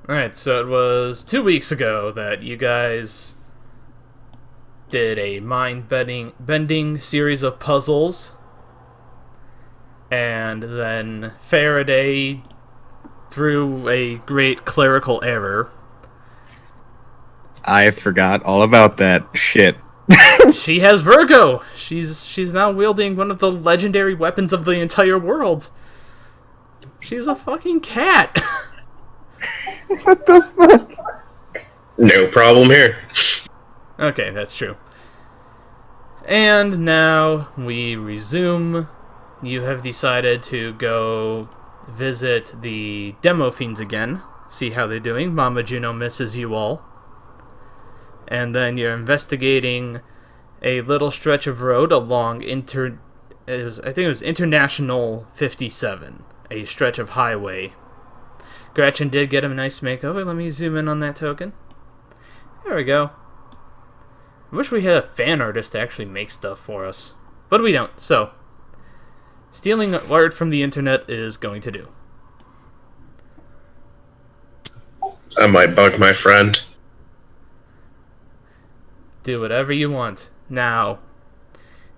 Alright, so it was 2 weeks ago that you guys did a mind-bending series of puzzles, and then Faraday, through a great clerical error, I forgot all about that shit. she has Virgo! She's now wielding one of the legendary weapons of the entire world. She's a fucking cat! What the fuck? No problem here. Okay, that's true. And now we resume. You have decided to go visit the demo fiends again, see how they're doing. Mama Juno misses you all. And then you're investigating a little stretch of road along I think it was International 57, a stretch of highway. Gretchen did get a nice makeover. Let me zoom in on that token. There we go. I wish we had a fan artist to actually make stuff for us. But we don't, so stealing art from the internet is going to do. I might bug my friend. Do whatever you want. Now,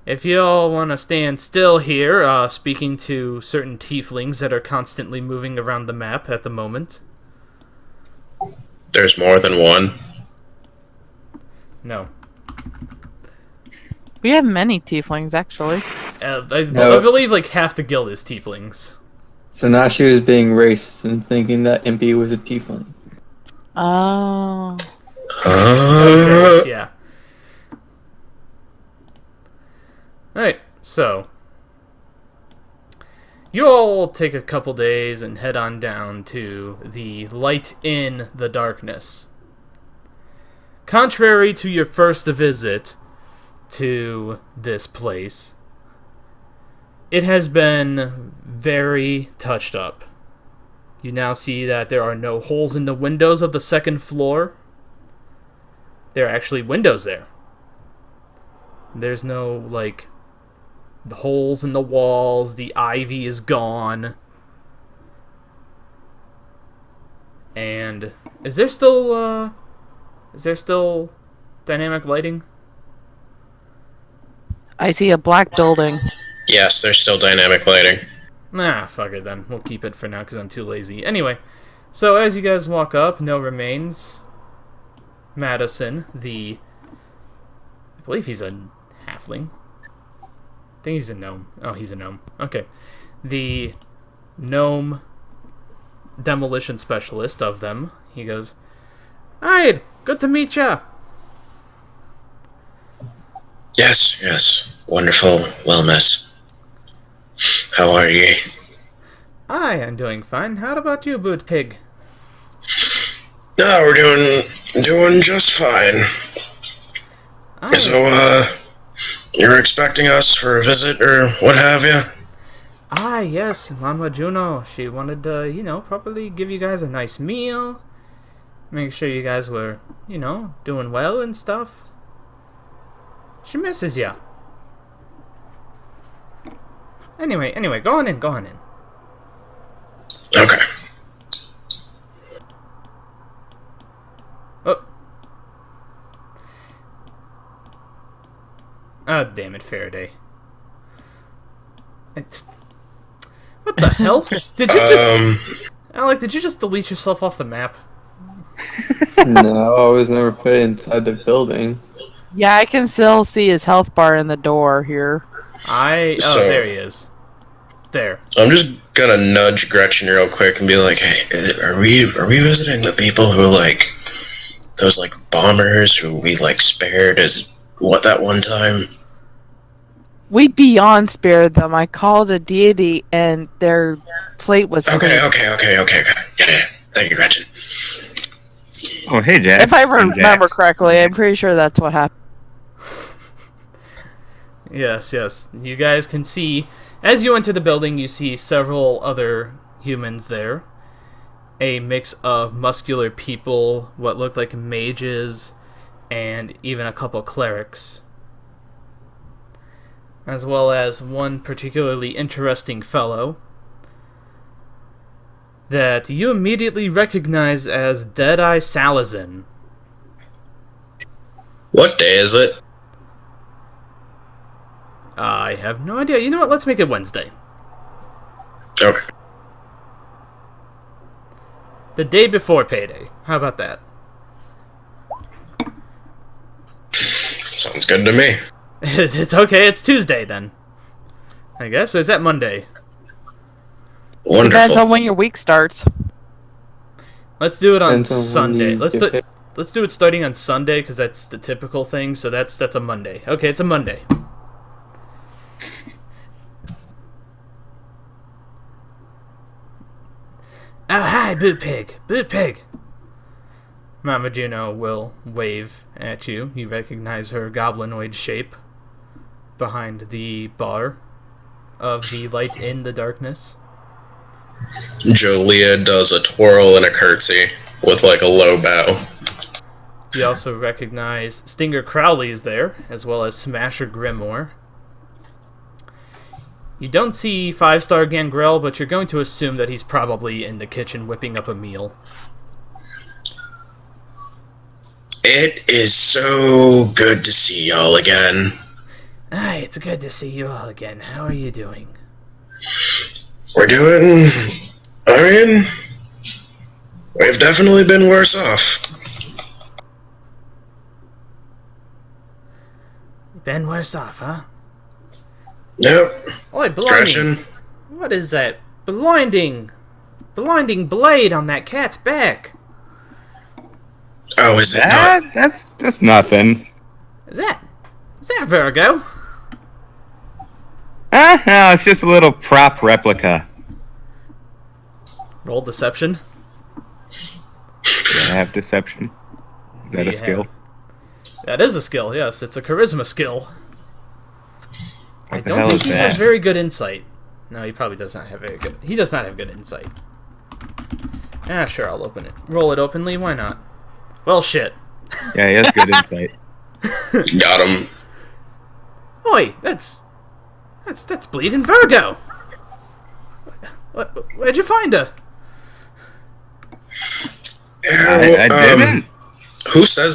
if you all want to stand still here, speaking to certain tieflings that are constantly moving around the map at the moment. There's more than one. No. We have many tieflings, actually. I No. believe like half the guild is tieflings. So now she was being racist and thinking that Impy was a tiefling. Oh. Yeah. Alright, so you all take a couple days and head on down to the Light in the Darkness. Contrary to your first visit to this place, it has been very touched up. You now see that there are no holes in the windows of the second floor. There are actually windows there. There's no, like, the holes in the walls, the ivy is gone. And is there still dynamic lighting? I see a black building. Yes, there's still dynamic lighting. Nah, fuck it then. We'll keep it for now because I'm too lazy. Anyway, so as you guys walk up, no remains. Madison, I believe he's a halfling. I think he's a gnome. Oh, he's a gnome. Okay. The gnome demolition specialist of them. He goes, "Alright, good to meet ya." Yes. Wonderful. Well met. How are ye? I am doing fine. How about you, Boot Pig? No, we're doing just fine. I So, you're expecting us for a visit or what have you? yes, Mama Juno. She wanted to, probably give you guys a nice meal. Make sure you guys were, doing well and stuff. She misses ya. Anyway, go on in. Okay. Oh. Ah, damn it, Faraday. What the hell? Did you Alec, did you just delete yourself off the map? No, I was never put inside the building. Yeah, I can still see his health bar in the door here. There he is. There. I'm just gonna nudge Gretchen real quick and be like, "Hey, are we visiting the people who those bombers who we spared that one time?" We beyond spared them. I called a deity and their plate was Okay. clean. Yeah. Thank you, Gretchen. Oh, hey, Jack. If I remember correctly, I'm pretty sure that's what happened. Yes. You guys can see, as you enter the building, you see several other humans there. A mix of muscular people, what look like mages, and even a couple clerics. As well as one particularly interesting fellow. that you immediately recognize as Deadeye Salazin. What day is it? I have no idea. You know what? Let's make it Wednesday. Okay. The day before payday. How about that? Sounds good to me. It's okay. It's Tuesday then. I guess. Or is that Monday? Wonderful. Depends on when your week starts. Let's do it on Depends on when Sunday. you Let's get do it starting on Sunday because that's the typical thing. So that's a Monday. Okay, it's a Monday. Oh, hi, Boot Pig. Boot Pig. Mama Juno will wave at you. You recognize her goblinoid shape behind the bar of the light in the darkness. Jolia does a twirl and a curtsy with like a low bow. You also recognize Stinger Crowley is there, as well as Smasher Grimoire. You don't see 5-star Gangrel, but you're going to assume that he's probably in the kitchen whipping up a meal. It is so good to see y'all again. Hi, it's good to see you all again. How are you doing? We're doing... I mean... We've definitely been worse off. Been worse off, huh? Yep. Oi, blinding! Gretchen. What is that? Blinding blade on that cat's back. Oh, is it not? That's nothing. Is that Virgo? No, it's just a little prop replica. Roll deception. Do I have deception? Is that a skill? That is a skill, yes. It's a charisma skill. I What the don't hell think is he that? has very good insight. No, he probably does not have very good... He does not have good insight. Ah, sure, I'll open it. Roll it openly, why not? Well, shit. Yeah, he has good insight. Got him. Oi, that's Bleeding Virgo! Where'd you find her? I didn't. Who said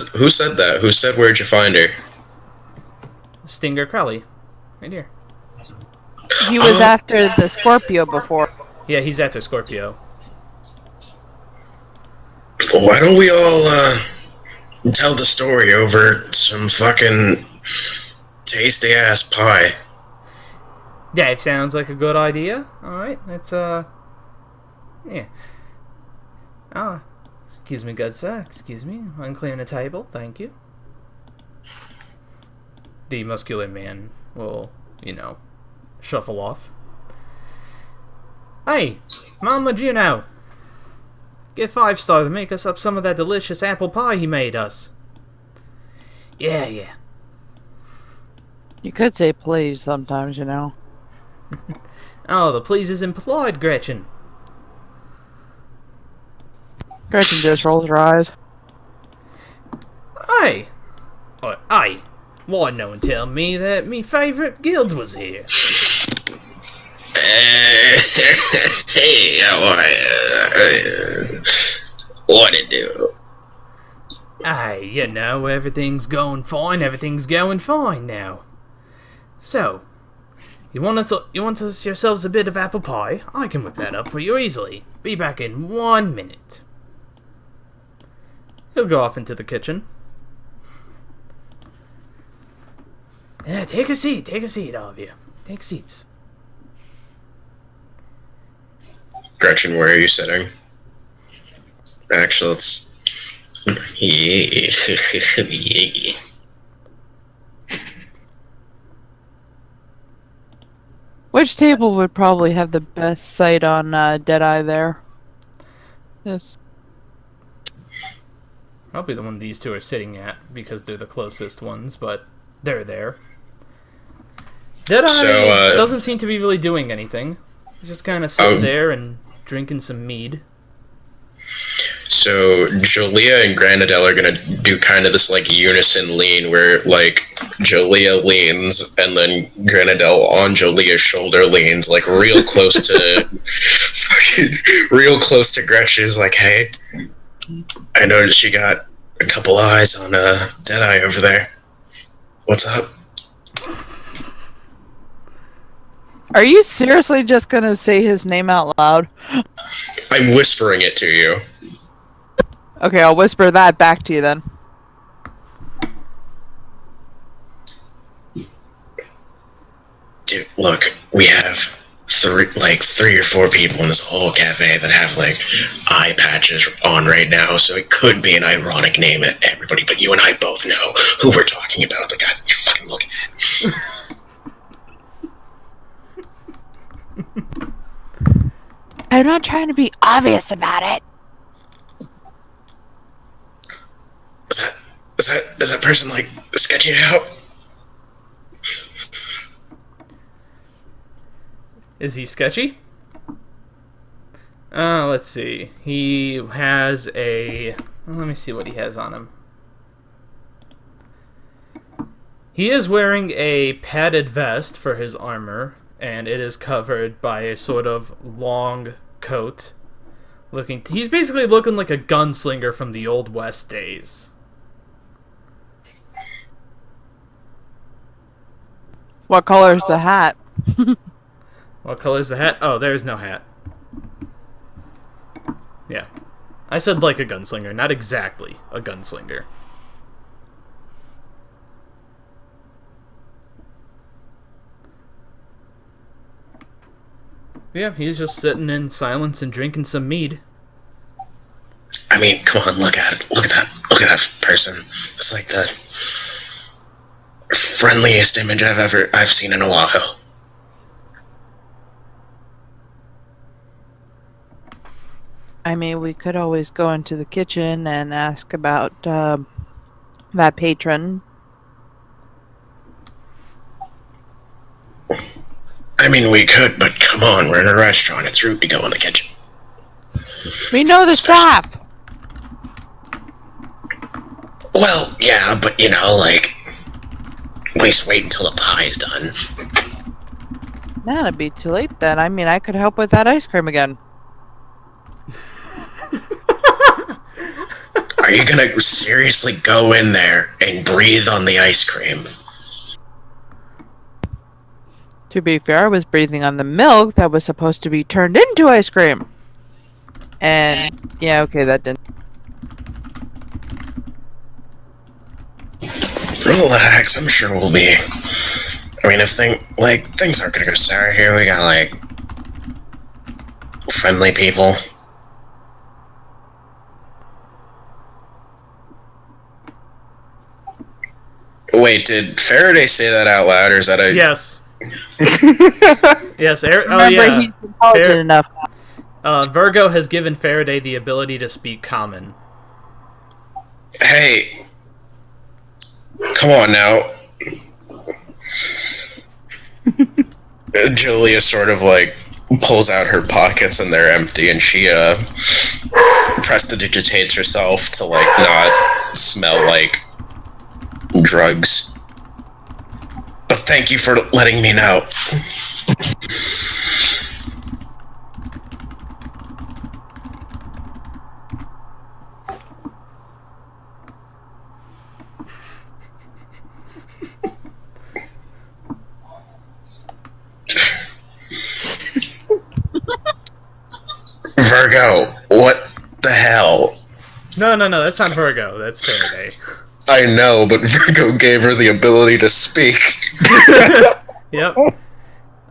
that? Who said where'd you find her? Stinger Crowley. Right here. He was after the Scorpio before. Yeah, he's after Scorpio. Why don't we all tell the story over some fucking tasty ass pie? Yeah, it sounds like a good idea. Alright, let's, yeah. Ah, excuse me, good sir. Excuse me. I'm clearing the table. Thank you. The muscular man will, shuffle off. Hey, Mama Juno! Get 5-star to make us up some of that delicious apple pie he made us. Yeah. You could say please sometimes, Oh, the please is implied, Gretchen. Gretchen just rolls her eyes. Hey! Aye. Why no one tell me that me favourite guild was here? Hey, what it do? Aye, everything's going fine. Everything's going fine now. So, you want us yourselves a bit of apple pie? I can whip that up for you easily. Be back in 1 minute. He'll go off into the kitchen. Yeah, take a seat, all of you. Take seats. Gretchen, where are you sitting? Actually, let's... Yeah. Which table would probably have the best sight on Deadeye there? Yes. Probably the one these two are sitting at, because they're the closest ones, but they're there. Deadeye doesn't seem to be really doing anything. He's just kind of sitting there and drinking some mead. So Jolia and Granadelle are gonna do kind of this like unison lean where like Jolia leans and then Granadelle on Jolia's shoulder leans like real close to real close to Gretchen. Is like, hey, I noticed you got a couple eyes on Deadeye over there. What's up? Are you seriously just gonna say his name out loud? I'm whispering it to you. Okay, I'll whisper that back to you then. Dude, look, we have three or four people in this whole cafe that have like eye patches on right now, so it could be an ironic name at everybody, but you and I both know who we're talking about, the guy that you're fucking looking at. I'm not trying to be obvious about it. Is that person like sketching it out? Is he sketchy? Let's see. He has a... Let me see what he has on him. He is wearing a padded vest for his armor, and it is covered by a sort of long coat. He's basically looking like a gunslinger from the Old West days. What color is the hat? What color is the hat? Oh, there's no hat. Yeah. I said like a gunslinger, not exactly a gunslinger. Yeah, he's just sitting in silence and drinking some mead. I mean, come on, look at it. Look at that person. It's like the friendliest image I've seen in a while. I mean, we could always go into the kitchen and ask about that patron. I mean, we could, but come on, we're in a restaurant. It's rude to go in the kitchen. We know the staff! Well, yeah, but you know, like, at least wait until the pie's done. That'd be too late then. I mean, I could help with that ice cream again. Are you gonna seriously go in there and breathe on the ice cream? To be fair, I was breathing on the milk that was supposed to be turned into ice cream. And, yeah, okay, that didn't... Relax, I'm sure we'll be... I mean, if things aren't gonna go sour here, we got, like, friendly people. Wait, did Faraday say that out loud, or is that a... Yes. Yes, Remember, yeah. he's intelligent enough. Virgo has given Faraday the ability to speak common. Hey, come on now. Julia sort of like pulls out her pockets and they're empty, and she prestidigitates herself to like not smell like drugs. But thank you for letting me know. Virgo, what the hell? No, that's not Virgo. That's Faraday. I know, but Virgo gave her the ability to speak. Yep.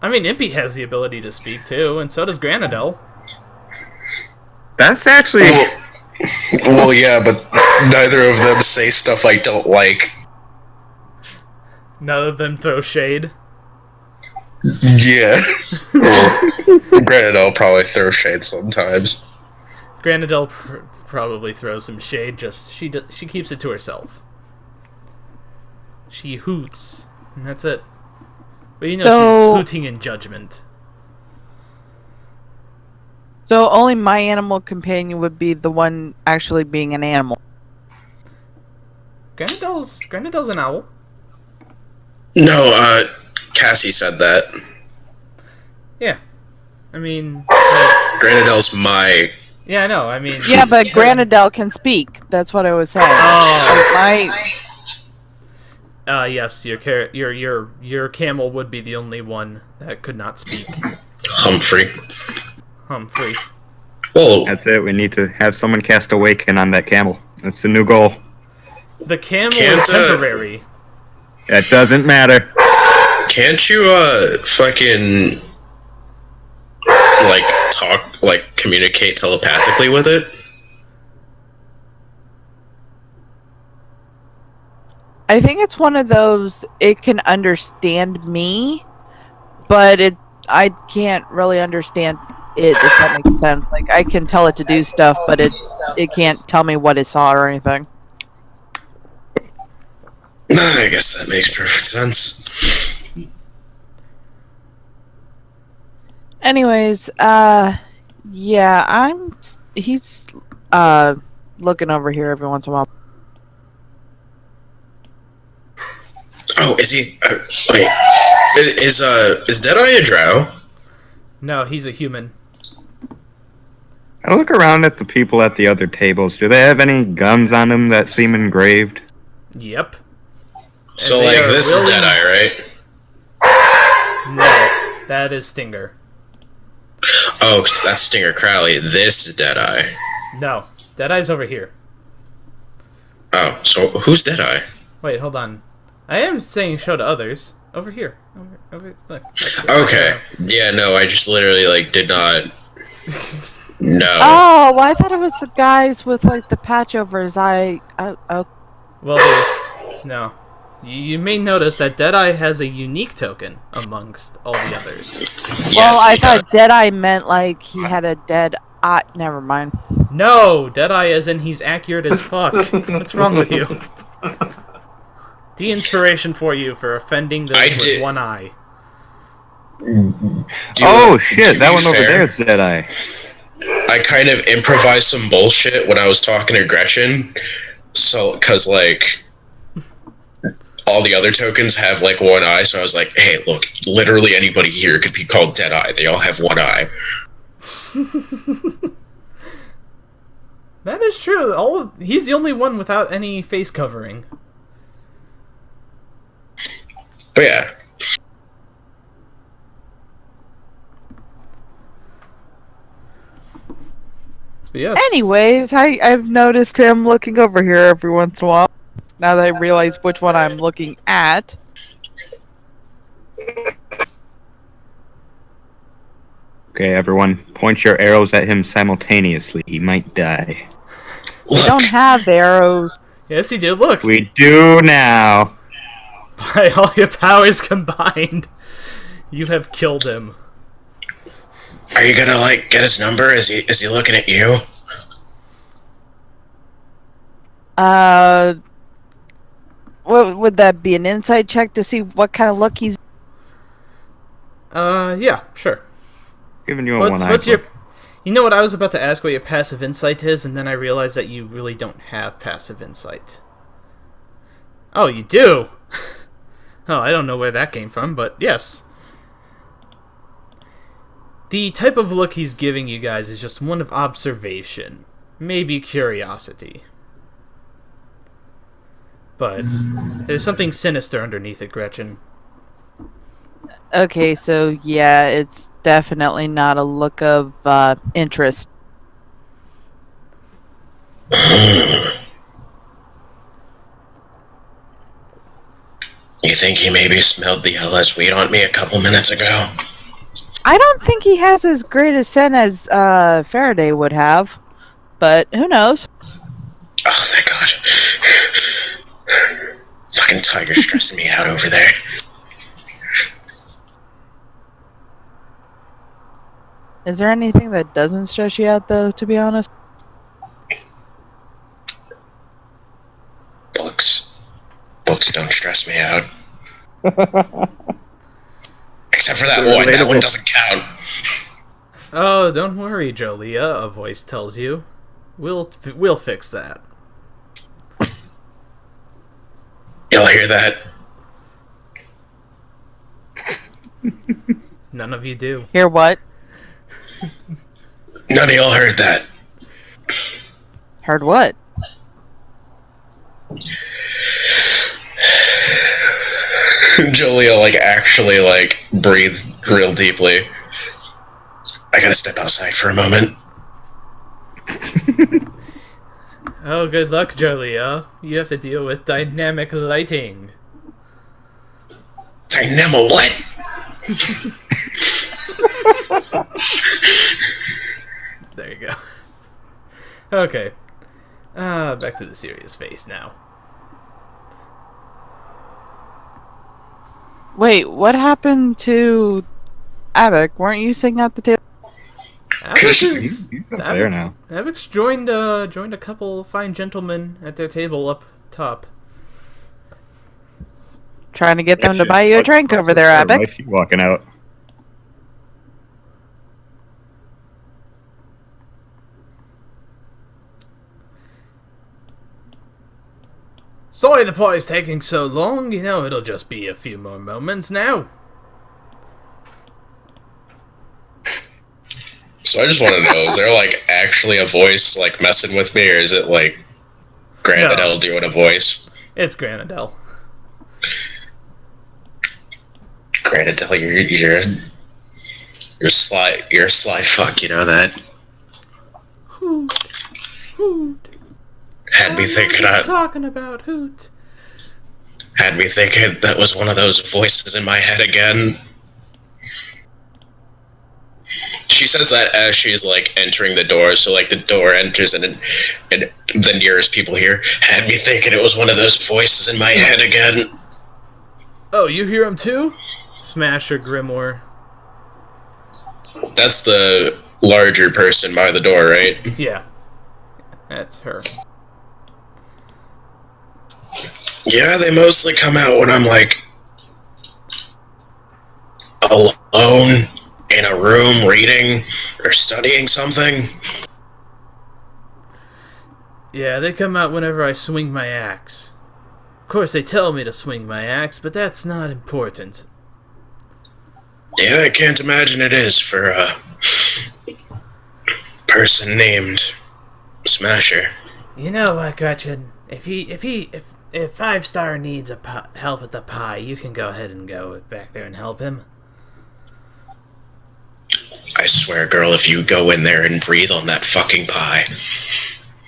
I mean, Impy has the ability to speak too, and so does Granadelle. That's actually... Well, yeah, but neither of them say stuff I don't like. None of them throw shade. Yeah. Well, granted, I'll probably throw shade sometimes. Granadelle probably throws some shade, just she keeps it to herself. She hoots, and that's it. But you know she's hooting in judgment. So only my animal companion would be the one actually being an animal. Granadell's an owl. No, Cassie said that. Yeah. I mean, Granadell's my. yeah, I know. I mean, Yeah, but Granadell can speak. That's what I was saying. Oh. My yes, your camel would be the only one that could not speak. Humphrey. Well, That's it. We need to have someone cast Awaken on that camel. That's the new goal. The camel Can't, is temporary. That doesn't matter. can't you, fucking, like, talk, like, communicate telepathically with it? I think it's one of those. It can understand me, but I can't really understand it. If that makes sense. Like I can tell it to do stuff, but it can't tell me what it saw or anything. I guess that makes perfect sense. Anyways, yeah, he's looking over here every once in a while. Oh, is he? Wait, is Deadeye a drow? No, he's a human. I look around at the people at the other tables. Do they have any guns on them that seem engraved? Yep. So, And they like, are this really- is Deadeye, right? No, that is Stinger. Oh, so that's Stinger Crowley. This is Deadeye. No, Deadeye's over here. Oh, so who's Deadeye? Wait, hold on. I am saying show to others. Over here. Over look. Okay. Yeah, no, I just literally, like, did not know. Oh, well, I thought it was the guys with like the patch over his eye. Oh. Well, there's no. You may notice that Deadeye has a unique token amongst all the others. Yes, Well, I he thought Deadeye meant like he had a dead eye. Never mind. No, Deadeye as in he's accurate as fuck. What's wrong with you? The inspiration for you for offending those with one eye. Oh shit, that one over there is Deadeye. I kind of improvised some bullshit when I was talking to Gretchen. So, because, like, all the other tokens have, like, one eye, so I was like, hey, look, literally anybody here could be called Deadeye. They all have one eye. That is true. He's the only one without any face covering. But yeah. But yes. Anyways, I've noticed him looking over here every once in a while. Now that I realize which one I'm looking at. Okay, everyone, point your arrows at him simultaneously. He might die. We Look, don't have arrows. Yes, he did. Look. We do now. By all your powers combined, you have killed him. are you gonna, like, get his number? Is he looking at you? What would that be? An insight check to see what kind of look he's. Yeah, sure. Giving you a one eye. What's your... You know what, I was about to ask what your passive insight is, and then I realized that you really don't have passive insight. Oh, you do? Oh, I don't know where that came from, but yes. The type of look he's giving you guys is just one of observation. Maybe curiosity. But there's something sinister underneath it, Gretchen. Okay, so yeah, it's definitely not a look of interest. You think he maybe smelled the LS weed on me a couple minutes ago? I don't think he has as great a scent as Faraday would have, but who knows? Oh, thank God. Fucking tiger's stressing me out over there. Is there anything that doesn't stress you out, though, to be honest? Books. Books don't stress me out. Except for that one. That one doesn't count. Oh, don't worry, Jolia, a voice tells you. We'll fix that. Y'all hear that? None of you do. Hear what? None of y'all heard that. Heard what? Julia, actually, breathes real deeply. I gotta step outside for a moment. Oh, good luck, Jolia. You have to deal with dynamic lighting. Dynamo what? There you go. Okay. Back to the serious face now. Wait, what happened to Avic? Weren't you sitting at the table? He's up there now. Avix joined a couple fine gentlemen at their table up top. Trying to get them to buy you a drink over there, Why Avic. is she walking out? Sorry the party's taking so long. You know, it'll just be a few more moments now. So I just want to know, is there actually a voice messing with me, or is it Granadell doing a voice? It's Granadell. Granadell, you're a sly fuck, you know that? Hoot. Hoot. Had me thinking talking about Hoot. Had me thinking that was one of those voices in my head again. She says that as she's entering the door, so the door enters and the nearest people here had me thinking it was one of those voices in my head again. Oh, you hear him too? Smasher Grimoire. That's the larger person by the door, right? Yeah. That's her. Yeah, they mostly come out when I'm alone in a room reading or studying something. Yeah, they come out whenever I swing my axe. Of course, they tell me to swing my axe, but that's not important. Yeah, I can't imagine it is for a person named Smasher. You know what, Gretchen? If 5 Star needs help with the pie, you can go ahead and go back there and help him. I swear, girl, if you go in there and breathe on that fucking pie.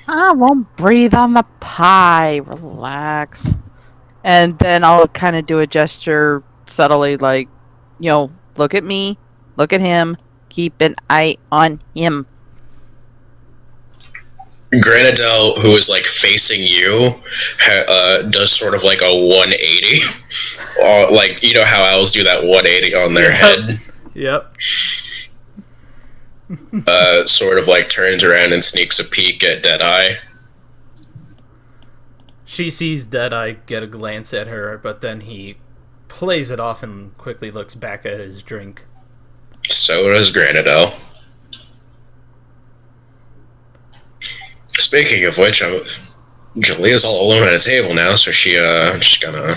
I won't breathe on the pie. Relax. And then I'll kind of do a gesture subtly, look at me, look at him, keep an eye on him. Granadell, who is facing you, does sort of a 180. You know how owls do that 180 on their head? Yep. Sort of turns around and sneaks a peek at Deadeye. She sees Deadeye get a glance at her, but then he plays it off and quickly looks back at his drink. So does Granadell. Speaking of which, Julia's all alone at a table now, so she's gonna...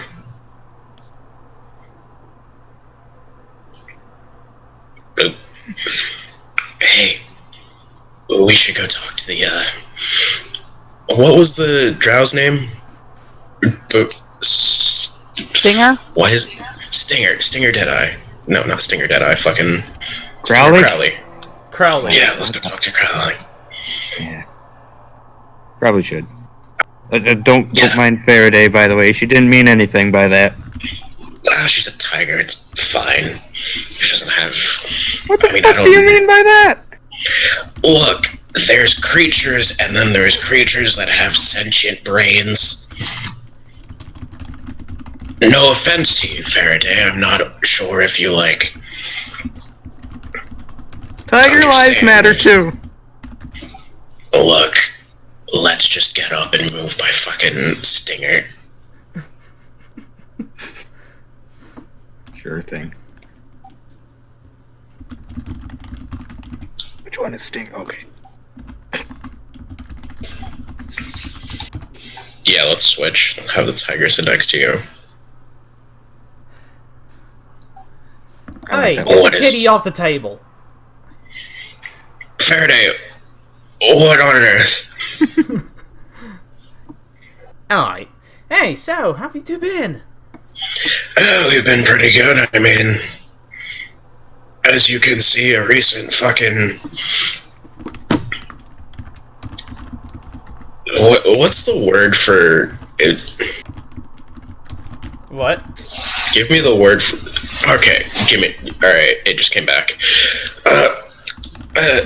Hey, we should go talk to the, what was the drow's name? Stinger? Why is... Stinger Deadeye. No, not Stinger Deadeye, fucking... Crowley? Crowley. Yeah, let's go talk to Crowley. Yeah. Probably should. Don't mind Faraday, by the way. She didn't mean anything by that. Ah, she's a tiger. It's fine. She doesn't have... What the fuck do you mean by that? Look, there's creatures, and then there's creatures that have sentient brains. No offense to you, Faraday. I'm not sure if you, Tiger lives matter, too. Look, let's just get up and move my fucking stinger. Sure thing. Which one is Sting? Okay. Yeah, let's switch. Have the tiger sit next to you. I like Hey, that get one. the kitty off the table. Faraday, what on earth? Alright. Hey, so, how have you two been? Oh, we've been pretty good. I mean, as you can see, a recent fucking... What's the word for it? What? Give me the word for... Okay, give me... Alright, it just came back.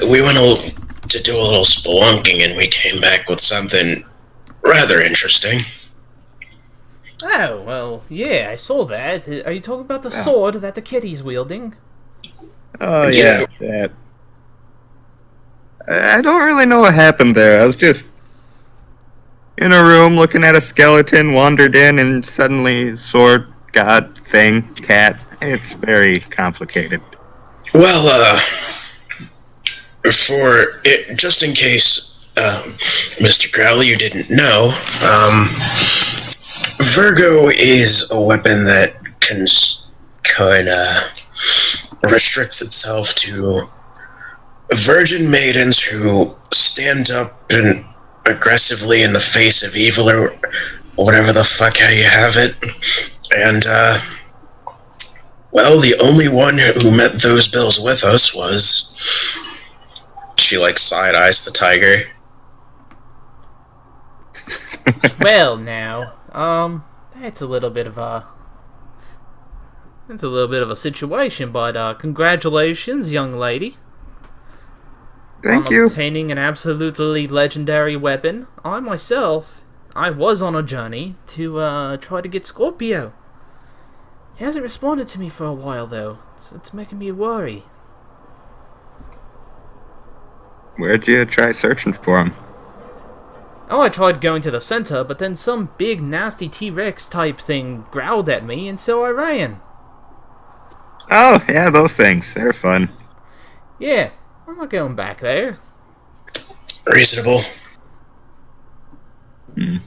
We went to do a little spelunking and we came back with something rather interesting. Oh, well, yeah, I saw that. Are you talking about the sword that the kitty's wielding? Oh, yeah, that. I don't really know what happened there. I was just in a room looking at a skeleton, wandered in, and suddenly sword, god, thing, cat. It's very complicated. Well, for it, just in case, Mr. Crowley, you didn't know, Virgo is a weapon that restricts itself to virgin maidens who stand up and aggressively in the face of evil or whatever the fuck how you have it. And, well, the only one who met those bills with us was... She, like, side-eyes the tiger. Well, now, that's a little bit of a... That's a little bit of a situation, but, congratulations, young lady. Thank on you. obtaining an absolutely legendary weapon. I myself, I was on a journey to try to get Scorpio. He hasn't responded to me for a while though. It's making me worry. Where'd you try searching for him? Oh, I tried going to the center, but then some big nasty T-Rex type thing growled at me, and so I ran. Oh, yeah, those things. They're fun. Yeah, I'm not going back there. Reasonable. Hmm.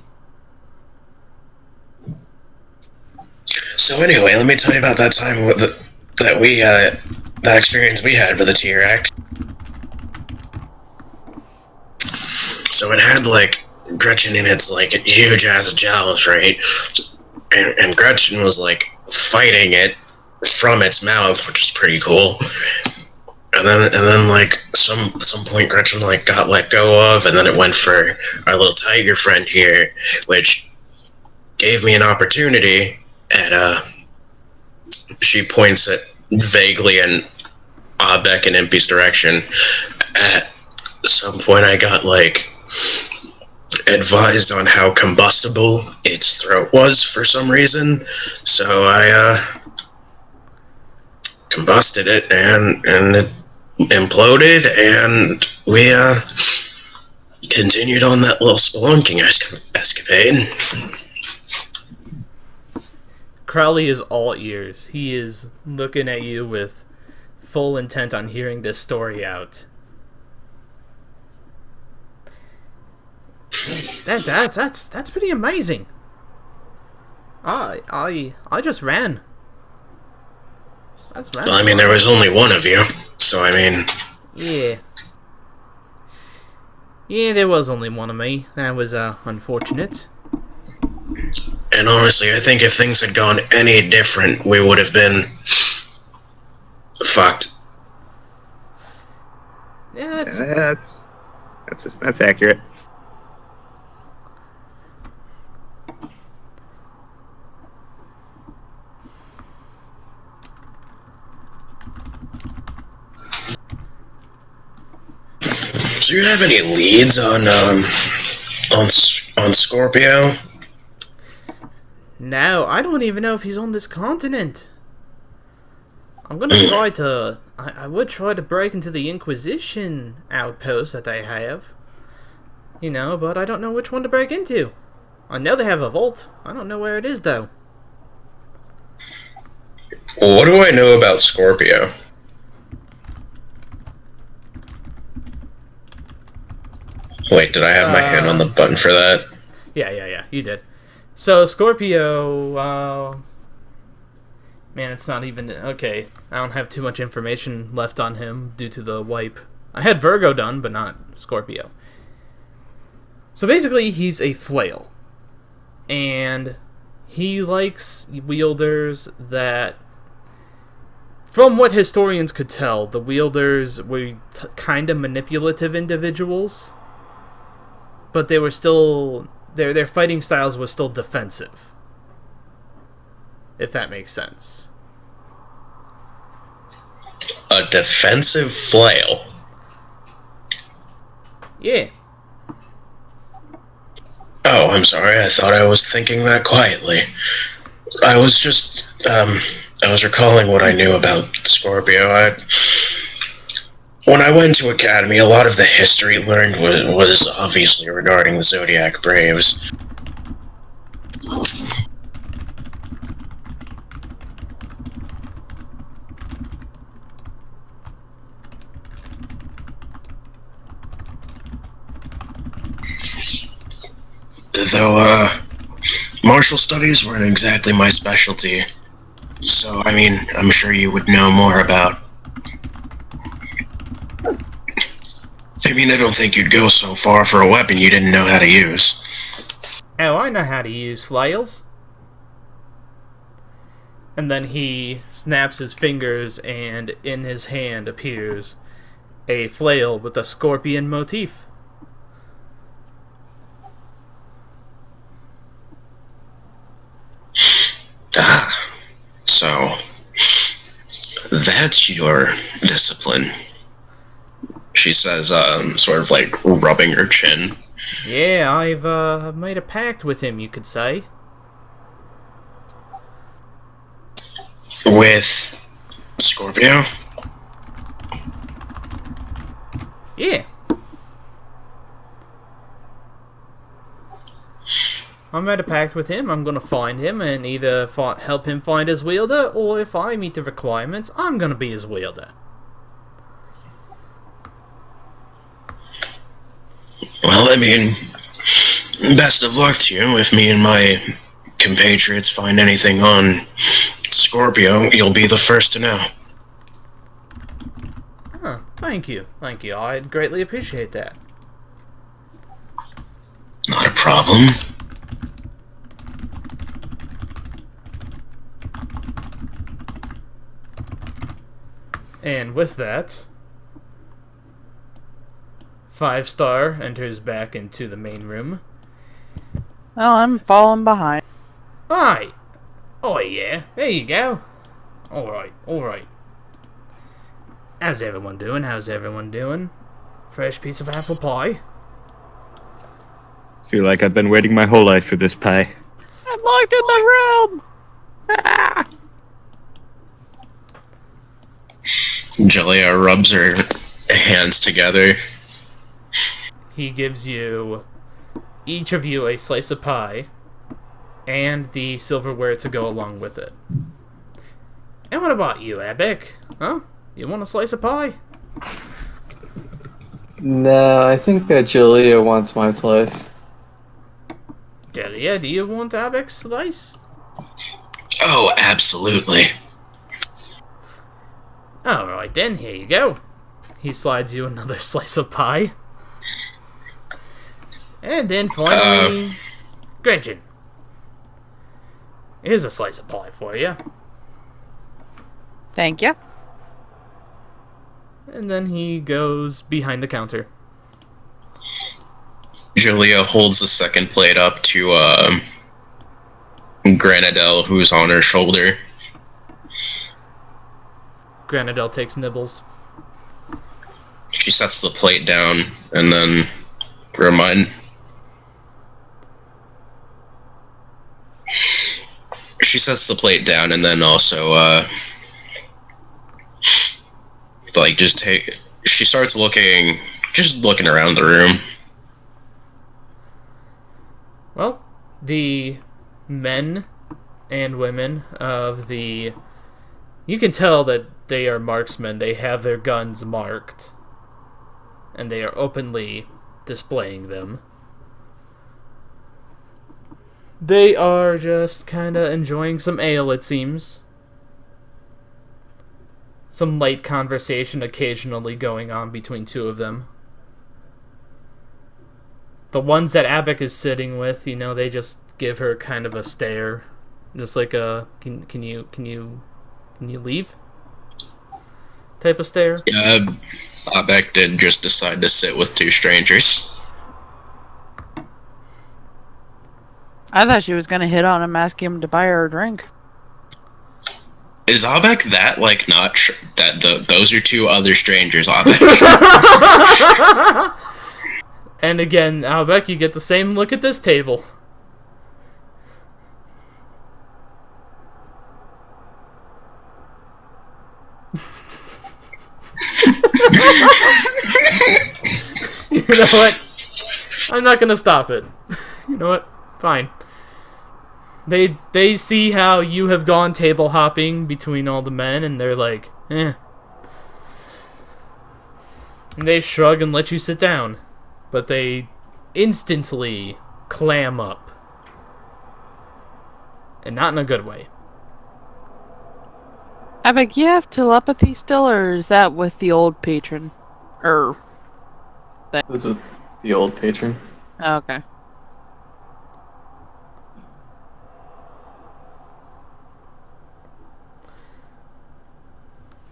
So anyway, let me tell you about that time with that experience we had with the T-Rex. So it had, like, Gretchen in its, like, huge-ass jaws, right? And Gretchen was, like, fighting it from its mouth, which is pretty cool. And then like, some point Gretchen, like, got let go of, and then it went for our little tiger friend here, which gave me an opportunity, and, she points it vaguely in Abek and Impy's direction. At some point I got, like, advised on how combustible its throat was for some reason, so I combusted it and it imploded, and we continued on that little spelunking escapade. Crowley is all ears. He is looking at you with full intent on hearing this story out. That's pretty amazing. I just ran. That's right. Well, I mean, there was only one of you, so I mean... Yeah. Yeah, there was only one of me. That was, unfortunate. And honestly, I think if things had gone any different, we would have been... fucked. Yeah, that's accurate. Do you have any leads on Scorpio? No, I don't even know if he's on this continent. I'm gonna try to... I would try to break into the Inquisition outpost that they have. You know, but I don't know which one to break into. I know they have a vault. I don't know where it is, though. Well, what do I know about Scorpio? Wait, did I have my hand on the button for that? Yeah, you did. So, Scorpio, man, it's not even... Okay, I don't have too much information left on him due to the wipe. I had Virgo done, but not Scorpio. So basically, he's a flail. And he likes wielders that... From what historians could tell, the wielders were kind of manipulative individuals. But they were still... Their fighting styles were still defensive. If that makes sense. A defensive flail? Yeah. Oh, I'm sorry. I thought I was thinking that quietly. I was just, I was recalling what I knew about Scorpio. When I went to Academy, a lot of the history learned was obviously regarding the Zodiac Braves. Though, martial studies weren't exactly my specialty. So, I mean, I'm sure you would know more about... I mean, I don't think you'd go so far for a weapon you didn't know how to use. Oh, I know how to use flails. And then he snaps his fingers, and in his hand appears a flail with a scorpion motif. Ah, so that's your discipline, she says, sort of like rubbing her chin. Yeah, I've made a pact with him, you could say. With Scorpio? Yeah. I made a pact with him. I'm gonna find him and either help him find his wielder, or if I meet the requirements, I'm gonna be his wielder. Well, I mean, best of luck to you. If me and my compatriots find anything on Scorpio, you'll be the first to know. Huh, thank you. Thank you. I'd greatly appreciate that. Not a problem. And with that, 5-star enters back into the main room. Well, I'm falling behind. Alright. Oh yeah, there you go. Alright. How's everyone doing? Fresh piece of apple pie? Feel like I've been waiting my whole life for this pie. I'm locked in the room! Julia rubs her hands together. He gives each of you a slice of pie and the silverware to go along with it. And what about you, Abek? Huh? You want a slice of pie? No, I think that Julia wants my slice. Delia, do you want Abek's slice? Oh, absolutely. Alright then, here you go. He slides you another slice of pie. And then finally, Gretchen. Here's a slice of pie for you. Thank you. And then he goes behind the counter. Julia holds the second plate up to Granadelle, who's on her shoulder. Granadelle takes nibbles. She sets the plate down, and then she sets the plate down, and then also she starts looking around the room. Well, the men and women of the... You can tell that they are marksmen. They have their guns marked. And they are openly displaying them. They are just kinda enjoying some ale, it seems. Some light conversation occasionally going on between two of them. The ones that Abic is sitting with, they just give her kind of a stare. Just like a, can you leave? Type of stare. Yeah, Abic did just decide to sit with two strangers. I thought she was gonna hit on him, asking him to buy her a drink. Is Abic that, like, not those are two other strangers, Abic? And again, Abic, you get the same look at this table. You know what? I'm not gonna stop it. You know what? Fine. They see how you have gone table hopping between all the men, and they're like, eh. And they shrug and let you sit down. But they instantly clam up. And not in a good way. Abic, you have telepathy still, or is that with the old patron? It was with the old patron. Oh, okay.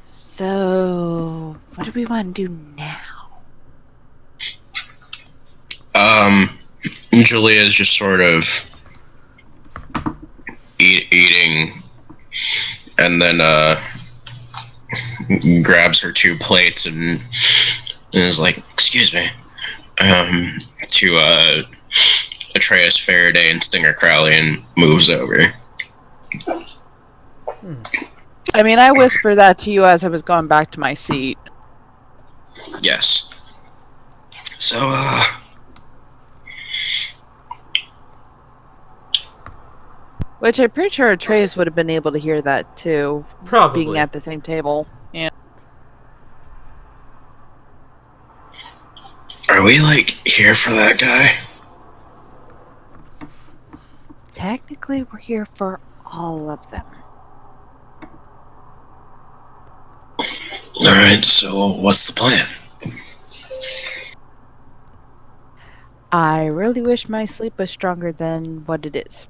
So, what do we want to do now? Julia is just sort of eating, and then grabs her two plates and is like, "Excuse me," to Atreus, Faraday, and Stinger Crowley, and moves over. I mean, I whispered that to you as I was going back to my seat. Yes. So, Which I'm pretty sure Atreus would have been able to hear that too. Probably. Being at the same table. Yeah. are we, like, here for that guy? Technically, we're here for all of them. Alright, so what's the plan? I really wish my sleep was stronger than what it is.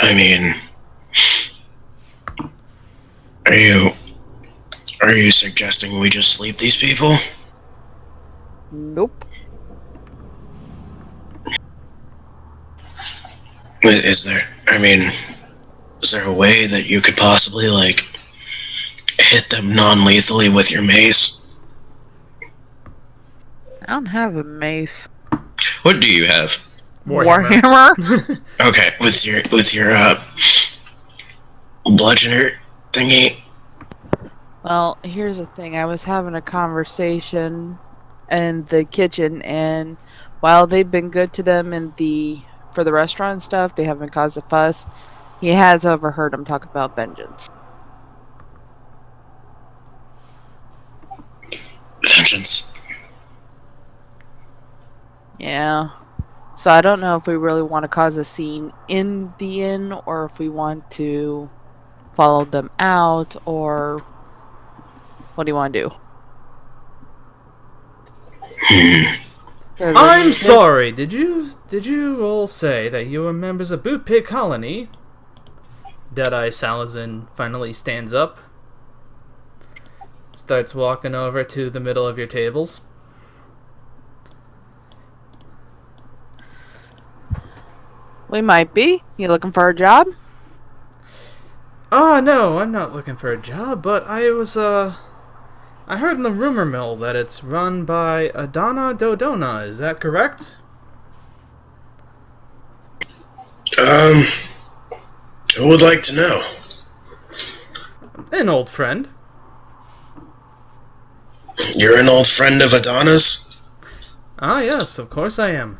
I mean, are you suggesting we just sleep these people? Nope. Is there a way that you could possibly, like, hit them non-lethally with your mace? I don't have a mace. What do you have? Warhammer? Okay, with your bludgeoner thingy. Well, here's the thing. I was having a conversation in the kitchen, and while they've been good to them for the restaurant and stuff, they haven't caused a fuss. He has overheard them talk about vengeance. Vengeance. Yeah. So I don't know if we really want to cause a scene in the inn, or if we want to follow them out, or what do you want to do? I'm sorry. Did you all say that you were members of Boot Pig Colony? Deadeye Salazin finally stands up, starts walking over to the middle of your tables. We might be. You looking for a job? No, I'm not looking for a job, but I heard in the rumor mill that it's run by Adana Dodona. Is that correct? Who would like to know? An old friend. You're an old friend of Adana's? Ah, yes, of course I am.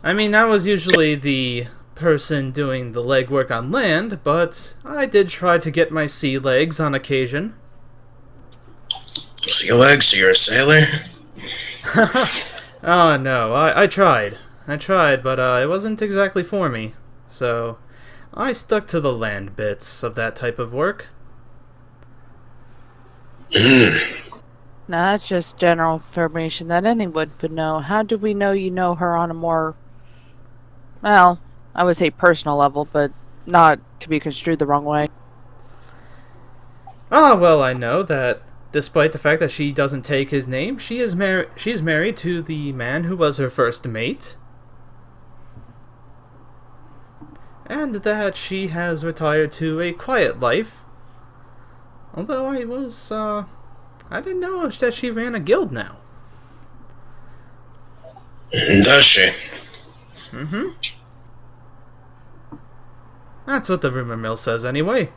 I mean, I was usually the person doing the legwork on land, but I did try to get my sea legs on occasion. Sea legs? So you're a sailor? Oh no, I tried. I tried, but it wasn't exactly for me. So, I stuck to the land bits of that type of work. Now that's just general information that anyone would know. How do we know you know her on a more, well, I would say personal level, but not to be construed the wrong way? Ah, well, I know that despite the fact that she doesn't take his name, she's married to the man who was her first mate. And that she has retired to a quiet life. Although I didn't know that she ran a guild now. Does she? Mm-hmm. That's what the rumor mill says anyway.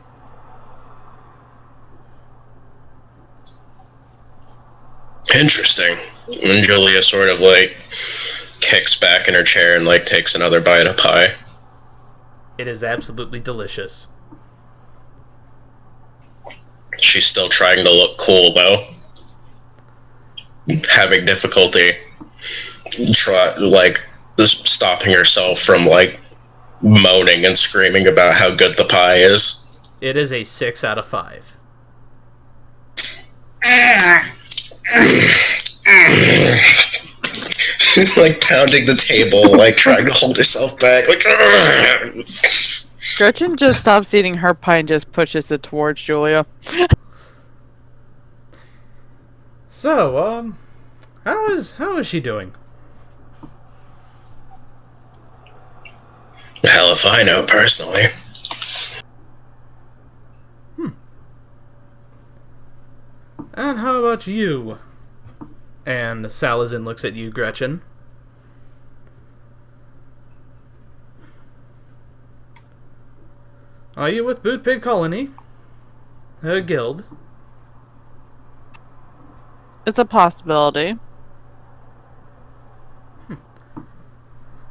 Interesting. And Julia sort of, like, kicks back in her chair and, like, takes another bite of pie. It is absolutely delicious. She's still trying to look cool, though. Having difficulty, stopping herself from, like, moaning and screaming about how good the pie is. It is a 6 out of 5. She's, like, pounding the table, like, trying to hold herself back, like... Gretchen just stops eating her pie and just pushes it towards Julia. So, how is she doing? Hell if I know, personally. And how about you? And Salazin looks at you, Gretchen. Are you with Bootpig Colony? Her guild? It's a possibility.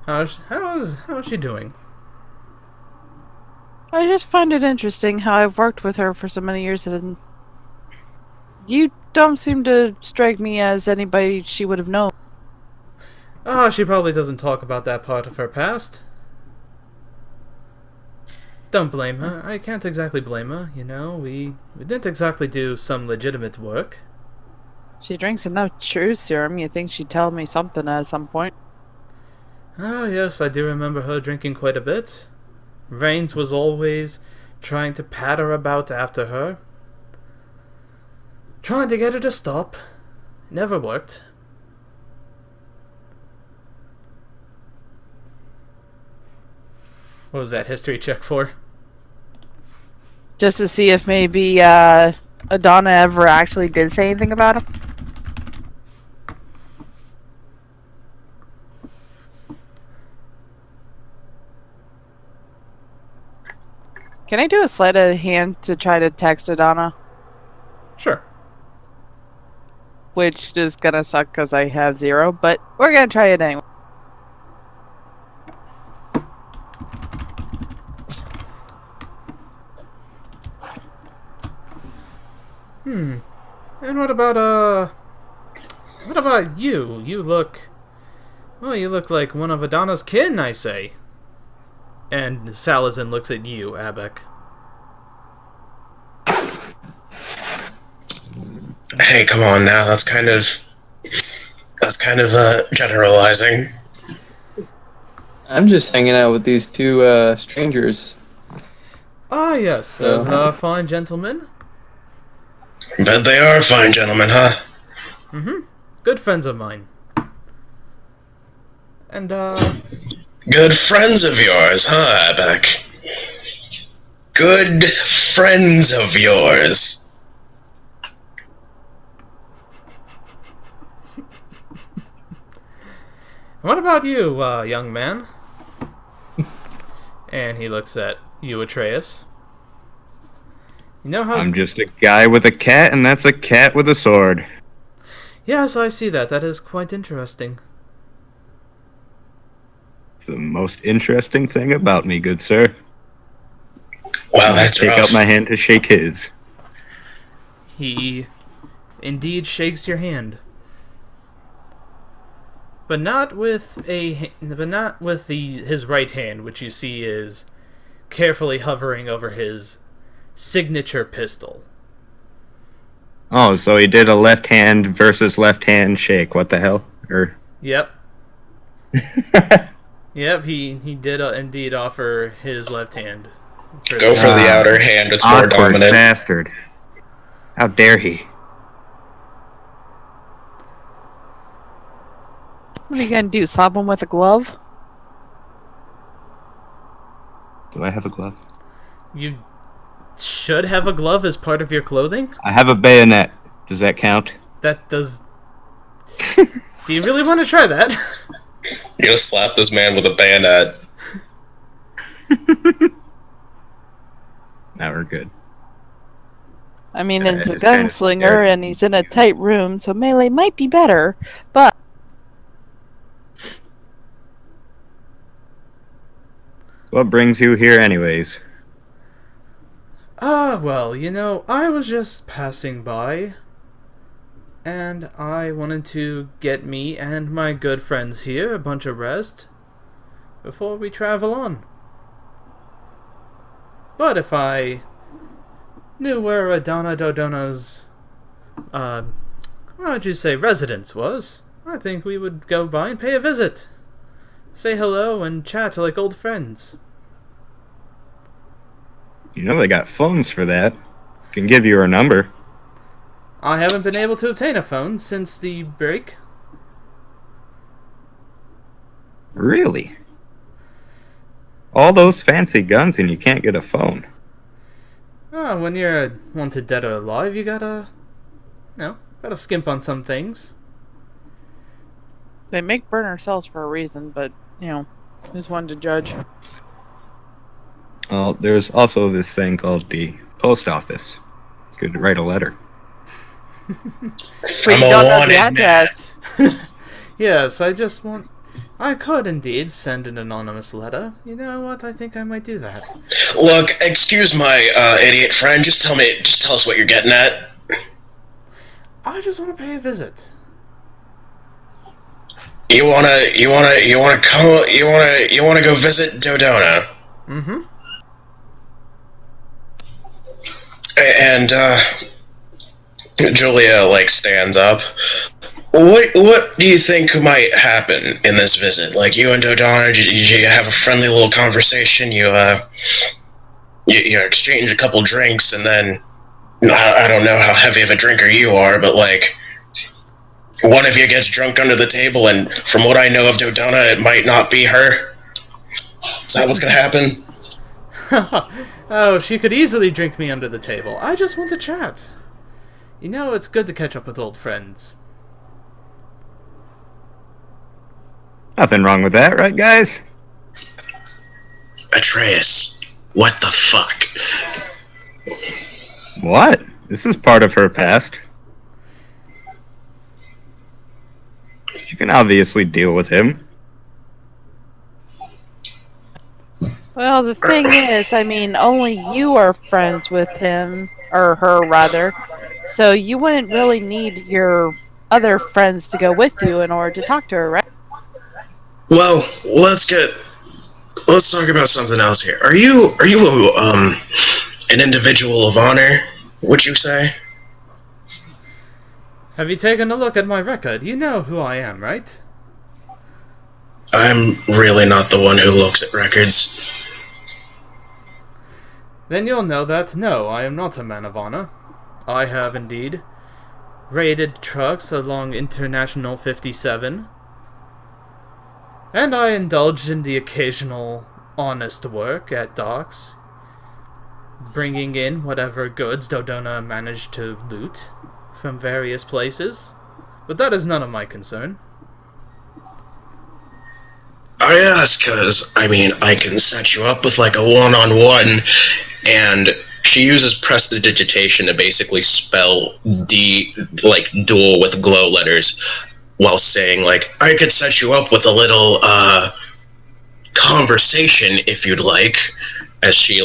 How's she doing? I just find it interesting how I've worked with her for so many years and you don't seem to strike me as anybody she would have known. Ah, she probably doesn't talk about that part of her past. Don't blame her. I can't exactly blame her, you know. We didn't exactly do some legitimate work. She drinks enough truth serum, you'd think she'd tell me something at some point. Oh, yes, I do remember her drinking quite a bit. Rains was always trying to patter about after her. Trying to get her to stop. Never worked. What was that history check for? Just to see if maybe Adana ever actually did say anything about him. Can I do a sleight of hand to try to text Adana? Sure. Which is gonna suck because I have 0, but we're gonna try it anyway. And what about you? You look like one of Adana's kin, I say. And Salazin looks at you, Abek. Hey, come on now. That's kind of generalizing. I'm just hanging out with these two strangers. Ah, yes, those are fine gentlemen. Bet they are fine gentlemen, huh? Good friends of mine. And, Good friends of yours, huh, Abek? Good friends of yours. what about you, young man? And he looks at you, Atreus. You know how... I'm just a guy with a cat, and that's a cat with a sword. Yes, I see that. That is quite interesting. It's the most interesting thing about me, good sir. Wow, that's Take rough. out my hand to shake his. He indeed shakes your hand. But not with his right hand, which you see is carefully hovering over his signature pistol. Oh, so he did a left hand versus left hand shake. What the hell? Yep. Yep, he did indeed offer his left hand. Go for the outer hand, it's more awkward dominant. bastard. How dare he? What are you gonna do? Slap him with a glove? Do I have a glove? You should have a glove as part of your clothing? I have a bayonet. Does that count? That does... Do you really want to try that? You're gonna slap this man with a bayonet. Now we're good. I mean, he's a It's kinda gunslinger scary. and he's in a tight room, so melee might be better, but What brings you here anyways? Well, you know, I was just passing by, and I wanted to get me and my good friends here a bunch of rest before we travel on. But if I knew where Adana Dodona's, what would you say, residence was, I think we would go by and pay a visit. Say hello and chat like old friends. You know they got phones for that. Can give you her number. I haven't been able to obtain a phone since the break. Really? All those fancy guns and you can't get a phone. When you're wanted dead or alive, you gotta skimp on some things. they make burner cells for a reason, but, you know, who's one to judge? Well, there's also this thing called the post office. You could write a letter. But you don't know the address. Yes, I could indeed send an anonymous letter. You know what? I think I might do that. Look, excuse my idiot friend. Just tell us what you're getting at. I just want to pay a visit. You wanna go visit Dodona. Mm-hmm. And Julia stands up. What do you think might happen in this visit? Like, you and Dodona, you have a friendly little conversation. You exchange a couple drinks, and then I don't know how heavy of a drinker you are, but one of you gets drunk under the table, and from what I know of Dodona, it might not be her. Is that what's gonna happen? Oh, she could easily drink me under the table. I just want to chat. You know, it's good to catch up with old friends. Nothing wrong with that, right, guys? Atreus, what the fuck? What? This is part of her past. You can obviously deal with him. Well, the thing is, I mean, only you are friends with him, or her rather, so you wouldn't really need your other friends to go with you in order to talk to her, right? Well, let's talk about something else here. Are you an individual of honor, would you say? Have you taken a look at my record? You know who I am, right? I'm really not the one who looks at records. Then you'll know that, no, I am not a man of honor. I have indeed raided trucks along International 57, and I indulged in the occasional honest work at docks, bringing in whatever goods Dodona managed to loot from various places, but that is none of my concern. I ask because, I mean, I can set you up with a one-on-one, and she uses prestidigitation to basically spell duel with glow letters, while saying, I could set you up with a little, conversation, if you'd like, as she,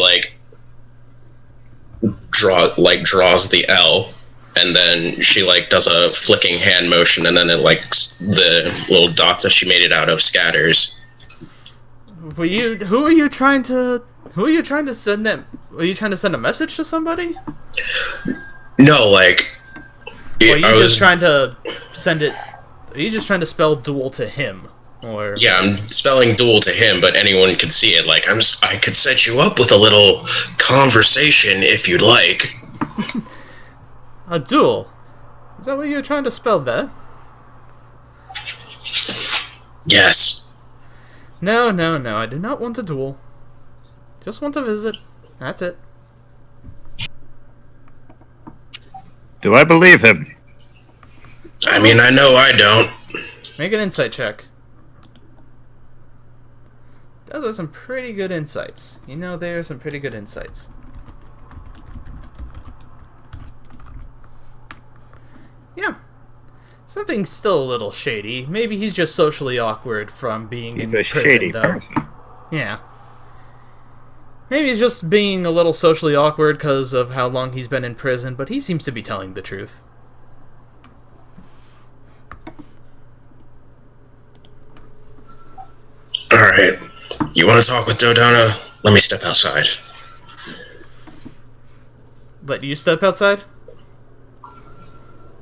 draws the L. and then she like does a flicking hand motion, and then it like the little dots that she made it out of scatters. Who are you trying to send that? Were you trying to send a message to somebody? No, like. Or are you just trying to send it? Are you just trying to spell duel to him? Or yeah, I'm spelling duel to him, but anyone could see it. Like I could set you up with a little conversation if you'd like. A duel? Is that what you're trying to spell there? Yes. No, I do not want a duel. Just want to visit. That's it. Do I believe him? I mean, I know I don't. Make an insight check. Those are some pretty good insights. You know, they are some pretty good insights. Yeah. Something's still a little shady. Maybe he's just socially awkward from being He's in a prison, shady though. person. Yeah. Maybe he's just being a little socially awkward because of how long he's been in prison, but he seems to be telling the truth. Alright. You want to talk with Dodona? Let me step outside. Let you step outside?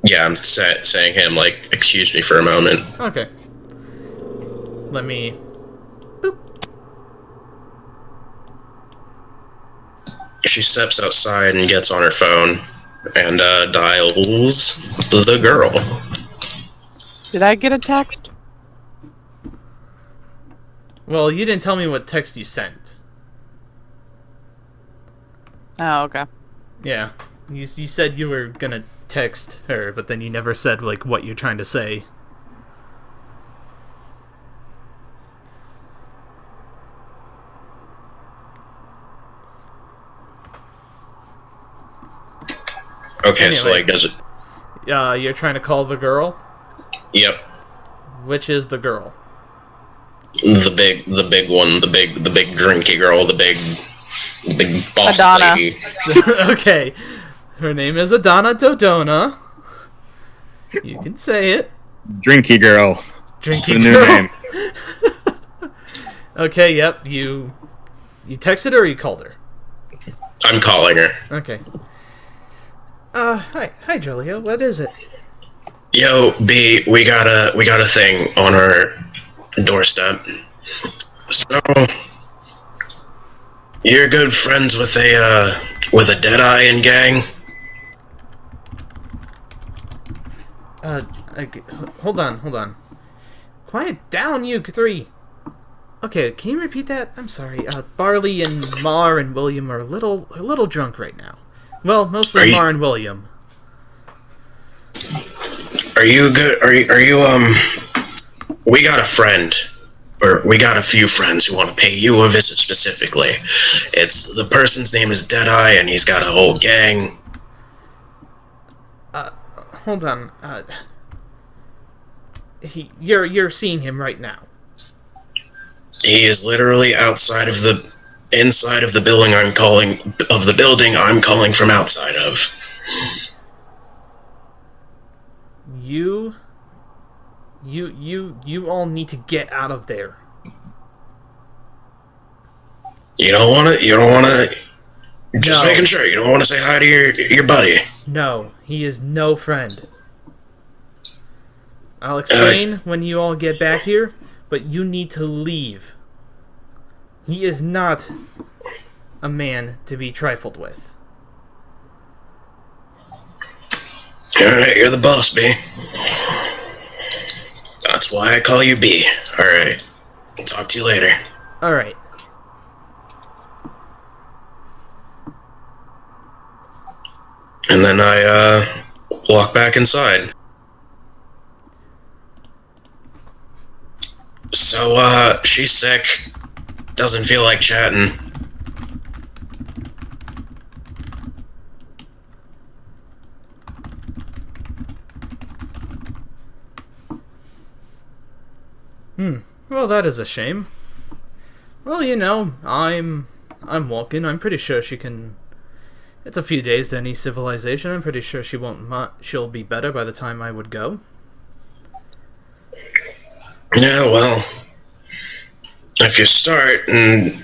Yeah, I'm saying him, like, excuse me for a moment. Okay. Let me... Boop. She steps outside and gets on her phone and dials the girl. Did I get a text? Well, you didn't tell me what text you sent. Oh, okay. Yeah. You said you were gonna text her, but then you never said, like, what you're trying to say. Okay, so, Anyway. like, does it... You're trying to call the girl? Yep. Which is the girl? The big one, the big drinky girl, the big boss Madonna. lady. Okay. Her name is Adana Dodona. You can say it. Drinky girl. Drinky The new girl. name. Okay, yep. You texted her or you called her? I'm calling her. Okay. Hi, Julia. What is it? Yo, B, we got a thing on our doorstep. So, you're good friends with a Deadeye and gang? Hold on. Quiet down, you three. Okay, can you repeat that? I'm sorry. Barley and Mar and William are a little drunk right now. Well, mostly Mar and William. Are you good? Are you we got a friend, or we got a few friends who want to pay you a visit specifically. The person's name is Deadeye, and he's got a whole gang. Hold on. You're seeing him right now. He is literally inside of the building I'm calling from outside of. You all need to get out of there. You don't want to. Just No. making sure you don't want to say hi to your buddy. No, he is no friend. I'll explain when you all get back here, but you need to leave. He is not a man to be trifled with. Alright, you're the boss, B. That's why I call you B. Alright. Talk to you later. Alright. And then I walk back inside. So, she's sick. Doesn't feel like chatting. Well, that is a shame. Well, I'm walking. I'm pretty sure she can It's a few days to any civilization. I'm pretty sure she'll be better by the time I would go. Yeah, well, if you start and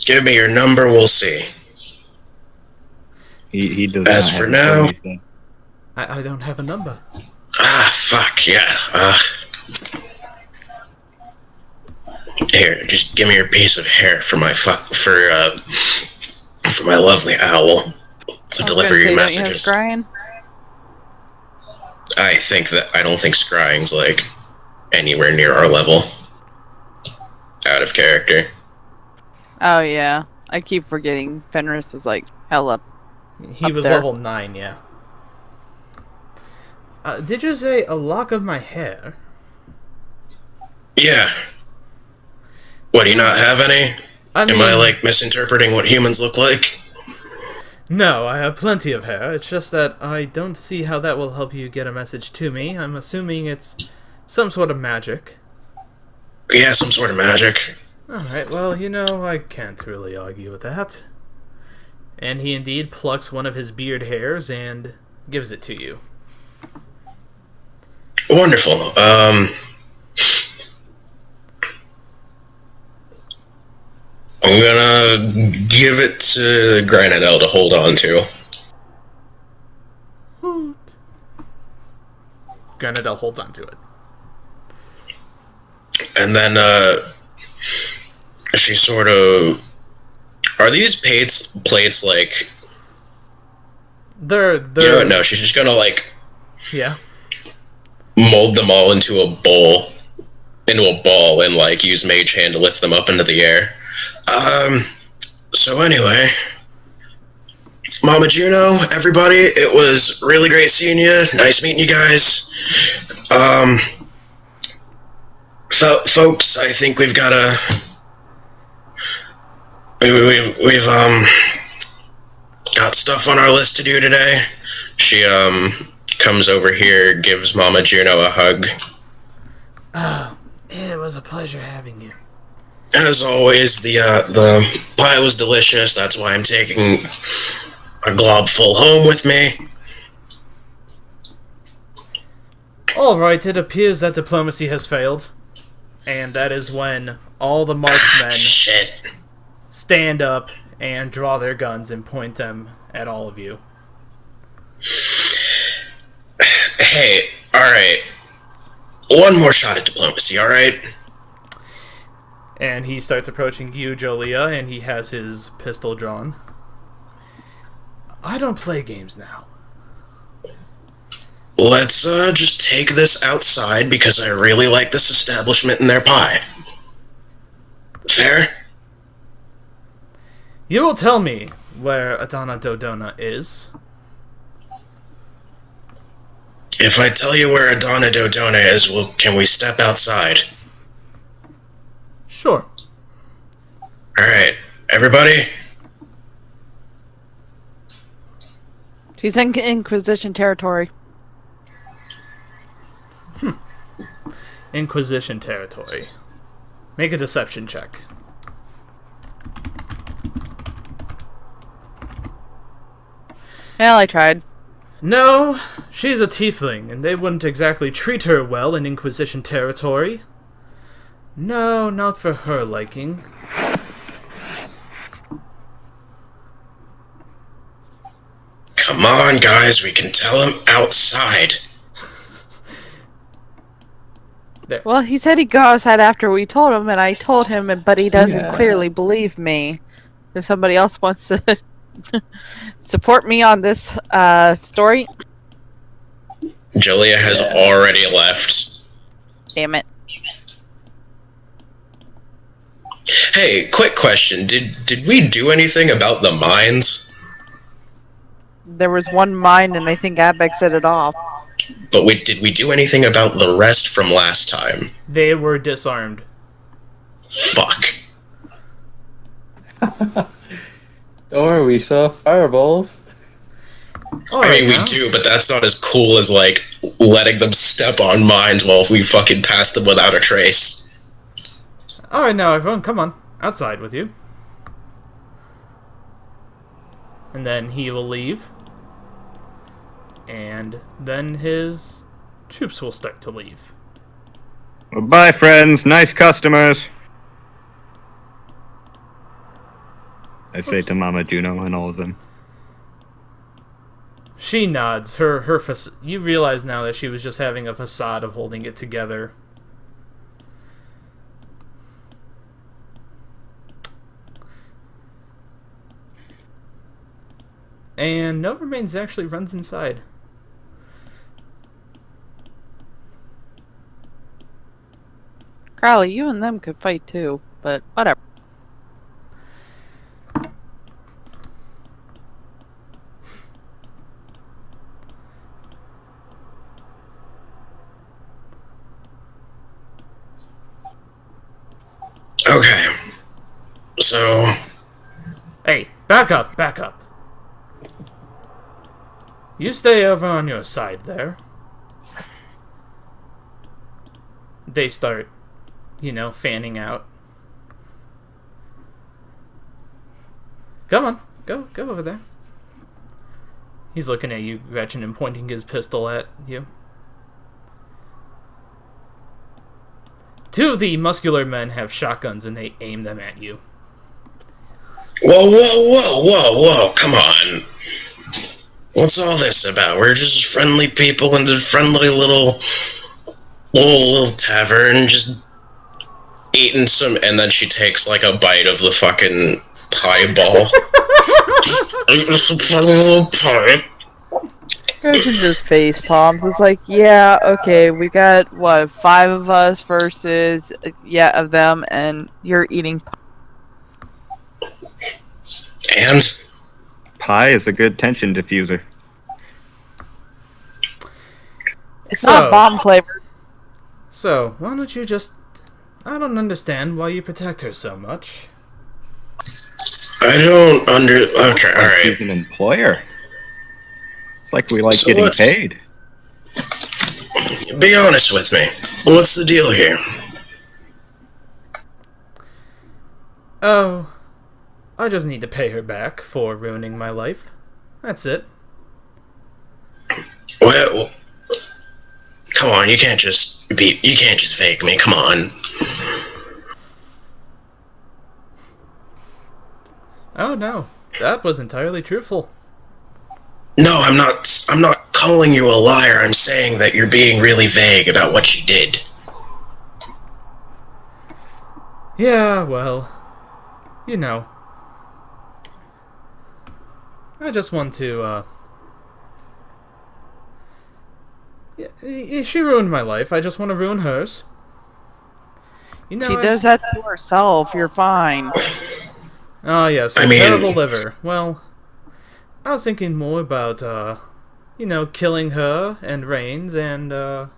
give me your number, we'll see. He does As not for have now- a phone, he said. I don't have a number. Ah, fuck, yeah. Here, just give me your piece of hair for my lovely owl. I'll deliver your messages. Don't I don't think scrying's like anywhere near our level. Out of character. Oh yeah, I keep forgetting. Fenris was like hell up. He was there. level 9, yeah. Did you say a lock of my hair? Yeah. What, do you not have any? Am I, like, misinterpreting what humans look like? No, I have plenty of hair. It's just that I don't see how that will help you get a message to me. I'm assuming it's some sort of magic. Yeah, some sort of magic. Alright, well, I can't really argue with that. And he indeed plucks one of his beard hairs and gives it to you. Wonderful. I'm gonna give it to Granadel to hold on to. Hoot. Granadel holds on to it. And then, she sort of... Are these plates like... They're... You know what? No, she's just gonna, like... Yeah. Mold them all into a ball, and, like, use Mage Hand to lift them up into the air. So anyway... Mama Juno, everybody, it was really great seeing you. Nice meeting you guys. Folks, I think we've got we've got stuff on our list to do today. She comes over here, gives Mama Juno a hug. Oh, it was a pleasure having you. As always, the pie was delicious. That's why I'm taking a glob full home with me. Alright, it appears that diplomacy has failed. And that is when all the marksmen Shit. stand up and draw their guns and point them at all of you. Hey, alright. One more shot at diplomacy, alright? And he starts approaching you, Jolia, and he has his pistol drawn. I don't play games now. Let's just take this outside because I really like this establishment and their pie. Fair? You will tell me where Adana Dodona is. If I tell you where Adana Dodona is, can we step outside? Sure. Alright, everybody? She's in Inquisition territory. Inquisition territory. Make a deception check. Well, I tried. No, she's a tiefling, and they wouldn't exactly treat her well in Inquisition territory. No, not for her liking. Come on, guys, we can tell him outside. There. Well, he said he'd go outside after we told him, and I told him, but he doesn't clearly believe me. If somebody else wants to support me on this story. Julia has already left. Damn it. Hey, quick question. Did we do anything about the mines? There was one mine, and I think Abek set it off. But did we do anything about the rest from last time? They were disarmed. Fuck. Or we saw fireballs. I mean, we do, but that's not as cool as, like, letting them step on mines while we fucking pass them without a trace. Alright, now everyone, come on. Outside with you. And then he will leave. And then his troops will start to leave. Well, bye, friends. Nice customers. I say to Mama Juno and all of them. She nods. You realize now that she was just having a facade of holding it together. And No Remains actually runs inside. Crowley, you and them could fight too, but whatever. Okay. So. Hey, back up, back up. You stay over on your side there. They start, fanning out. Come on, go over there. He's looking at you, Gretchen, and pointing his pistol at you. Two of the muscular men have shotguns and they aim them at you. Whoa, come on. What's all this about? We're just friendly people in a friendly little tavern, just eating some, and then she takes like a bite of the fucking pie ball. Eating some fucking little pie. Gretchen just face palms. It's like, yeah, okay, we got, 5 of us versus, of them, and you're eating pie. And? Pie is a good tension diffuser. It's not bomb flavored. So, why don't you just... I don't understand why you protect her so much. I don't Okay, alright. She's an employer. It's like we like getting paid. Be honest with me. What's the deal here? Oh, I just need to pay her back for ruining my life. That's it. Well, come on, you can't just fake me, come on. Oh no, that was entirely truthful. No, I'm not calling you a liar. I'm saying that you're being really vague about what she did. Yeah, well, I just want to, yeah, she ruined my life. I just want to ruin hers. She does that to herself. You're fine. Oh, yeah, so terrible liver. Well, I was thinking more about, killing her and Reigns and, oh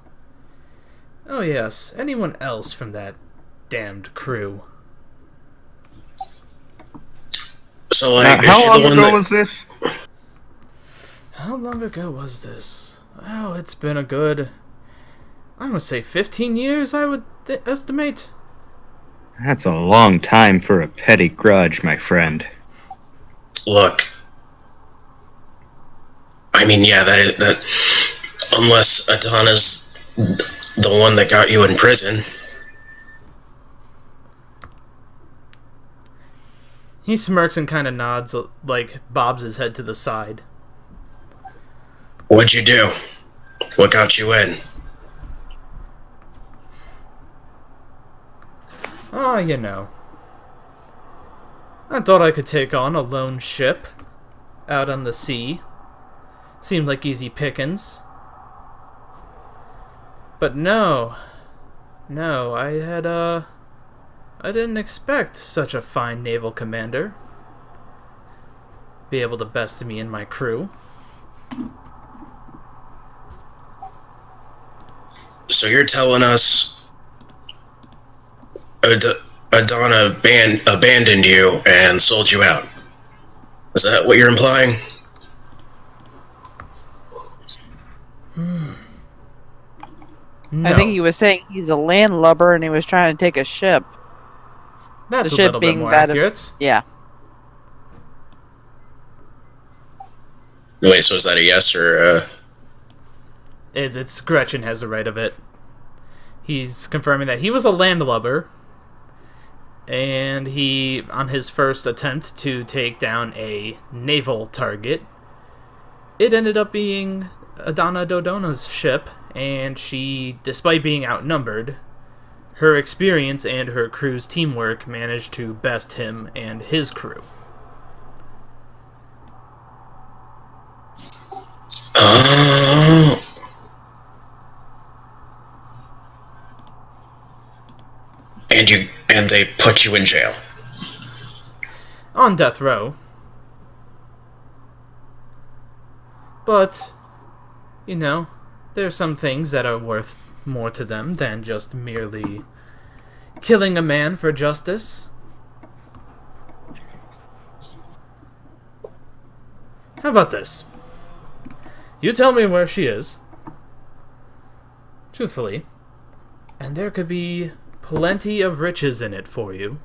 yes, anyone else from that damned crew. So, like, how long ago was this? How long ago was this? Oh, it's been a good, I'm gonna say 15 years, I would estimate. That's a long time for a petty grudge, my friend. Look. I mean, yeah, that unless Adana's the one that got you in prison. He smirks and kind of nods, like bobs his head to the side. What'd you do? What got you in? Oh, I thought I could take on a lone ship out on the sea. Seemed like easy pickings. But no, I didn't expect such a fine naval commander be able to best me and my crew. So you're telling us Adana abandoned you and sold you out? Is that what you're implying? No. I think he was saying he's a landlubber and he was trying to take a ship. That's The a ship little bit being more that accurate. yeah. Wait, so is that a yes or It's Gretchen has the right of it. He's confirming that he was a landlubber, and he, on his first attempt to take down a naval target, it ended up being Adana Dodona's ship, and she, despite being outnumbered, her experience and her crew's teamwork managed to best him and his crew. Oh. And they put you in jail. On death row. But, you know, there's some things that are worth more to them than just merely killing a man for justice. How about this? You tell me where she is, truthfully, and there could be plenty of riches in it for you.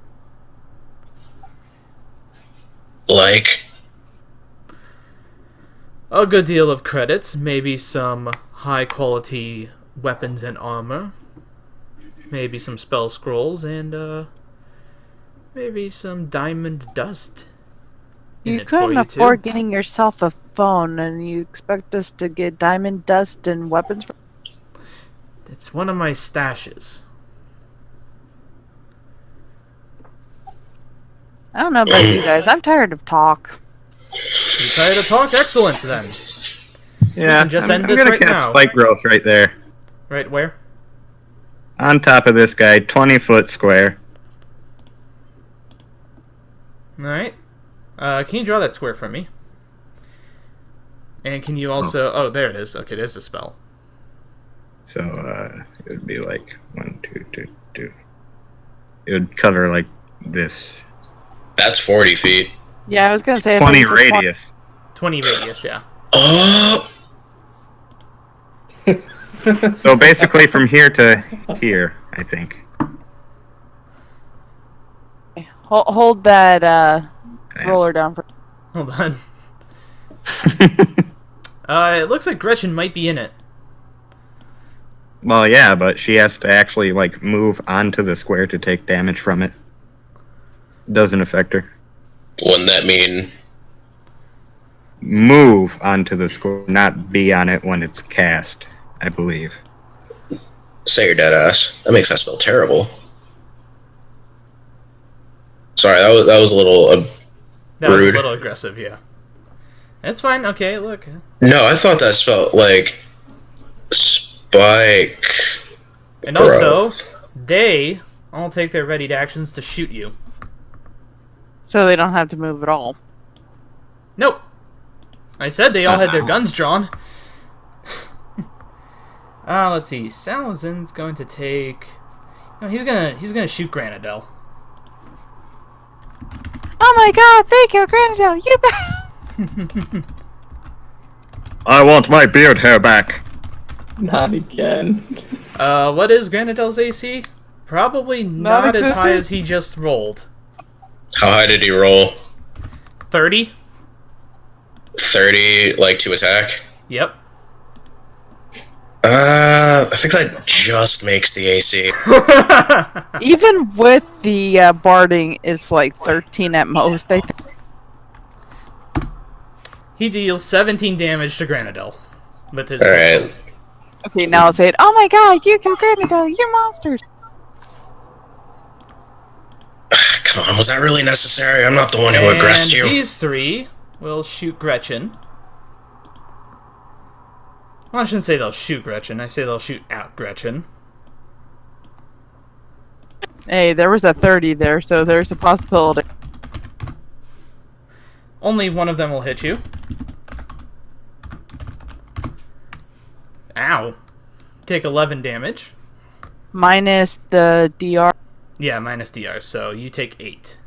Like? A good deal of credits, maybe some high-quality weapons and armor, maybe some spell scrolls, and maybe some diamond dust. You couldn't afford getting yourself a phone, and you expect us to get diamond dust and weapons? It's one of my stashes. I don't know about you guys. I'm tired of talk. You tired of talk? Excellent, then. Yeah, just I'm end this gonna right cast now. spike growth right there. Right where? On top of this guy, 20-foot square. Alright. Can you draw that square for me? And can you also... Oh, there it is. Okay, there's the spell. So, it would be like 1, 2, 2, 2. It would cover like this. That's 40 feet. Yeah, I was gonna say 20 radius. 20 radius, yeah. Oh! So basically from here to here, I think. Hold that roller down for. Hold on. It looks like Gretchen might be in it. Well, yeah, but she has to actually like move onto the square to take damage from it. Doesn't affect her. Wouldn't that mean... Move onto the square, not be on it when it's cast, I believe. Say your dead ass. That makes that spell terrible. Sorry, that was a little That was a rude. little aggressive, yeah. That's fine. Okay, look. No, I thought that spelled like spike. And growth. also, they all take their readied actions to shoot you. So they don't have to move at all. Nope. I said they all had their guns drawn. Let's see. Salazin's going to take... No, he's gonna shoot Granadel. Oh my god, thank you, Granadel, you I want my beard hair back. Not again. What is Granadel's AC? Probably not as high as he just rolled. How high did he roll? 30? 30, like, to attack? Yep. I think that just makes the AC. Even with the barding, it's like 13 at most, I think. He deals 17 damage to Granadel with his Alright. pistol. Okay, now I'll say it. Oh my god, you killed Granadel, you're monsters! Come on, was that really necessary? I'm not the one who aggressed you. These three will shoot Gretchen. Well, I shouldn't say they'll shoot Gretchen. I say they'll shoot at Gretchen. Hey, there was a 30 there, so there's a possibility. Only one of them will hit you. Ow. Take 11 damage. Minus the DR. Yeah, minus DR, so you take 8.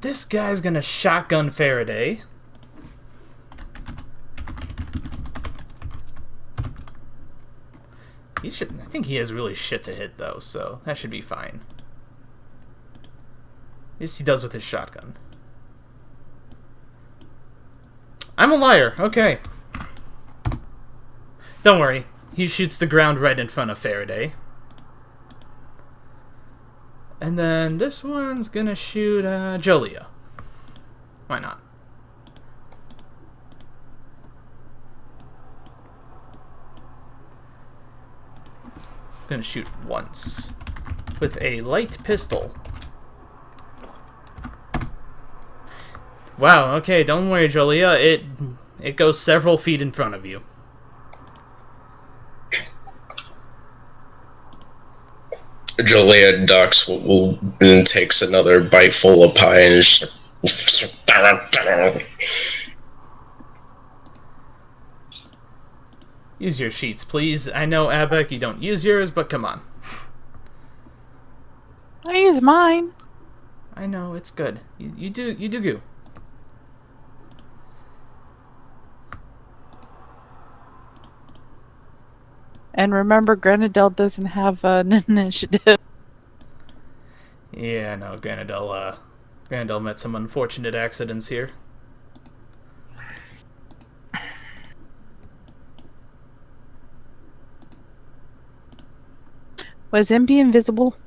This guy's gonna shotgun Faraday. I think he has really shit to hit, though, so that should be fine. At least he does with his shotgun. I'm a liar. Okay. Don't worry. He shoots the ground right in front of Faraday. And then this one's gonna shoot Jolia. Why not? Gonna shoot once with a light pistol. Wow, okay, don't worry, Jolia. It goes several feet in front of you. Joliet ducks and takes another bite full of pie and Use your sheets, please. I know, Abek, you don't use yours, but come on. I use mine. I know, it's good. You do goo. And remember, Grenadelle doesn't have an initiative. Yeah, no, Grenadelle met some unfortunate accidents here. Was MP invisible?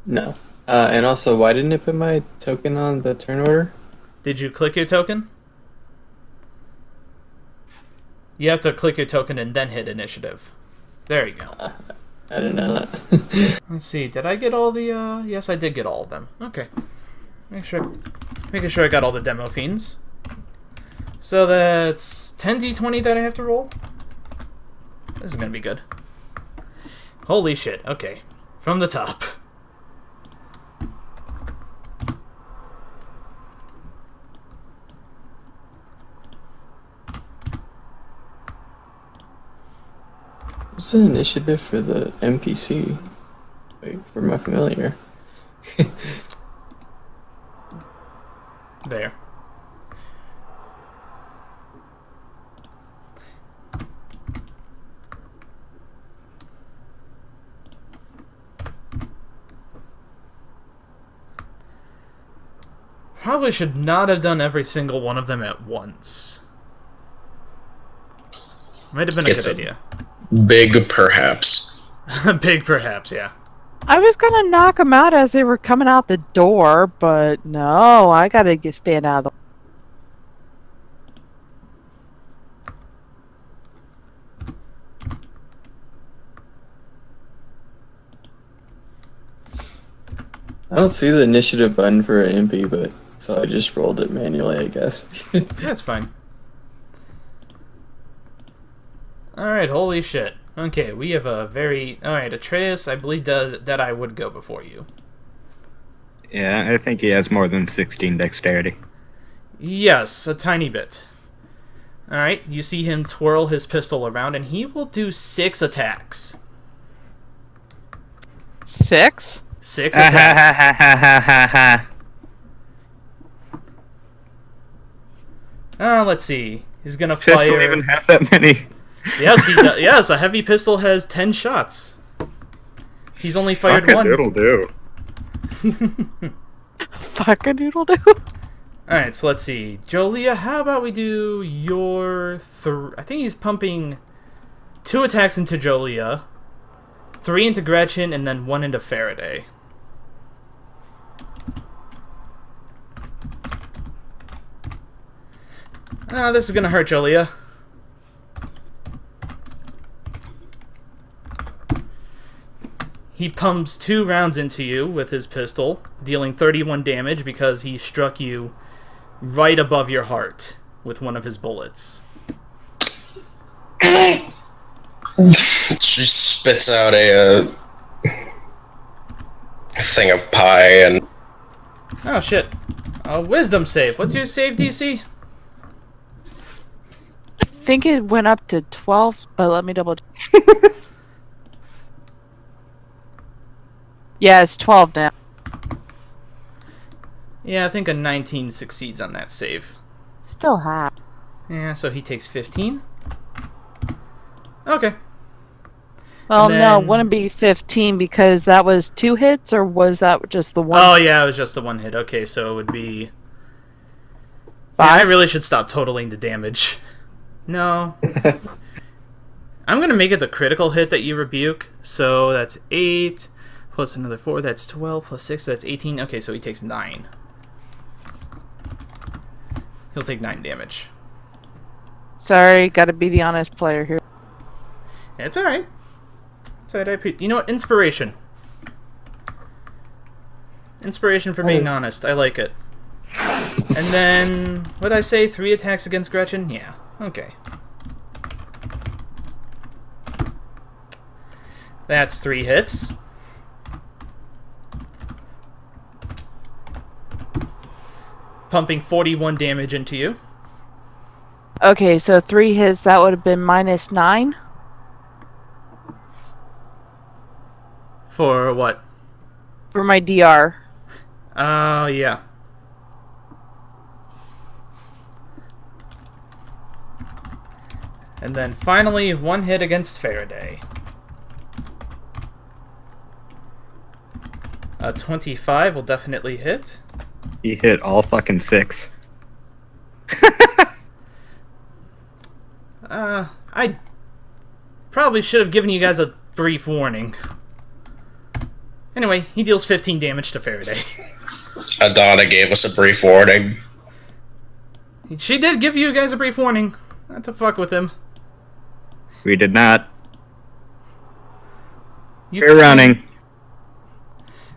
No. And also, why didn't it put my token on the turn order? Did you click your token? You have to click your token and then hit initiative. There you go. I didn't know that. Let's see, did I get all the, yes, I did get all of them. Okay. Making sure I got all the demo fiends. So that's 10d20 that I have to roll? This is gonna be good. Holy shit, okay. From the top. What's the initiative for the NPC? Wait, for my familiar. There. Probably should not have done every single one of them at once. Might have been a good idea. Big, perhaps. Big, perhaps, yeah. I was gonna knock them out as they were coming out the door, but no, I gotta stand out of the... I don't see the initiative button for an MP, but so I just rolled it manually, I guess. That's fine. Alright, holy shit. Okay, we have a very... Alright, Atreus, I believe Deadeye would go before you. Yeah, I think he has more than 16 dexterity. Yes, a tiny bit. Alright, you see him twirl his pistol around, and he will do 6 attacks. 6? 6 attacks. Let's see. He's gonna Pistol fire... even have that many? Yes, he does. Yes, a heavy pistol has 10 shots. He's only fired one. Fuck-a-doodle do. Fuck-a-doodle-doo. Alright, so let's see. Jolia, how about we do your... I think he's pumping 2 attacks into Jolia, 3 into Gretchen, and then 1 into Faraday. This is gonna hurt Jolia. He pumps 2 rounds into you with his pistol, dealing 31 damage because he struck you right above your heart with one of his bullets. She spits out a thing of pie and... Oh shit. Wisdom save. What's your save DC? I think it went up to 12, but let me double check. Yeah, it's 12 now. Yeah, I think a 19 succeeds on that save. Still half. Yeah, so he takes 15. Okay. Well, And no, then- wouldn't be 15 because that was 2 hits, or was that just the one? Oh yeah, it was just the 1 hit. Okay, so it would be Yeah, I 5. really should stop totaling the damage. No. I'm going to make it the critical hit that you rebuke. So that's 8 plus another 4. That's 12 plus 6. That's 18. Okay, so he takes 9. He'll take 9 damage. Sorry, gotta be the honest player here. It's alright. It's alright. You know what? Inspiration. Inspiration for being honest. I like it. And then, what did I say? 3 attacks against Gretchen? Yeah. Okay. That's 3 hits. Pumping 41 damage into you. Okay, so 3 hits, that would have been -9. For what? For my DR. Yeah. And then finally, 1 hit against Faraday. 25 will definitely hit. He hit all fucking 6. I probably should have given you guys a brief warning. Anyway, he deals 15 damage to Faraday. Adana gave us a brief warning. She did give you guys a brief warning. Not to fuck with him. We did not. You We're running.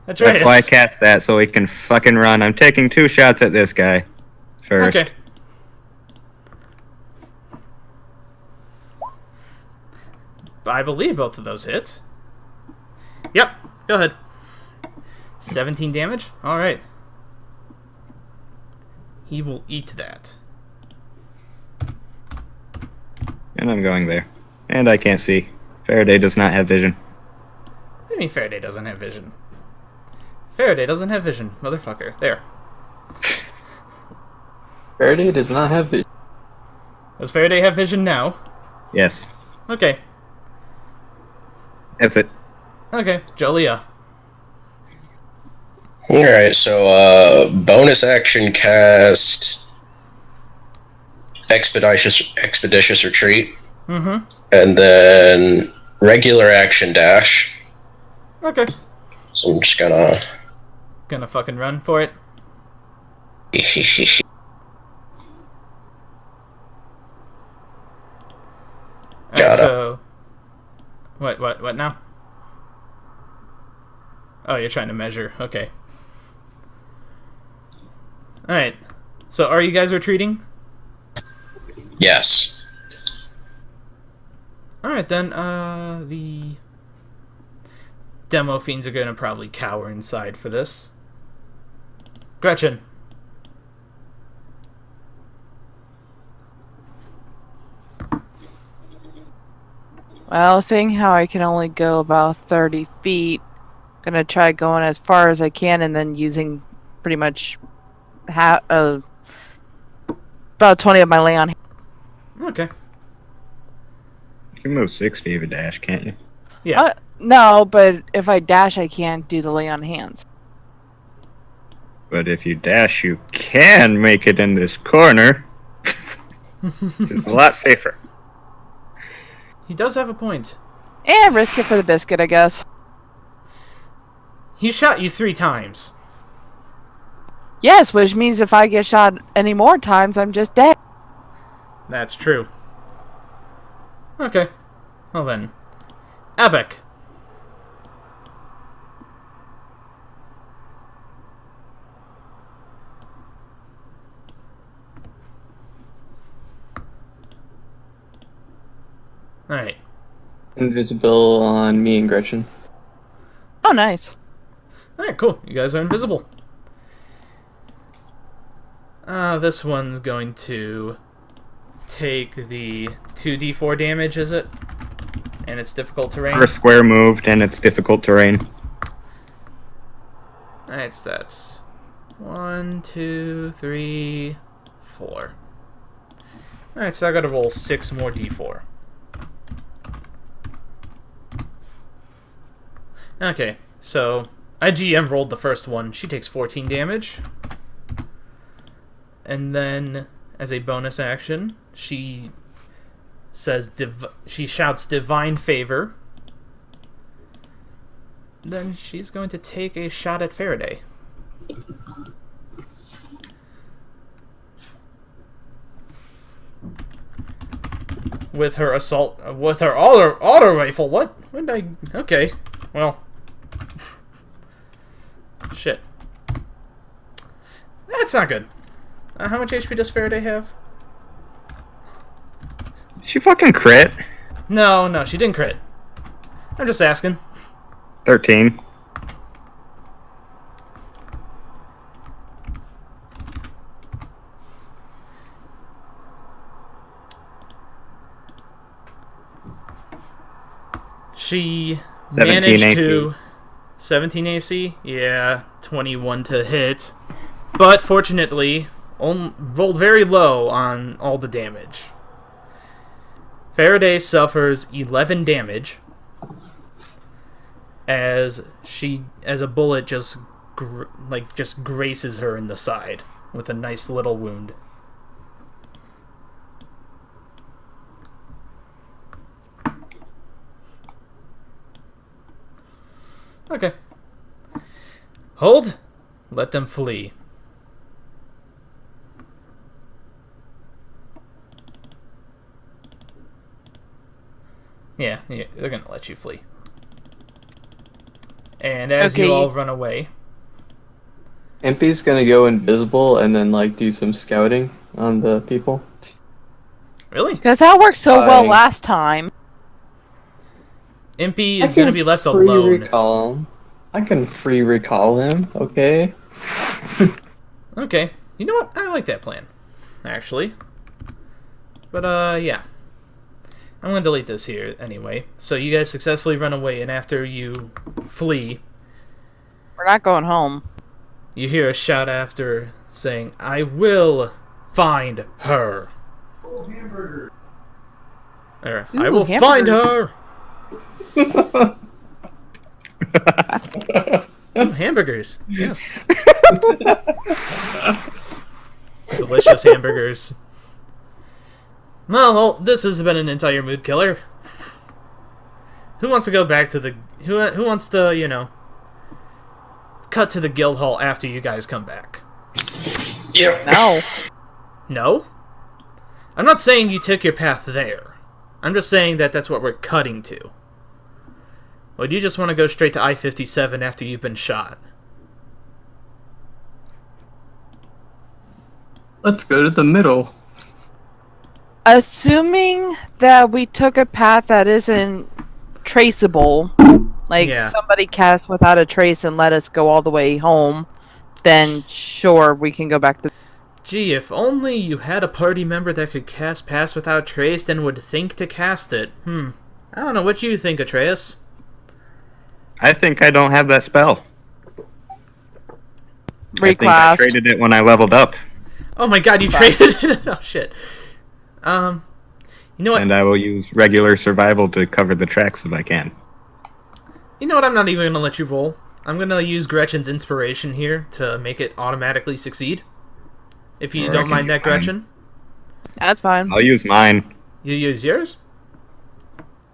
That's right. That's why I cast that, so he can fucking run. I'm taking 2 shots at this guy first. Okay. I believe both of those hits. Yep. Go ahead. 17 damage? Alright. He will eat that. And I'm going there. And I can't see. Faraday does not have vision. What do you mean Faraday doesn't have vision? Faraday doesn't have vision, motherfucker. There. Faraday does not have vision. Does Faraday have vision now? Yes. Okay. That's it. Okay. Jolia. Alright, so bonus action cast Expeditious Retreat. Mm-hmm. And then regular action dash. Okay. So I'm just Gonna fucking run for it. Alright, Gotta. so... What now? Oh, you're trying to measure. Okay. Alright. So, are you guys retreating? Yes. Alright, then, the... Demo Fiends are gonna probably cower inside for this. Gretchen. Well, seeing how I can only go about 30 feet, gonna try going as far as I can and then using pretty much about 20 of my lay on. Okay. You can move 60 of a dash, can't you? Yeah. No, but if I dash, I can't do the lay on hands. But if you dash, you can make it in this corner. It's a lot safer. He does have a point. Risk it for the biscuit, I guess. He shot you 3 times. Yes, which means if I get shot any more times, I'm just dead. That's true. Okay. Well then. Abek. Alright. Invisible on me and Gretchen. Oh, nice. Alright, cool. You guys are invisible. This one's going to take the 2d4 damage, is it? And it's difficult terrain. First square moved, and it's difficult terrain. Alright, so that's 1, 2, 3, 4. Alright, so I gotta roll 6 more d4. Okay, so IGM rolled the first one. She takes 14 damage. And then as a bonus action, she says she shouts divine favor. Then she's going to take a shot at Faraday. With her auto rifle. What? When did I? Okay. Well. Shit. That's not good. How much HP does Faraday have? She fucking crit. No, she didn't crit. I'm just asking. 13. She 17 managed AC. to 17 AC? Yeah, 21 to hit. But fortunately, rolled very low on all the damage. Faraday suffers 11 damage as a bullet just graces her in the side with a nice little wound. Okay. Hold. Let them flee. Yeah, they're gonna let you flee. And as you all run away... Impy's gonna go invisible and then, like, do some scouting on the people. Really? Because that worked so well Spying. last time. Impy is going to be left alone. I can free recall him, okay? Okay. You know what? I like that plan, actually. But, yeah. I'm going to delete this here anyway. So you guys successfully run away, and after you flee... We're not going home. You hear a shout after saying, I will find her. Or, I will find her! Hamburgers, yes. Delicious hamburgers. Well, this has been an entire mood killer. Who wants to go back to the... Who wants to, you know... cut to the guild hall after you guys come back? Yep. No. No? I'm not saying you took your path there. I'm just saying that that's what we're cutting to. Or do you just want to go straight to I-57 after you've been shot? Let's go to the middle. Assuming that we took a path that isn't traceable, like somebody cast without a trace and let us go all the way home, then sure, we can go back to... Gee, if only you had a party member that could cast Pass Without Trace and would think to cast it. I don't know what you think, Atreus. I think I don't have that spell. Reclassed. I think I traded it when I leveled up. Oh my god, you traded it? Oh shit. You know what? And I will use regular survival to cover the tracks if I can. You know what? I'm not even going to let you roll. I'm going to use Gretchen's inspiration here to make it automatically succeed. If you don't mind that, Gretchen. That's fine. I'll use mine. You use yours?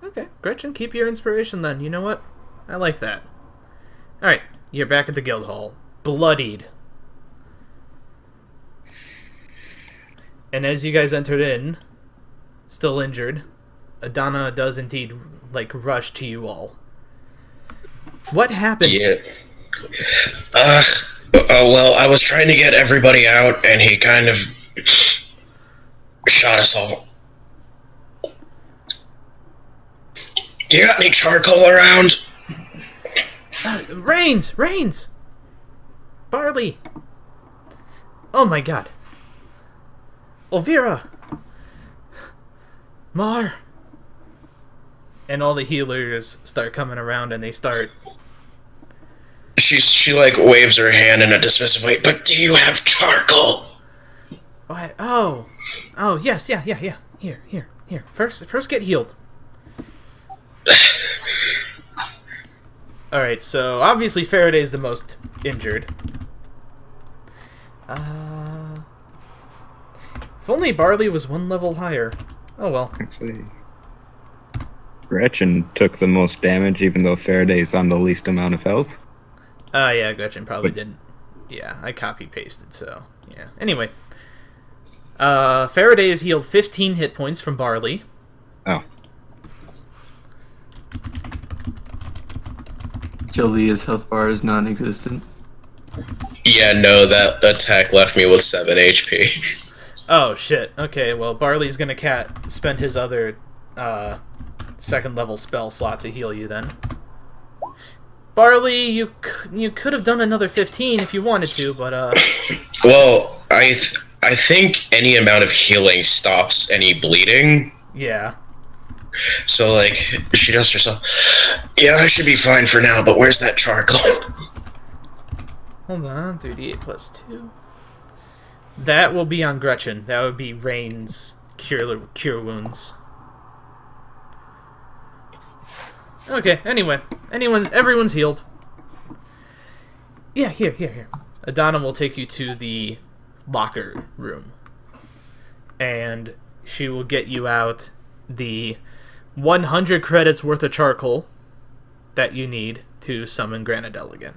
Okay. Gretchen, keep your inspiration then. You know what? I like that. Alright. You're back at the guild hall. Bloodied. And as you guys entered in, still injured, Adana does indeed, like, rush to you all. What happened? Yeah. Well, I was trying to get everybody out, and he kind of shot us all. You got any charcoal around? Rains! Barley! Oh my god. Elvira! Mar! And all the healers start coming around and they start... She like waves her hand in a dismissive way, but do you have charcoal? What? Oh, yes, yeah. Here. First get healed. Alright, so obviously Faraday's the most injured. If only Barley was one level higher. Oh well. Actually, Gretchen took the most damage, even though Faraday's on the least amount of health. Yeah, Gretchen probably didn't. Yeah, I copy-pasted, so, yeah. Anyway. Faraday has healed 15 hit points from Barley. Oh. Jolia's health bar is non-existent. Yeah, no, that attack left me with 7 HP. Oh, shit. Okay, well, Barley's gonna spend his other, second level spell slot to heal you then. Barley, you could have done another 15 if you wanted to, but, Well, I think any amount of healing stops any bleeding. yeah. So, like, she does herself, yeah, I should be fine for now, but where's that charcoal? Hold on, 3d8 plus 2. That will be on Gretchen. That would be Rain's cure wounds. Okay, anyway. Everyone's healed. Yeah, here. Adana will take you to the locker room. And she will get you out the 100 credits worth of charcoal that you need to summon Granadel again.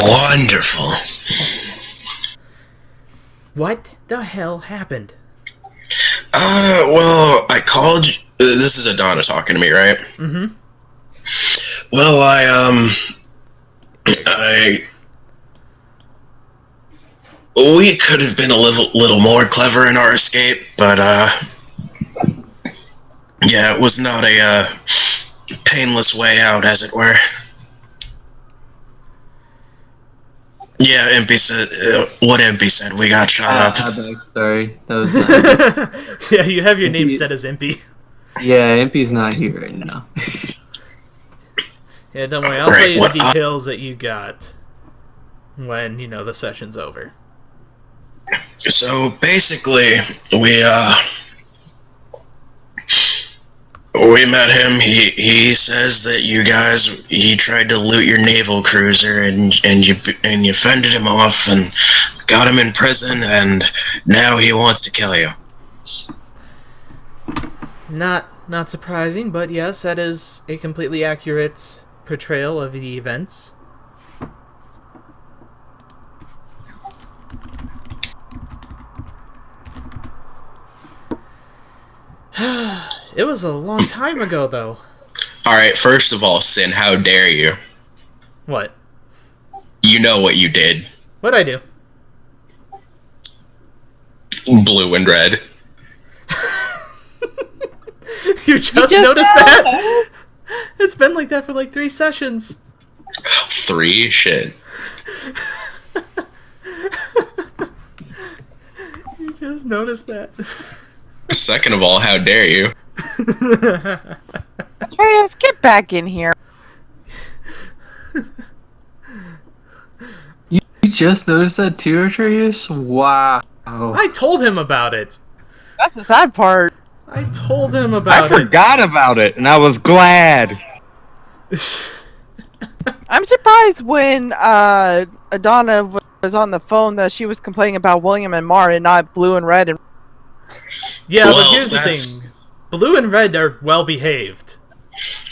Wonderful. What the hell happened? Well, I called you. This is Adana talking to me, right? Mm-hmm. Well, we could have been a little more clever in our escape, but, yeah, it was not a, painless way out, as it were. Yeah, MP said, what MP said, we got shot up. Sorry, that was not. Yeah, you have your name set as Impy. Yeah, MP's not here right now. Yeah, don't worry, I'll tell you the details that you got when, the session's over. So, basically, we met him. He says that he tried to loot your naval cruiser and you fended him off and got him in prison, and now he wants to kill you. Not surprising, but yes, that is a completely accurate portrayal of the events. It was a long time ago, though. Alright, first of all, Sin, how dare you? What? You know what you did. What'd I do? Blue and red. You just noticed that? It's been like that for like 3 sessions. 3? Shit. You just noticed that. Second of all, how dare you? Atreus, get back in here. You just noticed that too, Atreus? Wow. I told him about it. That's the sad part. I told him about I forgot about it, and I was glad. I'm surprised when Adana was on the phone that she was complaining about William and Mar and not Blue and Red. And yeah, well, but here's the thing. Blue and Red are well behaved.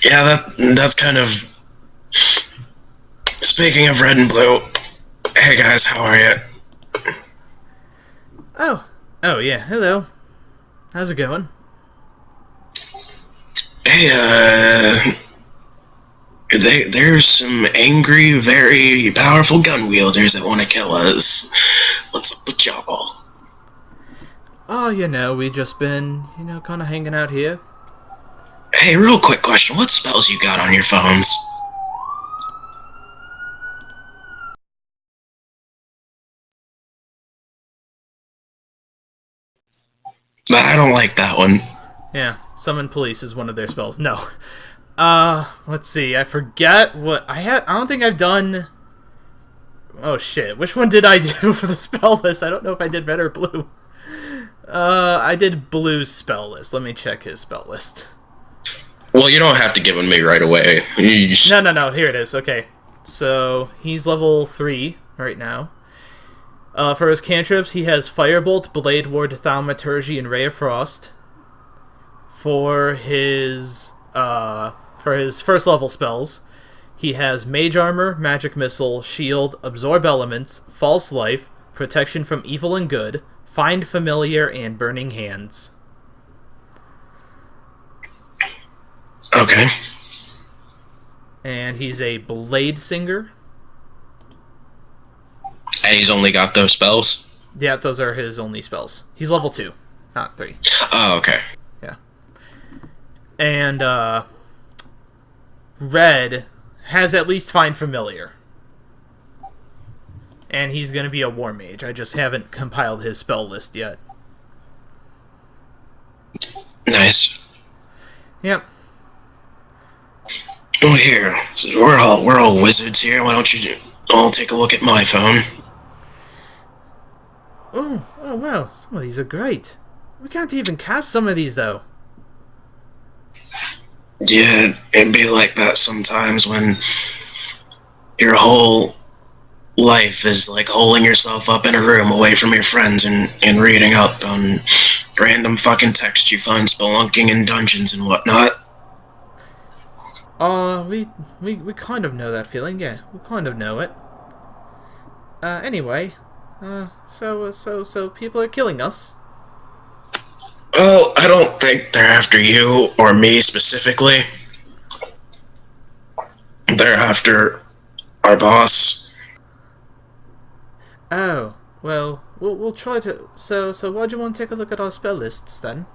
Yeah, that's kind of... Speaking of Red and Blue, hey guys, how are you? Oh yeah, hello. How's it going? Hey, there's some angry, very powerful gun wielders that want to kill us. What's up with y'all? Oh, we just been, kind of hanging out here. Hey, real quick question. What spells you got on your phones? I don't like that one. Yeah, summon police is one of their spells. No. Let's see. I forget what I don't think I've done. Oh shit. Which one did I do for the spell list? I don't know if I did red or blue. I did Blue's spell list. Let me check his spell list. Well, you don't have to give them me right away. No. Here it is. Okay. So, he's level 3 right now. For his cantrips, he has Firebolt, Blade Ward, Thaumaturgy, and Ray of Frost. For his first level spells, he has Mage Armor, Magic Missile, Shield, Absorb Elements, False Life, Protection from Evil and Good, Find Familiar, and Burning Hands. Okay. And he's a Blade Singer. And he's only got those spells? Yeah, those are his only spells. He's level 2, not 3. Oh, okay. Yeah. And, Red has at least Find Familiar. And he's going to be a War Mage. I just haven't compiled his spell list yet. Nice. Yep. Oh, here. So we're all wizards here. Why don't you all take a look at my phone? Oh, wow. Some of these are great. We can't even cast some of these, though. Yeah, it'd be like that sometimes when your whole life is like holding yourself up in a room away from your friends and reading up on random fucking text you find spelunking in dungeons and whatnot. We kind of know that feeling, yeah. We kind of know it. Anyway, so people are killing us. Well, I don't think they're after you or me specifically. They're after our boss. Oh, well, we'll try to... So why do you want to take a look at our spell lists, then?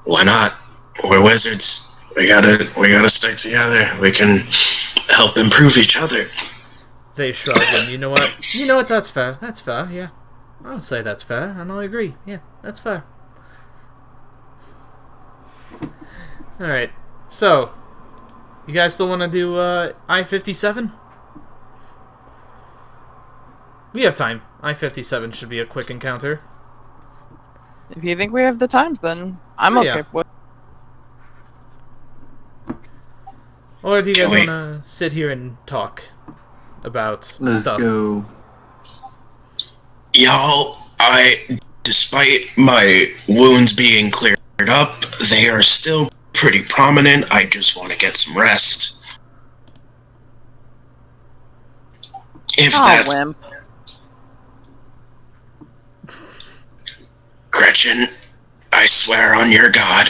Why not? We're wizards. We gotta stick together. We can help improve each other. They shrug, and you know what, that's fair. That's fair, yeah. I'll say that's fair, and I agree. Yeah, that's fair. Alright, so, you guys still want to do I-57? We have time. I-57 should be a quick encounter. If you think we have the time, then I'm okay with it. Or do you guys want to sit here and talk about stuff? Let's go. Y'all, despite my wounds being cleared up, they are still pretty prominent. I just want to get some rest. If that's... Wimp. Gretchen, I swear on your god.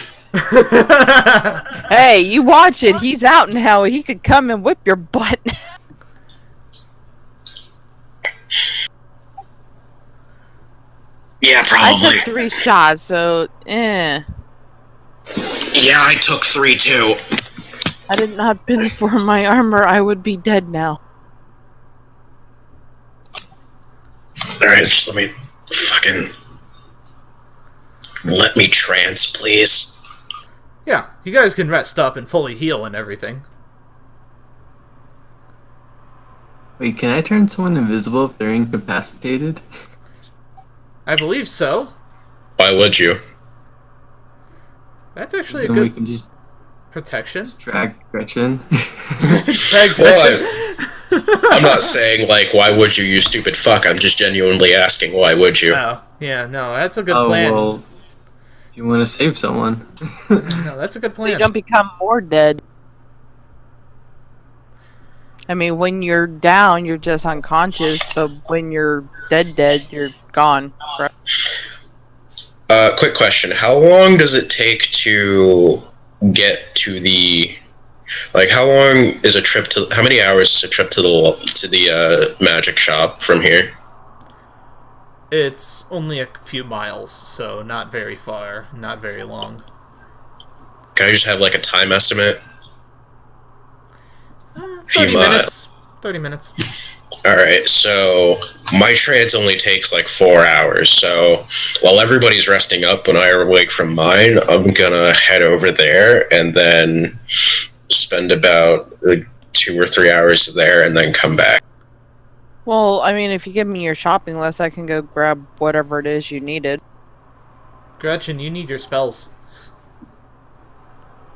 Hey, you watch it. He's out now. He could come and whip your butt. Yeah, probably. I took 3 shots, so Yeah, I took 3 too. Had it not been for my armor, I would be dead now. Alright, just let me trance, please. Yeah, you guys can rest up and fully heal and everything. Wait, can I turn someone invisible if they're incapacitated? I believe so. Why would you? That's actually a Then we good can just protection. drag Gretchen. I'm not saying, why would you stupid fuck? I'm just genuinely asking, why would you? Oh, yeah, no, that's a good plan. Well, if you want to save someone. No, that's a good plan. You don't become more dead. I mean, when you're down, you're just unconscious, but when you're dead, you're gone. Quick question. How long does it take to get to the... how long is a trip to... How many hours is a trip to the magic shop from here? It's only a few miles, so not very far, not very long. Can I just have, a time estimate? 30 minutes. 30 minutes. Alright, so my trance only takes 4 hours, so while everybody's resting up when I awake from mine, I'm gonna head over there and then spend about 2 or 3 hours there and then come back. Well, I mean, if you give me your shopping list, I can go grab whatever it is you needed. Gretchen, you need your spells.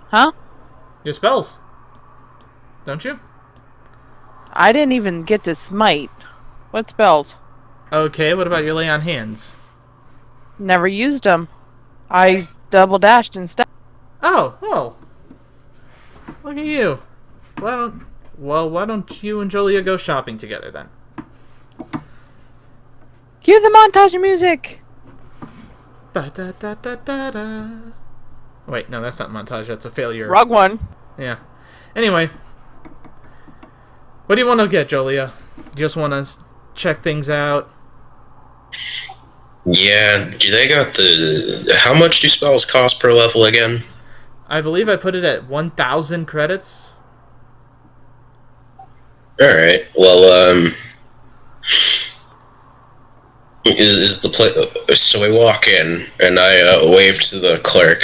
Huh? Your spells. Don't you? I didn't even get to smite. What spells? Okay, what about your lay on hands? Never used them. I double dashed instead. Oh, well. Look at you. Why don't you and Jolia go shopping together then? Cue the montage music! Ba-da-da-da-da-da. Wait, no, that's not montage. That's a failure. Wrong one. Yeah. Anyway. What do you want to get, Jolia? You just want to check things out? Yeah, do they got the... How much do spells cost per level again? I believe I put it at 1,000 credits. Alright, well, is the place... So we walk in, and I wave to the clerk.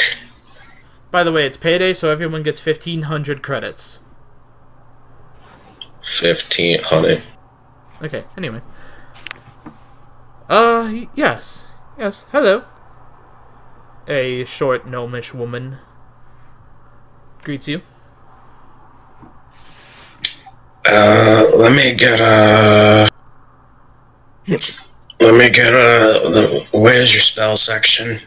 By the way, it's payday, so everyone gets 1,500 credits. 1,500. Okay, anyway. Yes. Yes, hello. A short, gnomish woman greets you. Where's your spell section?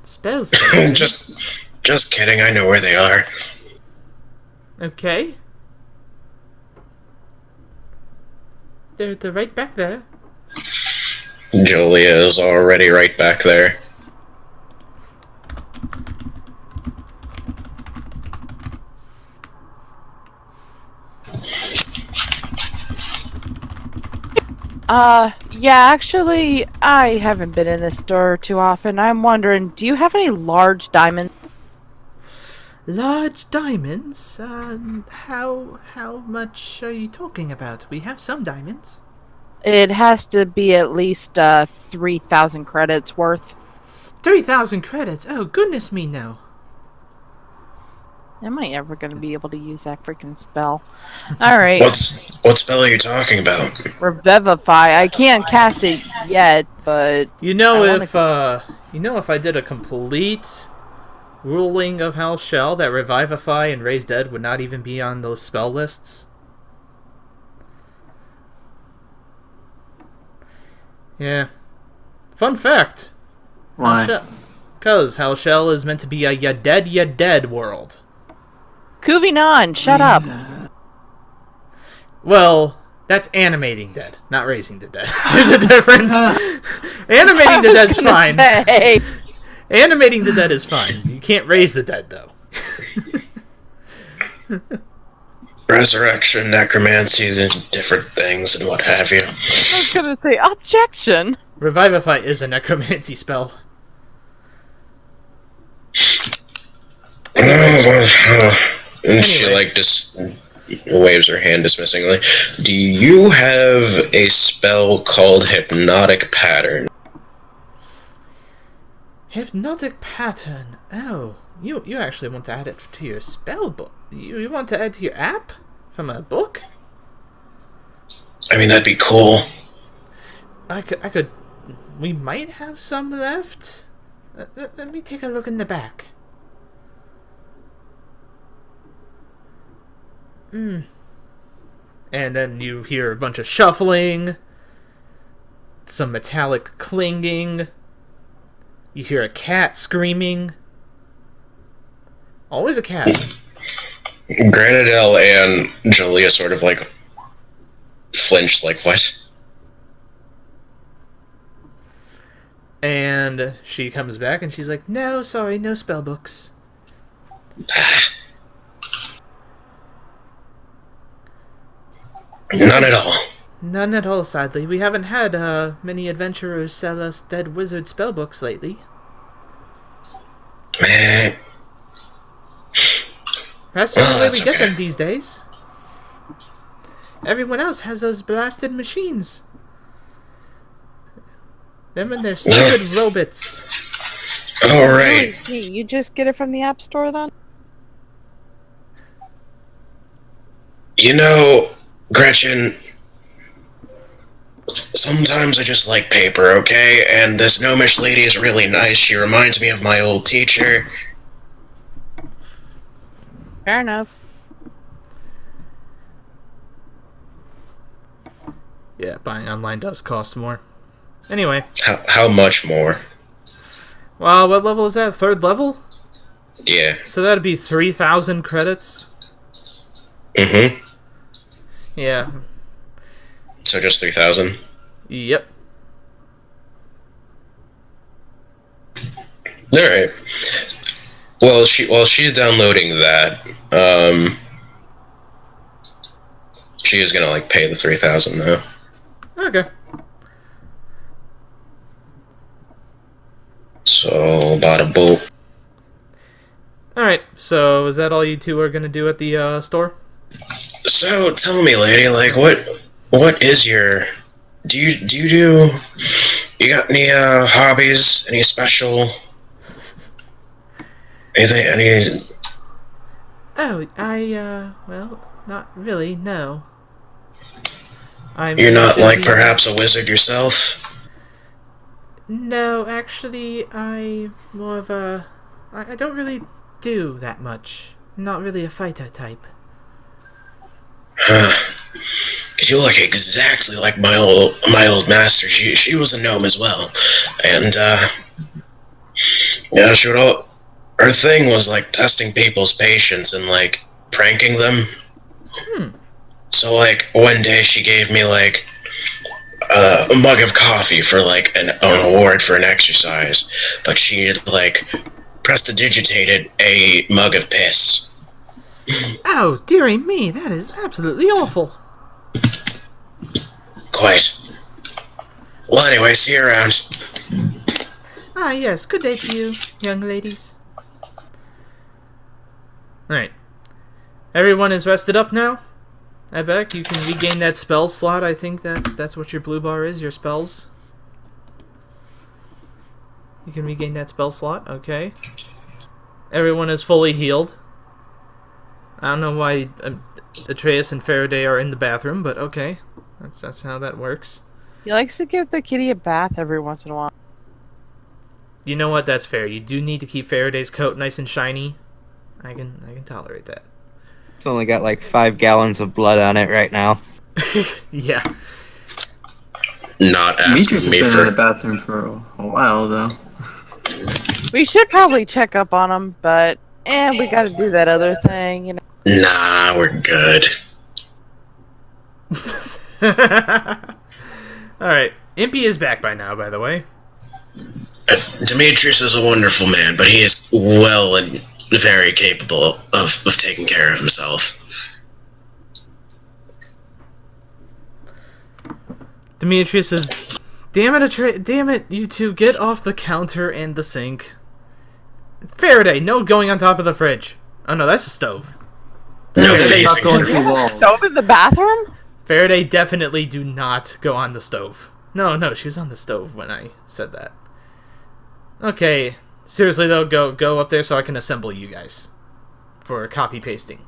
Spells. Just kidding, I know where they are. Okay. They're right back there. Julia is already right back there. Yeah, actually, I haven't been in this store too often. I'm wondering, do you have any large diamonds? Large diamonds? How much are you talking about? We have some diamonds. It has to be at least 3,000 credits worth. 3,000 credits? Oh, goodness me, no. Am I ever going to be able to use that freaking spell? Alright. What spell are you talking about? Revivify. I can't cast it yet, but... You know, if I did a complete ruling of Hell Shell, that Revivify and Raise Dead would not even be on the spell lists. Yeah. Fun fact. Why? Because Hell Shell is meant to be a ya dead world. Kuvinon, shut up. Well, that's animating dead, not raising the dead. There's a difference. Animating the dead's fine. Say. Animating the dead is fine. You can't raise the dead, though. Resurrection, necromancy, and different things and what have you. I was gonna say, objection. Revivify is a necromancy spell. And she, like, just waves her hand dismissingly. Do you have a spell called Hypnotic Pattern? Hypnotic Pattern. Oh, you actually want to add it to your spell book? You want to add to your app from a book? I mean, that'd be cool. I could. We might have some left. Let me take a look in the back. And then you hear a bunch of shuffling, some metallic clinging. You hear a cat screaming. Always a cat. Granadelle and Julia sort of, like, flinched, like, what? And she comes back and she's like, no, sorry, no spell books. None at all. None at all, sadly. We haven't had many adventurers sell us dead wizard spellbooks lately. Man. That's the only way that's we get okay. them these days. Everyone else has those blasted machines. Them and their stupid robots. Alright. Hey, you just get it from the App Store then? You know, Gretchen, sometimes I just like paper, okay? And this gnomish lady is really nice. She reminds me of my old teacher. Fair enough. Yeah, buying online does cost more. Anyway. How much more? Well, what level is that? 3rd level? Yeah. So that'd be 3,000 credits. Mm-hmm. Yeah. So just 3,000? Yep. Alright. Well, while she's downloading that, she is gonna, like, pay the 3,000 though. Okay. So, bada boom. Alright, so is that all you two are gonna do at the store? So, tell me, lady, like, what is your... You got any, hobbies? Any special... Anything, Oh, well, not really, no. You're not, like, perhaps a wizard yourself? No, actually, I'm more of a... I don't really do that much. I'm not really a fighter type. Cause you look exactly like my old master. She was a gnome as well, and yeah, her thing was like testing people's patience and like pranking them. So like one day she gave me like a mug of coffee for like an award for an exercise, but she had like prestidigitated a mug of piss. Oh, dearie me, that is absolutely awful. Quite. Well, anyway, see you around. Ah, yes, good day to you, young ladies. Alright. Everyone is rested up now? I bet you can regain that spell slot. I think that's what your blue bar is, your spells. You can regain that spell slot, okay. Everyone is fully healed. I don't know why Atreus and Faraday are in the bathroom, but okay. That's how that works. He likes to give the kitty a bath every once in a while. You know what? That's fair. You do need to keep Faraday's coat nice and shiny. I can tolerate that. It's only got like 5 gallons of blood on it right now. Yeah. Not Demetrius asking me has been for... in the bathroom for a while, though. We should probably check up on him, but we got to do that other thing, you know. Nah, we're good. Alright. Impy is back by now, by the way. Demetrius is a wonderful man, but he is well and very capable of taking care of himself. Demetrius says, damn it, you two, get off the counter and the sink. Faraday, no going on top of the fridge. Oh no, that's a stove. No, Stop facing going her. through walls. Stove in the bathroom? Faraday, definitely do not go on the stove. No, she was on the stove when I said that. Okay, seriously though, go up there so I can assemble you guys for copy pasting.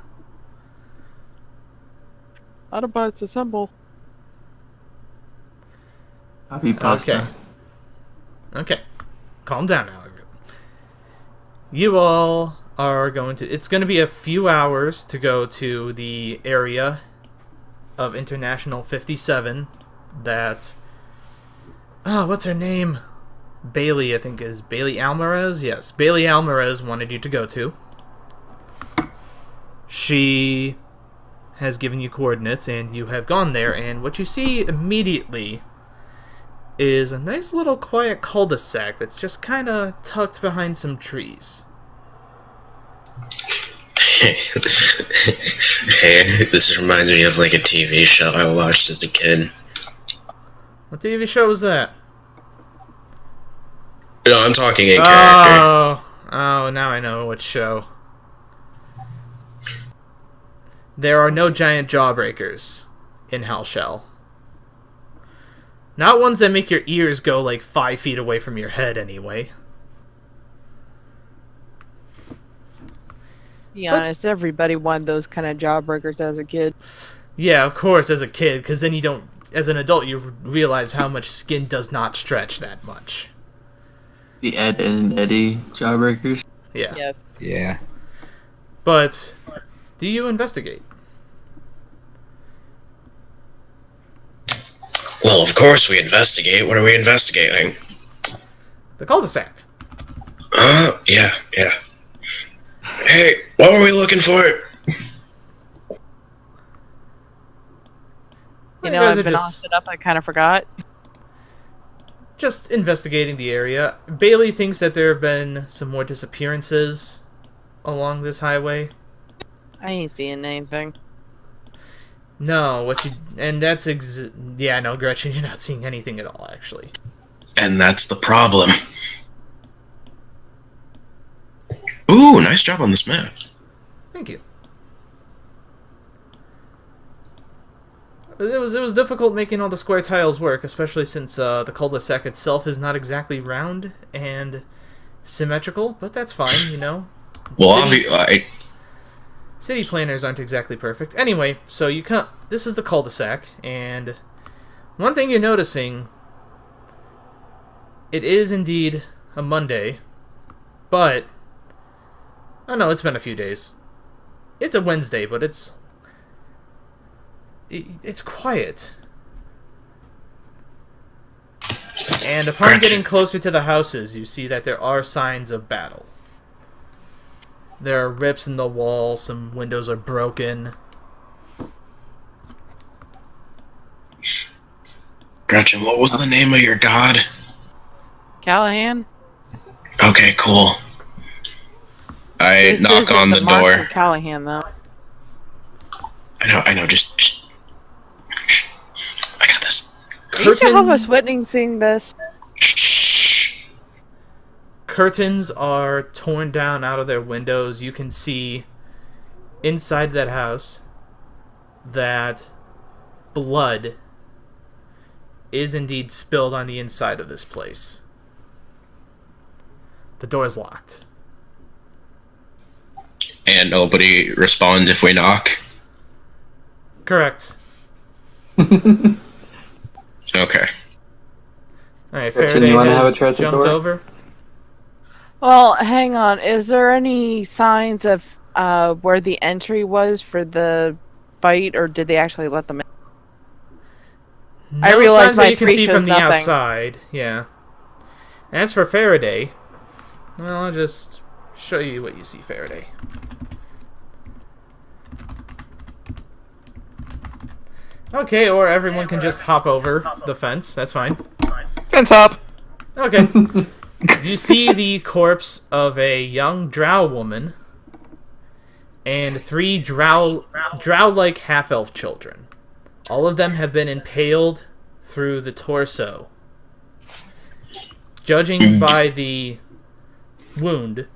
Autobots assemble. Copy pasta. Okay. Calm down now. You all are going to... It's going to be a few hours to go to the area of International 57 that... Oh, what's her name? Bailey, I think is Bailey Alvarez? Yes, Bailey Alvarez wanted you to go to. She has given you coordinates and you have gone there, and what you see immediately is a nice little quiet cul-de-sac that's just kind of tucked behind some trees. Hey, this reminds me of like a TV show I watched as a kid. What TV show was that? No, I'm talking in character. Oh, now I know what show. There are no giant jawbreakers in Hellshell. Not ones that make your ears go like 5 feet away from your head, anyway. Be honest, everybody wanted those kind of jawbreakers as a kid. Yeah, of course, as a kid, because then you don't... As an adult, you realize how much skin does not stretch that much. The Ed and Eddie jawbreakers. Yeah. Yes. Yeah. But, do you investigate? Well, of course we investigate. What are we investigating? The cul-de-sac. Yeah. Hey, what were we looking for? You You know, guys I've are been all just- set up. I kind of forgot. Just investigating the area. Bailey thinks that there have been some more disappearances along this highway. I ain't seeing anything. No, and that's yeah, no, Gretchen, you're not seeing anything at all, actually. And that's the problem. Ooh, nice job on this map. Thank you. It was difficult making all the square tiles work, especially since the cul-de-sac itself is not exactly round and symmetrical, but that's fine, you know. Well, City planners aren't exactly perfect. Anyway, so this is the cul-de-sac, and one thing you're noticing, it is indeed a Monday, but, oh no, it's been a few days. It's a Wednesday, but it's quiet. And upon getting closer to the houses, you see that there are signs of battle. There are rips in the wall, some windows are broken. Gretchen, what was the name of your god? Callahan? Okay, cool. I This knock isn't on the mark door. for Callahan, though. I know, just... Shh. I got this. Are you Jehovah's witnessing this? Shh. Curtains are torn down out of their windows. You can see inside that house that blood is indeed spilled on the inside of this place. The door's locked. And nobody responds if we knock? Correct. Okay. Alright, Gretchen, Faraday you wanna have a has try at the jumped door? over. Well, hang on. Is there any signs of where the entry was for the fight, or did they actually let them in? I No realize signs that my you can 3 see shows from the nothing. outside. Yeah. As for Faraday, well, I'll just show you what you see, Faraday. Okay, or everyone can just hop over the fence. That's fine. Fence hop. Okay. You see the corpse of a young drow woman and 3 drow-like half-elf children. All of them have been impaled through the torso. Judging by the wound,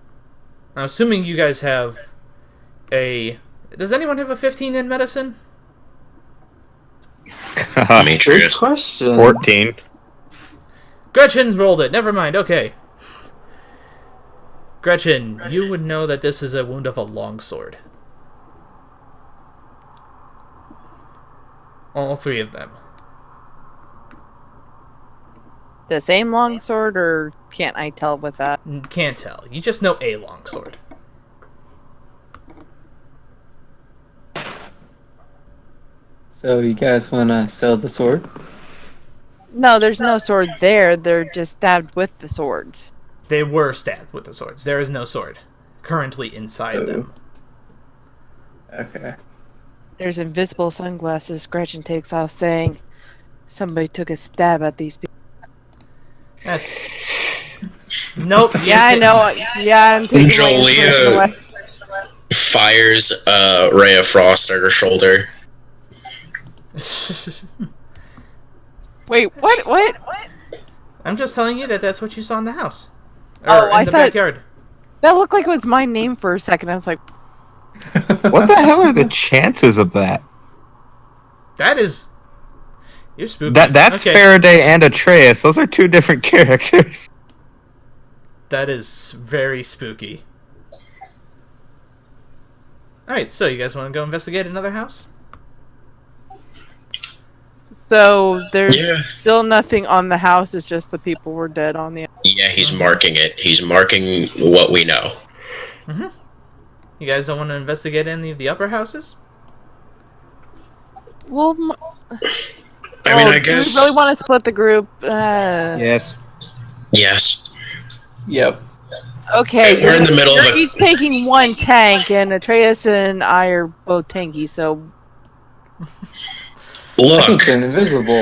I'm assuming you guys have a... Does anyone have a 15 in medicine? Good Demetrius. question. 14. Gretchen rolled it. Never mind. Okay. Gretchen, you would know that this is a wound of a longsword. All 3 of them. The same longsword, or can't I tell with that? Can't tell. You just know a longsword. So you guys want to sell the sword? No, there's no sword there. They're just stabbed with the swords. They were stabbed with the swords. There is no sword currently inside them. Okay. There's invisible sunglasses Gretchen takes off, saying, "Somebody took a stab at these people." That's... Nope. Yeah, I know. Yeah, I'm taking my inspiration away. Jolia fires a ray of frost at her shoulder. Wait, what? I'm just telling you that that's what you saw in the house. Or Oh, in I the thought- backyard. That looked like it was my name for a second. I was like, What the hell are the chances of that? That is... You're spooky. That's okay. Faraday and Atreus. Those are 2 different characters. That is very spooky. Alright, so you guys want to go investigate another house? so there's Yeah. still nothing on the house. It's just the people were dead on the. Yeah, he's marking it. He's marking what we know. You guys don't want to investigate any of the upper houses? Well, I mean, I Do we guess. really want to split the group? Yes. Yes. Yep. Okay, We're in the middle of you're a. each taking one tank, and Atreus and I are both tanky, so I can Look, turn invisible.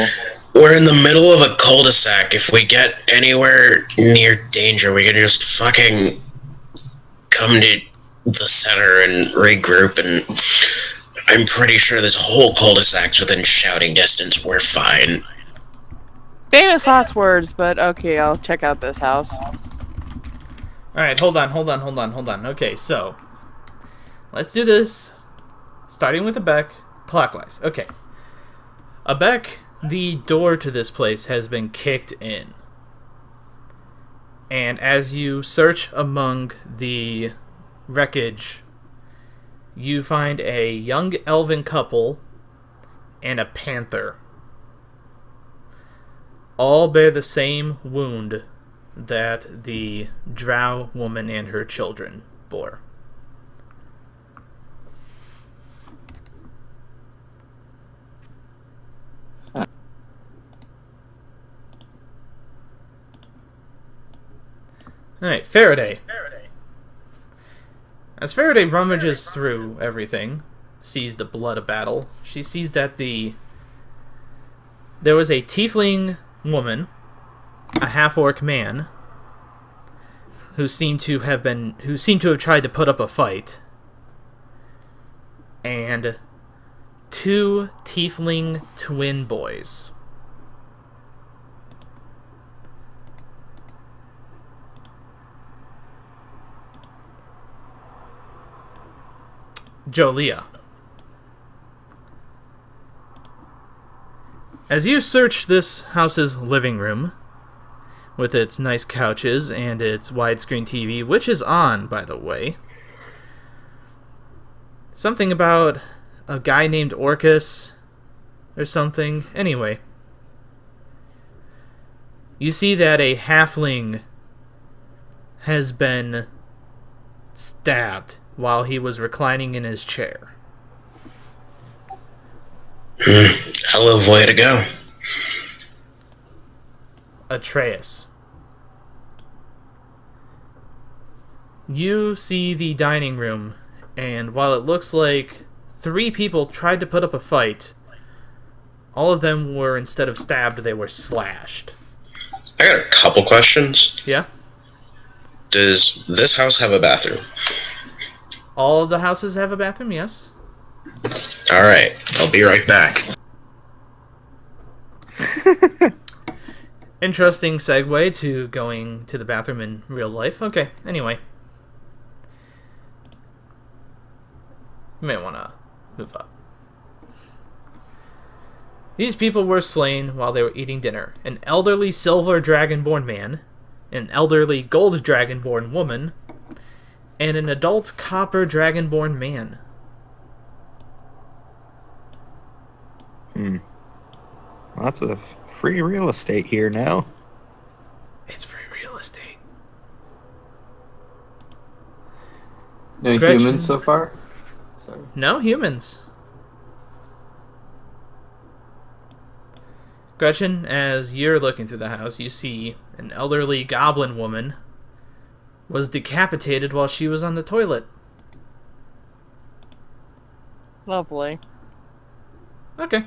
we're in the middle of a cul-de-sac. If we get anywhere near danger, we can just fucking come to the center and regroup. And I'm pretty sure this whole cul-de-sac's within shouting distance. We're fine. famous last words, but okay, I'll check out this house. Alright, hold on. Okay, so let's do this. Starting with Abek, clockwise. Okay. Abek, the door to this place has been kicked in. And as you search among the wreckage, you find a young elven couple and a panther. All bear the same wound that the drow woman and her children bore. Alright, Faraday. As Faraday rummages through everything, sees the blood of battle, she sees that there was a tiefling woman, a half-orc man, who seemed to have tried to put up a fight, and 2 tiefling twin boys. Jolia. As you search this house's living room, with its nice couches and its widescreen TV, which is on, by the way, something about a guy named Orcus or something. Anyway, you see that a halfling has been stabbed while he was reclining in his chair. Hell of a way to go. Atreus. You see the dining room, and while it looks like 3 people tried to put up a fight, all of them were, instead of stabbed, they were slashed. I got a couple questions. Yeah? Does this house have a bathroom? All of the houses have a bathroom, yes. Alright, I'll be right back. Interesting segue to going to the bathroom in real life. Okay, anyway. You may want to move up. These people were slain while they were eating dinner. An elderly silver dragonborn man, an elderly gold dragonborn woman, and an adult copper dragonborn man. Lots of free real estate here now. It's free real estate. No Gretchen. humans so far? Sorry. No humans. Gretchen, as you're looking through the house, you see an elderly goblin woman was decapitated while she was on the toilet. Lovely. Okay.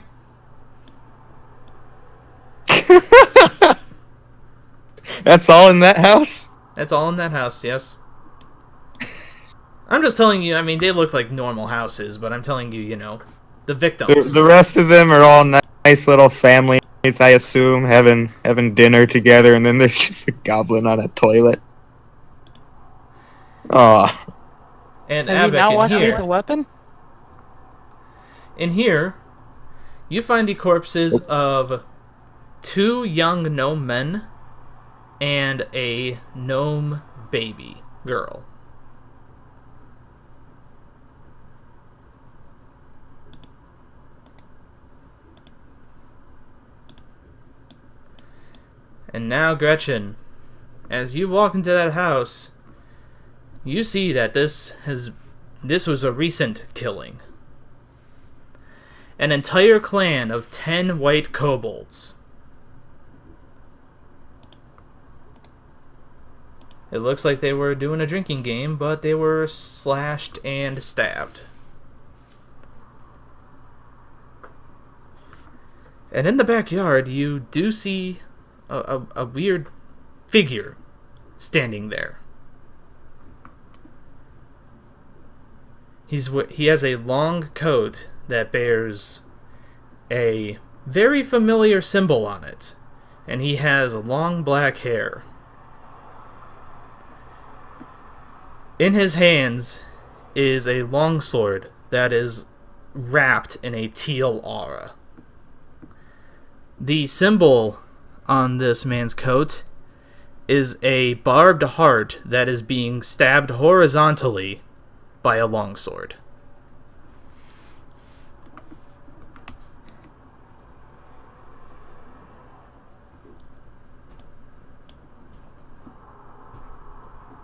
That's all in that house? That's all in that house, yes. I'm just telling you, I mean, they look like normal houses, but I'm telling you, the victims. The rest of them are all nice little families, I assume, having dinner together, and then there's just a goblin on a toilet. Oh. And Have you not watched in here, Lethal Weapon? in here, you find the corpses of 2 young gnome men and a gnome baby girl. And now, Gretchen, as you walk into that house, you see that this was a recent killing. an entire clan of 10 white kobolds. It looks like they were doing a drinking game, but they were slashed and stabbed. And in the backyard, you do see a weird figure standing there. He has a long coat that bears a very familiar symbol on it, and he has long black hair. In his hands is a longsword that is wrapped in a teal aura. The symbol on this man's coat is a barbed heart that is being stabbed horizontally by a longsword.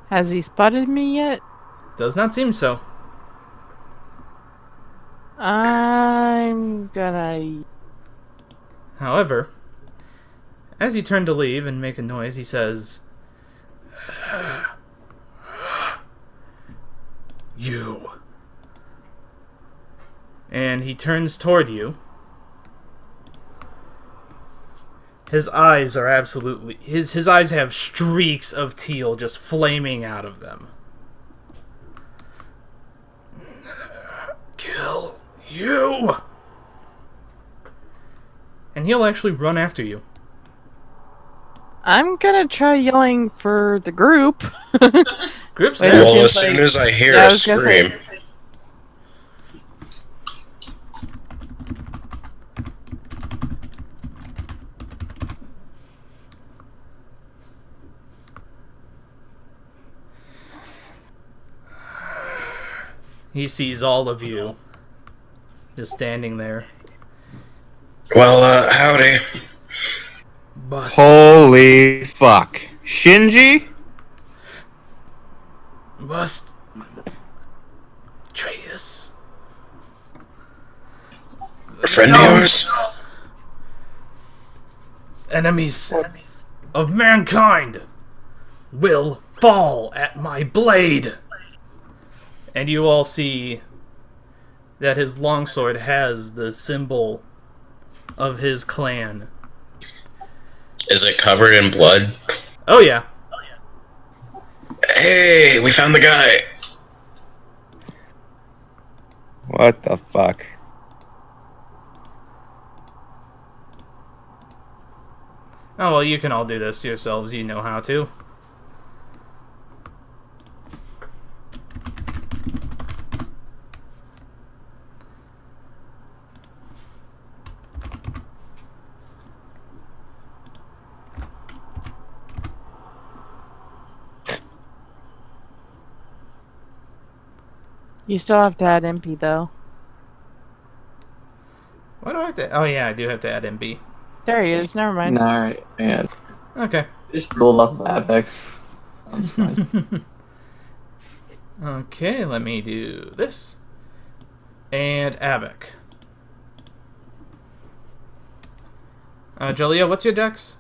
Has he spotted me yet? Does not seem so. I'm gonna... However, as you turn to leave and make a noise, he says, "You." And he turns toward you. His eyes are absolutely... His eyes have streaks of teal just flaming out of them. "Kill you!" And he'll actually run after you. I'm gonna try yelling for the group. Group's Wait, there. Well, seems as soon like- as I hear Yeah, I a was gonna say- scream, He sees all of you just standing there. well, howdy. Bust. Holy fuck. Shinji? Bust. Atreus. A friend of yours? Enemies of mankind will fall at my blade. And you all see that his longsword has the symbol of his clan. Is it covered in blood? Oh yeah. Hey, we found the guy. What the fuck? Oh well, you can all do this yourselves, you know how to. You still have to add MP though. Why do I have to... Oh yeah, I do have to add MB. There he is. Never mind. Alright, man. Okay. Just rolled off of Apex. That's fine. Okay, let me do this. And Abac. Jalea, what's your dex?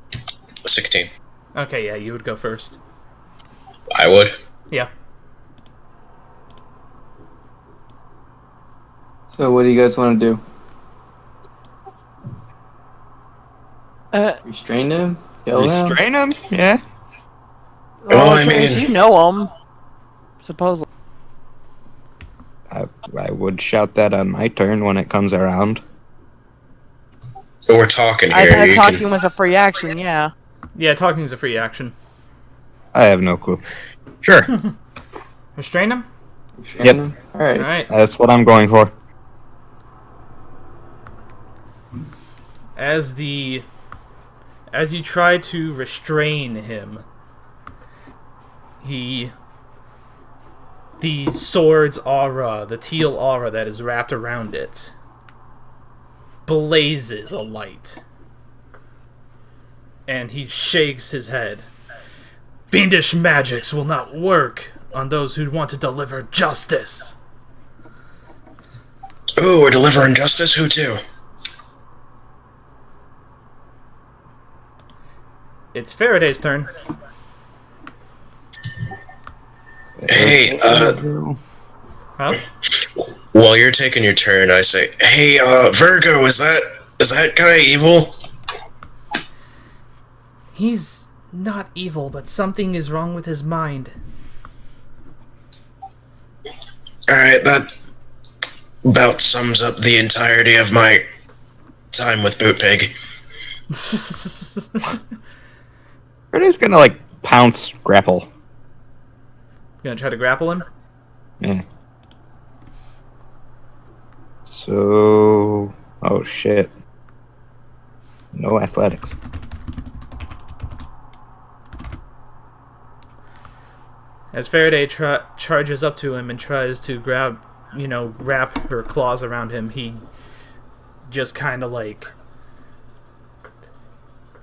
16. Okay, yeah, you would go first. I would. Yeah. So what do you guys want to do? Restrain him? Kill him? Restrain him? Yeah. Well, I Atreus, mean- you know him. Supposedly. I would shout that on my turn when it comes around. We're talking I here. thought You talking can... was a free action, yeah. Yeah, talking is a free action. I have no clue. Sure. Restrain him? Restrain Yep. him? Alright. Alright. That's what I'm going for. As you try to restrain him, the sword's aura, the teal aura that is wrapped around it, blazes a light. And he shakes his head. "Fiendish magics will not work on those who want to deliver justice." Ooh, we're delivering justice? Who to? It's Faraday's turn. Hey, Huh? while you're taking your turn, I say, hey, Virgo, is that guy evil? He's not evil, but something is wrong with his mind. Alright, that about sums up the entirety of my time with Boot Pig. Freddy's gonna, like, pounce, grapple. You gonna try to grapple him? Yeah. So... Oh, shit. No athletics. As Faraday charges up to him and tries to wrap her claws around him, he just kind of like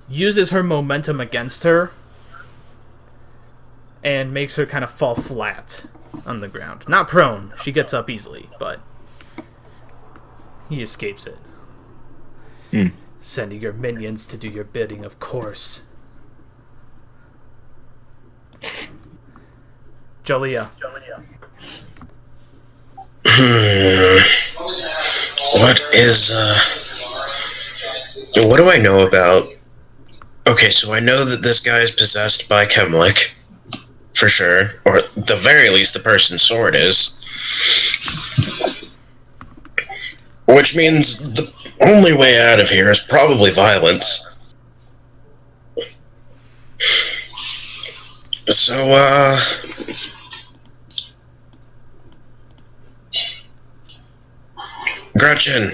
uses her momentum against her and makes her kind of fall flat on the ground. Not prone. She gets up easily, but he escapes it. Sending your minions to do your bidding, of course. Jolia. What do I know about... Okay, so I know that this guy is possessed by Kemlik. For sure. Or at the very least, the person's sword is. Which means the only way out of here is probably violence. So, Gretchen,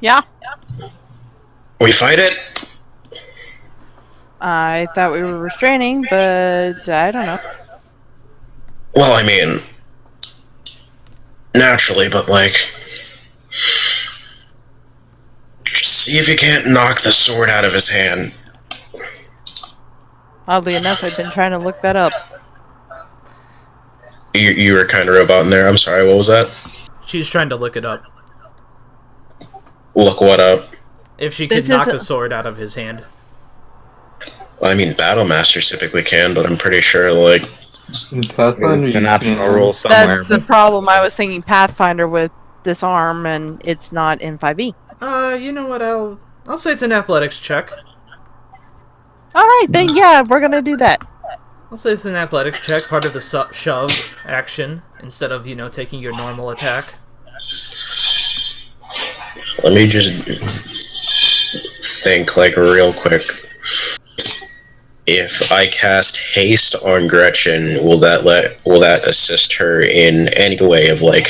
Yeah. we fight it? I thought we were restraining, but I don't know. Well, I mean, naturally, but like, see if you can't knock the sword out of his hand. Oddly enough, I've been trying to look that up. You were kind of robot in there. I'm sorry, what was that? She's trying to look it up. Look what up? If she could knock the sword out of his hand. Well, I mean, Battle Masters typically can, but I'm pretty sure, like... In Pathfinder, It's an you optional can. rule somewhere. That's the problem. I was thinking Pathfinder with disarm, and it's not in 5e. You know what? I'll say it's an athletics check. Alright, then yeah, we're gonna do that. I'll say it's an athletics check, part of the shove action, instead of, taking your normal attack. Let me just think, like, real quick. If I cast haste on Gretchen, will that assist her in any way of, like...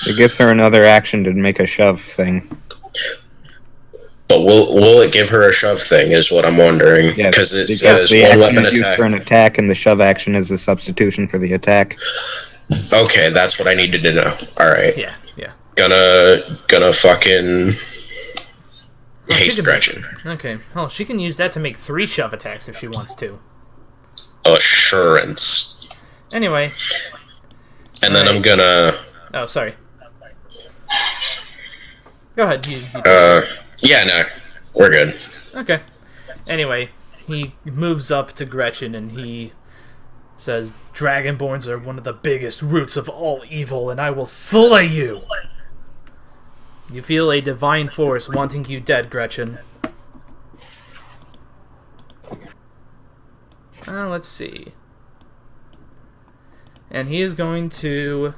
It gives her another action to make a shove thing. But will it give her a shove thing, is what I'm wondering. Yeah, Because it because says the one action weapon is used for attack. an attack, and the shove action is a substitution for the attack. Okay, that's what I needed to know. Alright. Yeah. Gonna fucking... haste Gretchen. Okay. Oh, she can use that to make 3 shove attacks if she wants to. Assurance. Anyway. And then I'm gonna... Oh, sorry. Go ahead. Yeah, no. We're good. Okay. Anyway, he moves up to Gretchen and he says, Dragonborns are one of the biggest roots of all evil, and I will slay you! You feel a divine force wanting you dead, Gretchen. Let's see. And he is going to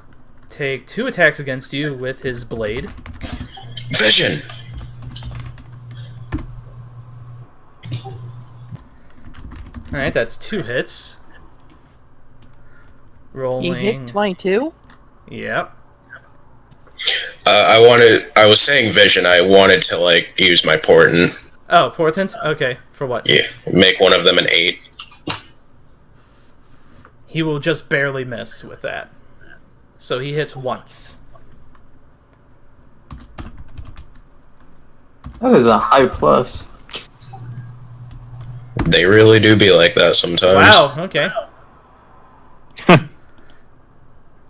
take 2 attacks against you with his blade. Vision! Alright, that's 2 hits. Rolling. You hit 22? Yep. I was saying vision, I wanted to, like, use my portent. Oh, portent? Okay, for what? Yeah, make one of them an 8. He will just barely miss with that. So he hits once. That is a high plus. They really do be like that sometimes. Wow, okay.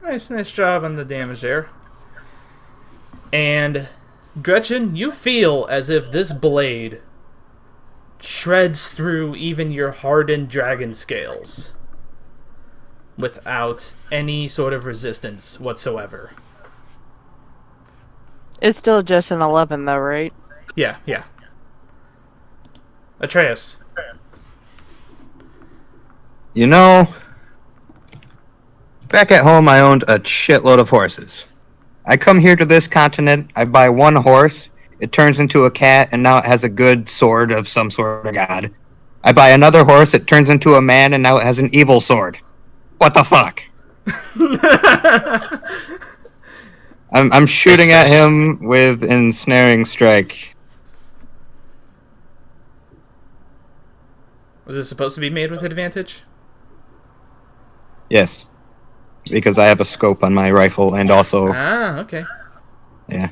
Nice job on the damage there. And Gretchen, you feel as if this blade shreds through even your hardened dragon scales without any sort of resistance whatsoever. It's still just an 11, though, right? Yeah. Atreus. You know, back at home I owned a shitload of horses. I come here to this continent, I buy one horse, it turns into a cat, and now it has a good sword of some sort of god. I buy another horse, it turns into a man, and now it has an evil sword. What the fuck? I'm shooting at him with ensnaring strike. Was it supposed to be made with advantage? Yes. Because I have a scope on my rifle, and also... Ah, okay. Yeah.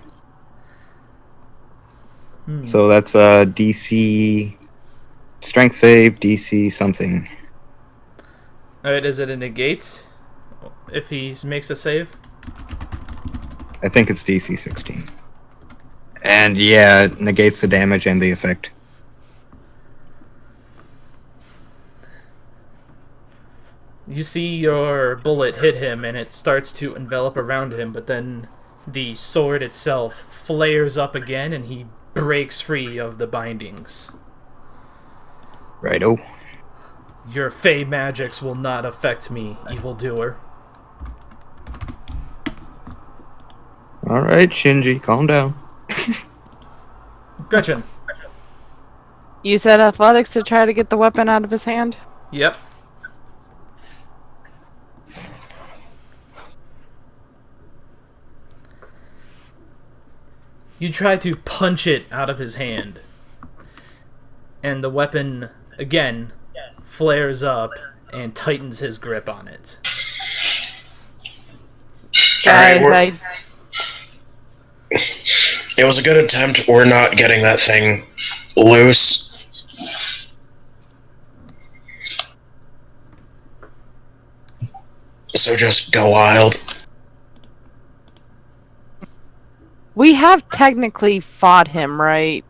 So that's a DC... Strength save, DC something. Alright, is it a negate if he makes a save? I think it's DC 16. And yeah, it negates the damage and the effect. You see your bullet hit him and it starts to envelop around him, but then the sword itself flares up again and he breaks free of the bindings. Righto. Your fey magics will not affect me, evildoer. Alright, Shinji, calm down. Gretchen. You said athletics to try to get the weapon out of his hand? Yep. You try to punch it out of his hand, and the weapon, again, flares up and tightens his grip on it. Guys, It was a good attempt. We're not getting that thing loose. So just go wild. we have technically fought him, right?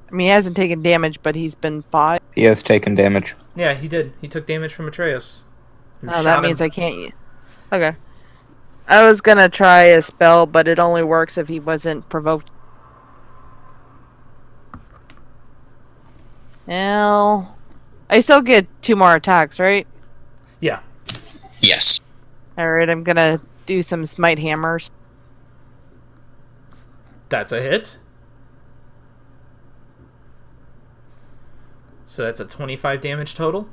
I mean, he hasn't taken damage, but he's been fought. He has taken damage. Yeah, he did. He took damage from Atreus. Oh, that means I can't... Okay. I was gonna try a spell, but it only works if he wasn't provoked. Well, I still get 2 more attacks, right? Yeah. Yes. Alright, I'm gonna do some smite hammers. That's a hit. So that's a 25 damage total.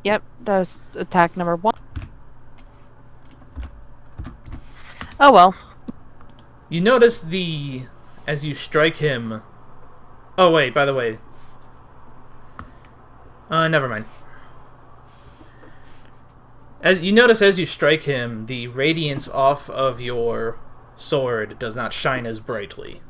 Yep, that's attack number 1. Oh well. You notice as you strike him... Oh wait, by the way. Never mind. As you strike him, the radiance off of your sword does not shine as brightly.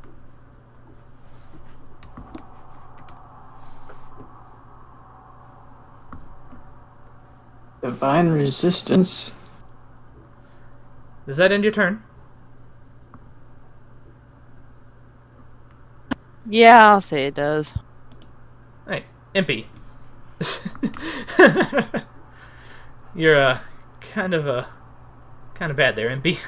Divine resistance. Does that end your turn? Yeah, I'll say it does. Alright, Impy. You're kind of bad there, Impy.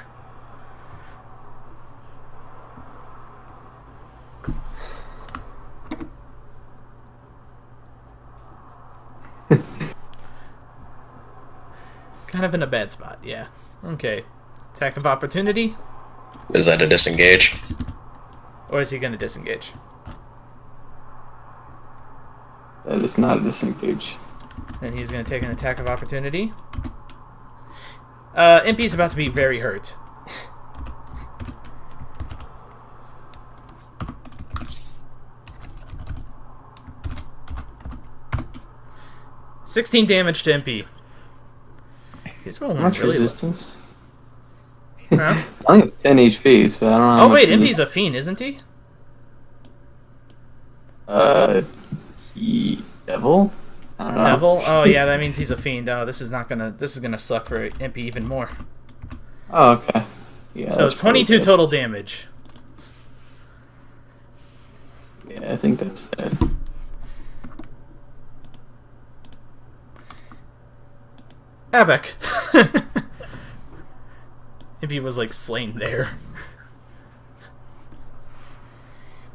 Kind of in a bad spot, yeah. Okay. Attack of opportunity? Is that a disengage? Or is he going to disengage? That is not a disengage. And he's going to take an attack of opportunity. Impy's about to be very hurt. $16 damage to Impy. He's going How much really resistance? Huh? I only have 10 HP, so I don't know how Oh much wait, Impy's resistance. a fiend, isn't he? Devil? I don't know. Devil? Oh yeah, that means he's a fiend. Oh, this is gonna suck for Impy even more. Oh, okay. Yeah, So that's probably 22 dead. total damage. Yeah, I think that's dead. Abek. Impy was like slain there.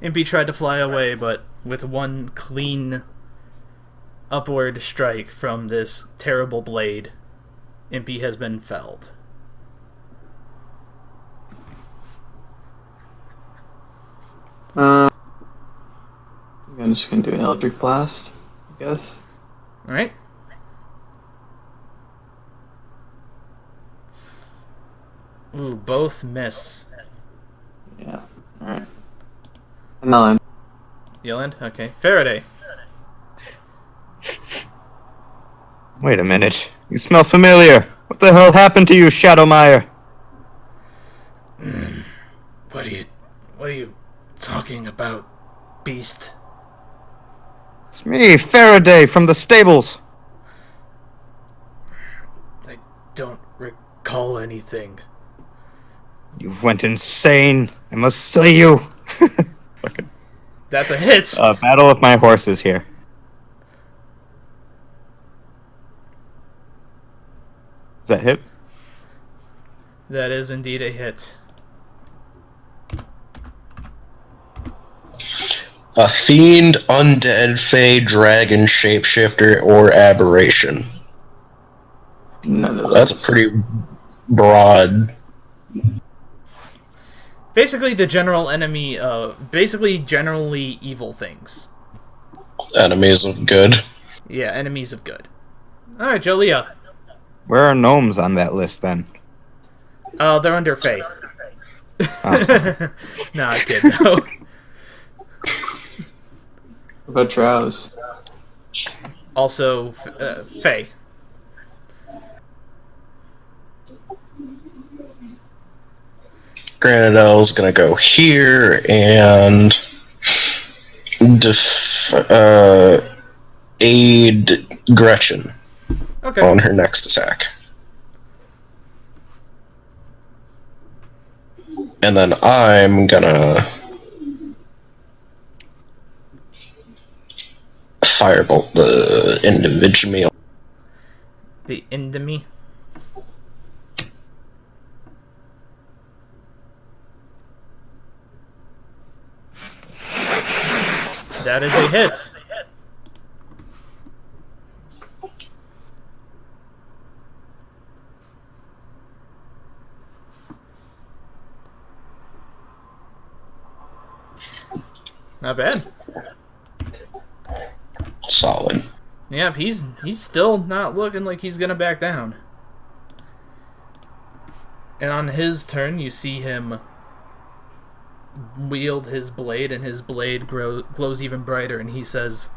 Impy tried to fly away, but with one clean upward strike from this terrible blade, Impy has been felled. I think I'm just gonna do an electric blast, I guess. Alright. Ooh, both miss. Yeah. Alright. None. Yeland? Okay. Faraday. Wait a minute. You smell familiar. What the hell happened to you, Shadowmire? What are you talking about, beast? It's me, Faraday, from the stables. I don't recall anything. You went insane. I must slay you. Fucking That's a hit! battle of my horses here. Does that hit? That is indeed a hit. A fiend, undead, fey, dragon, shapeshifter, or aberration. None of those. That's pretty broad. Basically the general enemy, basically generally evil things. Enemies of good. Yeah, enemies of good. Alright, Jolia. Where are gnomes on that list then? They're under Fae. Oh. Nah, I kid, no. What about Drows? Also, Fae. Granadell's gonna go here and aid Gretchen Okay. on her next attack. And then I'm gonna firebolt the individual. The enemy. That is a hit. Not bad. Solid. Yep, he's still not looking like he's gonna back down. And on his turn, you see him wield his blade, and his blade glows even brighter, and he says,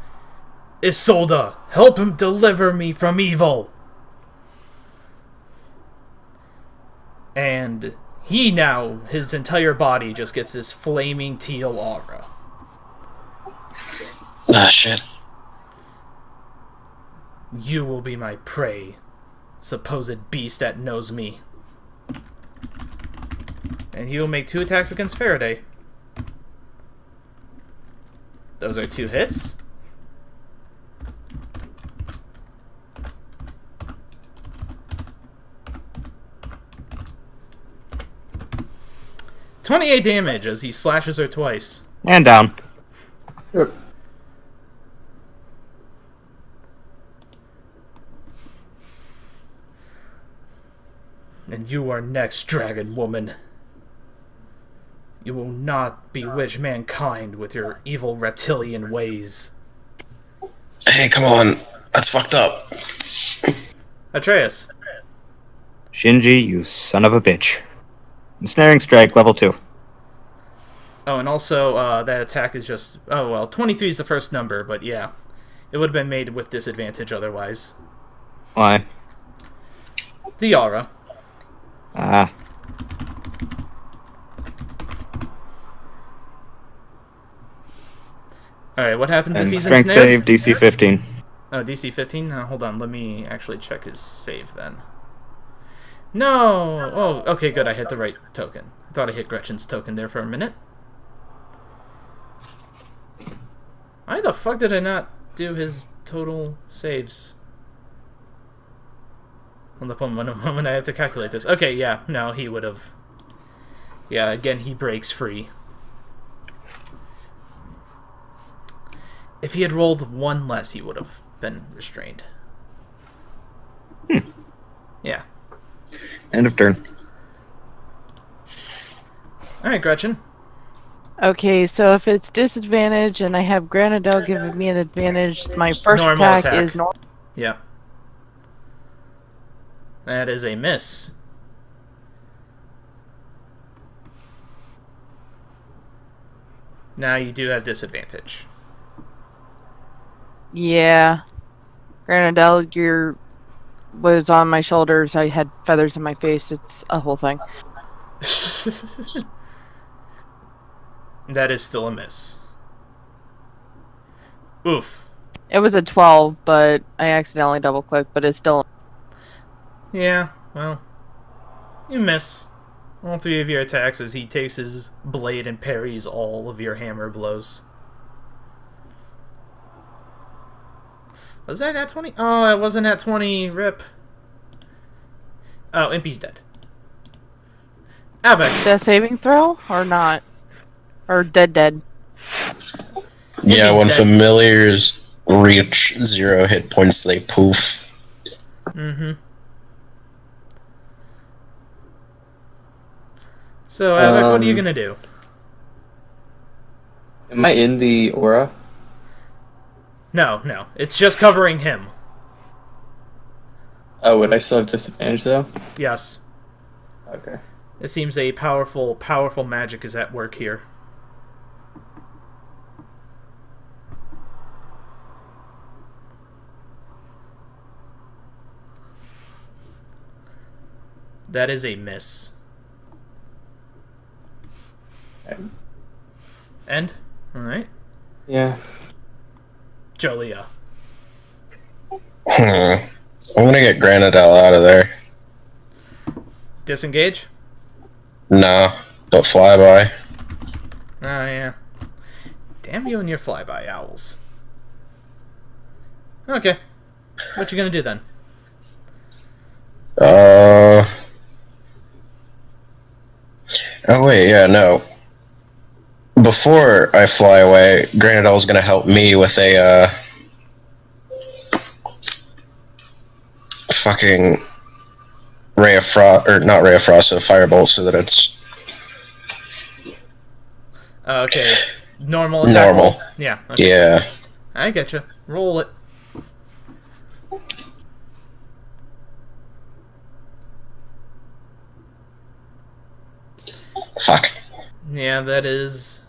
Isolda, help him deliver me from evil! And he now, his entire body just gets this flaming teal aura. Ah, shit. You will be my prey, supposed beast that knows me. And he will make 2 attacks against Faraday. Those are 2 hits. $28 damage as he slashes her twice. And down. Sure. And you are next, dragon woman. You will not bewitch mankind with your evil reptilian ways. Hey, come on. That's fucked up. Atreus. Shinji, you son of a bitch. Ensnaring strike, level 2. Oh, and also, that attack is just... Oh, well, 23 is the first number, but yeah. It would have been made with disadvantage otherwise. Why? The aura. Ah. Alright, what happens if And he's strength ensnared? save, DC 15. Oh, DC 15? Hold on, let me actually check his save then. No! Oh, okay, good. I hit the right token. I thought I hit Gretchen's token there for a minute. Why the fuck did I not do his total saves? On the moment I have to calculate this. Okay, yeah, no, he would have. Yeah, again, he breaks free. If he had rolled one less, he would have been restrained. Yeah. End of turn. Alright, Gretchen. Okay, so if it's disadvantage and I have Granadel giving me an advantage, my first Normal attack attack. is normal. Yeah. That is a miss. Now you do have disadvantage. Yeah. Granadel, your was on my shoulders. I had feathers in my face. It's a whole thing. That is still a miss. Oof. It was a 12, but I accidentally double clicked, but it's still. Yeah, well. You miss all three of your attacks as he takes his blade and parries all of your hammer blows. Was that at 20? Oh, it wasn't at 20. Rip. Oh, Impy's dead. Abek. Death saving throw or not? Or dead? Yeah, he's when dead. familiars reach 0 hit points, they poof. Mm-hmm. So, Abek, what are you gonna do? Am I in the aura? No. It's just covering him. Oh, would I still have disadvantage though? Yes. Okay. It seems a powerful magic is at work here. That is a miss. End? Alright. Yeah. Jolia. I'm gonna get Granadel out of there. Disengage? Nah, but flyby. Oh, yeah. Damn you and your flyby owls. Okay. What you gonna do then? Oh wait, yeah, no. Before I fly away, Granadel's gonna help me with a, fucking Ray of Frost, or not Ray of Frost, a Firebolt, so that it's Okay. Normal attack normal. roll? Yeah. Okay. Yeah. I getcha. Roll it. Fuck. Yeah, that is...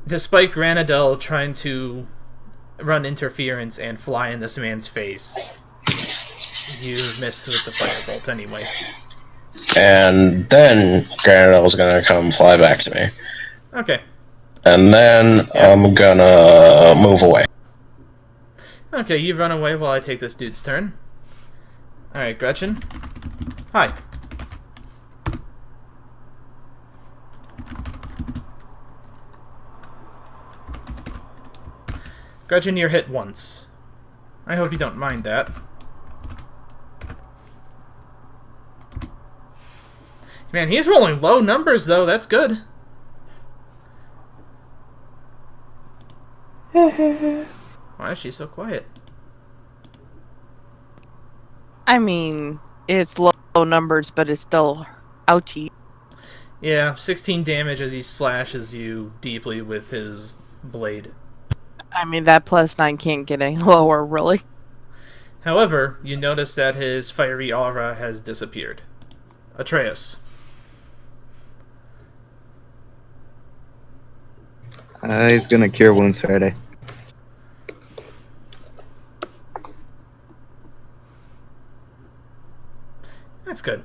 Despite Granadel trying to run interference and fly in this man's face, you missed with the firebolt anyway. And then Granadel's gonna come fly back to me. Okay. And then I'm gonna move away. Okay, you run away while I take this dude's turn. Alright, Gretchen. Hi. Gretchen, you're hit once. I hope you don't mind that. Man, he's rolling low numbers, though. That's good. Why is she so quiet? I mean, it's low numbers, but it's still ouchy. Yeah, 16 damage as he slashes you deeply with his blade. I mean, that +9 can't get any lower, really. However, you notice that his fiery aura has disappeared. Atreus. He's gonna cure wounds Friday. That's good.